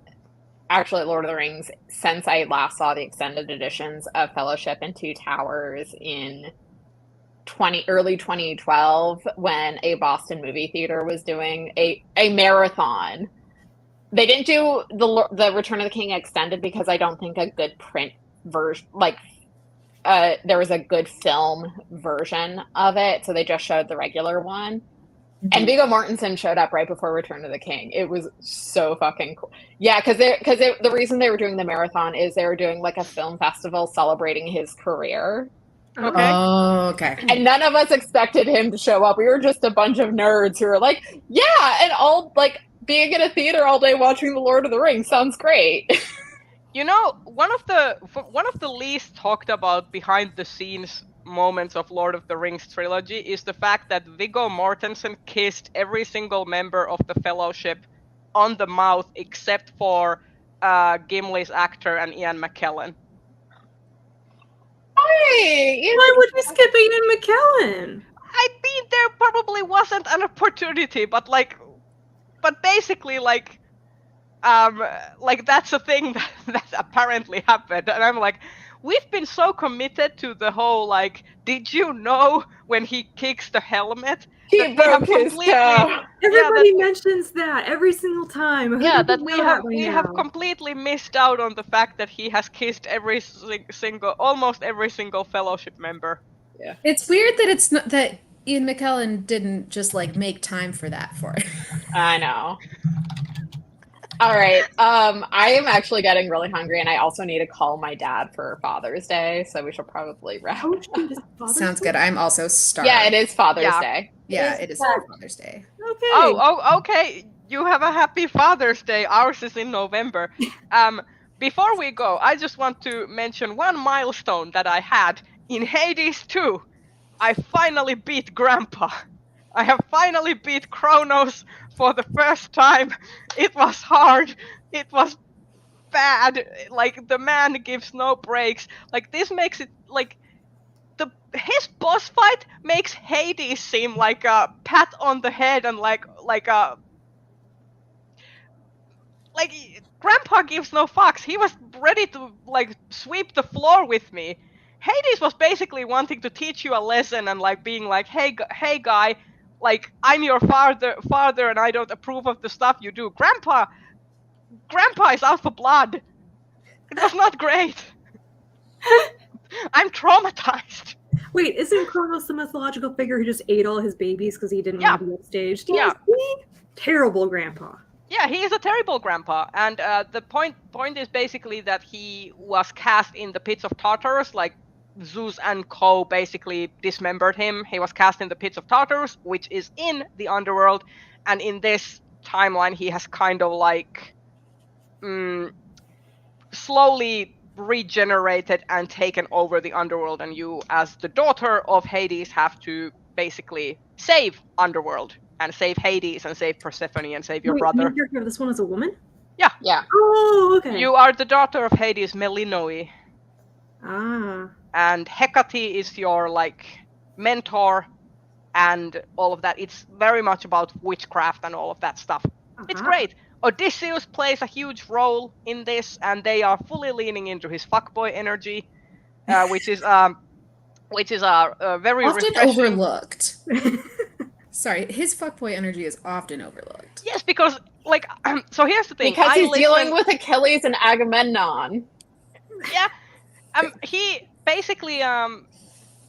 actually Lord of the Rings since I last saw the extended editions of Fellowship and Two Towers in early 2012 when a Boston movie theater was doing a marathon. They didn't do the Return of the King extended because I don't think a good print version, there was a good film version of it, so they just showed the regular one. And Viggo Mortensen showed up right before Return of the King. It was so fucking cool. Yeah, because the reason they were doing the marathon is they were doing like a film festival celebrating his career. Okay. Oh, okay. And none of us expected him to show up. We were just a bunch of nerds who were like, yeah, and all like being in a theater all day watching The Lord of the Rings sounds great. You know, one of the least talked about behind the scenes moments of Lord of the Rings trilogy is the fact that Viggo Mortensen kissed every single member of the Fellowship on the mouth except for Gimli's actor and Ian McKellen. Hey, why would we skip Ian McKellen? I mean, there probably wasn't an opportunity, but basically, like that's a thing that apparently happened, and I'm like, we've been so committed to the whole like, did you know when he kicks the helmet? he broke his toe. Everybody mentions that every single time. Yeah, Who that doesn't we know have by we now? have completely missed out on the fact that he has kissed almost every single Fellowship member. It's weird that it's not that Ian McKellen didn't just like make time for that for it. I know. All right. I am actually getting really hungry, and I also need to call my dad for Father's Day, so we should probably wrap. Oh, shoot, is it Father's Sounds Day? good. I'm also starved. Yeah, it is Father's Yeah. Day. Yeah, it is Father's Day. Okay. Oh, okay. You have a happy Father's Day. Ours is in November. Before we go, I just want to mention one milestone that I had in Hades 2. I finally beat Grandpa. I have finally beat Kronos for the first time. It was hard. It was bad. Like, the man gives no breaks. Like, this makes it like his boss fight makes Hades seem like a pat on the head and like Grandpa gives no fucks. He was ready to like sweep the floor with me. Hades was basically wanting to teach you a lesson and like being like, hey guy, like, I'm your father and I don't approve of the stuff you do. Grandpa is out for blood. It was not great. I'm traumatized. Wait, isn't Kronos the mythological figure who just ate all his babies because he didn't Yeah. want to be upstaged? Yeah. See? Terrible grandpa. Yeah, he is a terrible grandpa, and the point is basically that he was cast in the pits of Tartarus, like Zeus and co basically dismembered him. He was cast in the pits of Tartarus, which is in the underworld, and in this timeline he has kind of like slowly regenerated and taken over the underworld, and you as the daughter of Hades have to basically save underworld and save Hades and save Persephone and save your Wait, brother. main character of this one is a woman? Yeah. Oh, okay. You are the daughter of Hades, Melinoe. Ah. and Hecate is your like mentor and all of that. It's very much about witchcraft and all of that stuff. It's great. Odysseus plays a huge role in this, and they are fully leaning into his fuckboy energy, which is a very Often refreshing. overlooked. Sorry, his fuckboy energy is often overlooked. Yes, because like so here's the thing. Because he's dealing with Achilles and Agamemnon. Yeah. He basically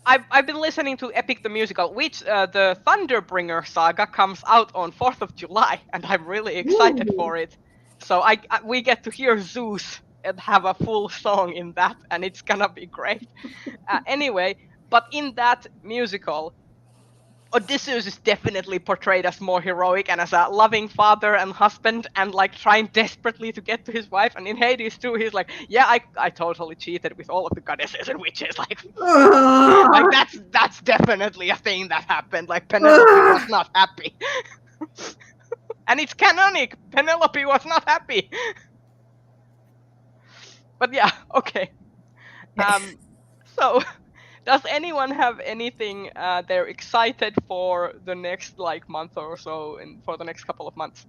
I've been listening to Epic the Musical, which the Thunderbringer saga comes out on 4th of July, and I'm really excited for it. So we get to hear Zeus and have a full song in that, and it's gonna be great. Anyway, but in that musical, Odysseus is definitely portrayed as more heroic and as a loving father and husband and like trying desperately to get to his wife. And in Hades too, he's like, yeah, I totally cheated with all of the goddesses and witches. Like that's definitely a thing that happened. Like Penelope was not happy. And it's canonic. Penelope was not happy. But yeah, okay. So does anyone have anything they're excited for the next like month or so, and for the next couple of months?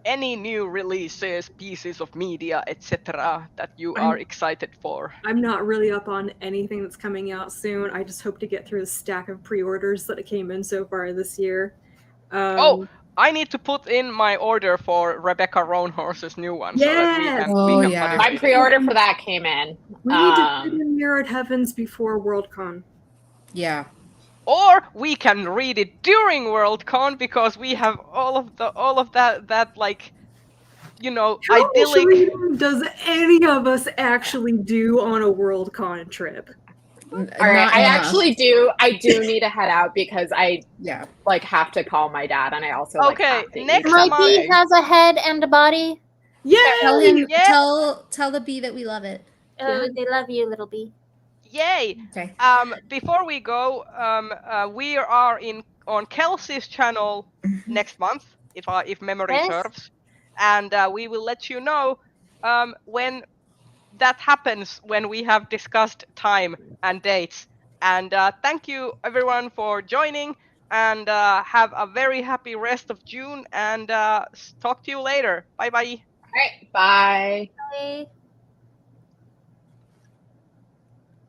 Any new releases, pieces of media, etc. that you are excited for? I'm not really up on anything that's coming out soon. I just hope to get through the stack of pre-orders that came in so far this year. I need to put in my order for Rebecca Roanhorse's new one. Yes! So that we can yeah. My pre-order for that came in. We need to put in Mirrored Heavens before Worldcon. Yeah. Or we can read it during Worldcon because we have all of that like, you know, How much idyllic. reading does any of us actually do on a Worldcon trip? All right, I do need to head out because I like have to call my dad, and I also okay. Next My month bee has a head and a body. Yeah. Tell him. Tell the bee that we love it. Oh, they love you, little bee. Yay! Okay. Before we go, we are on Kelsey's channel next month, if memory serves, and we will let you know when that happens, when we have discussed time and dates. And thank you everyone for joining, and have a very happy rest of June, and talk to you later. Bye bye. All right, bye. Bye.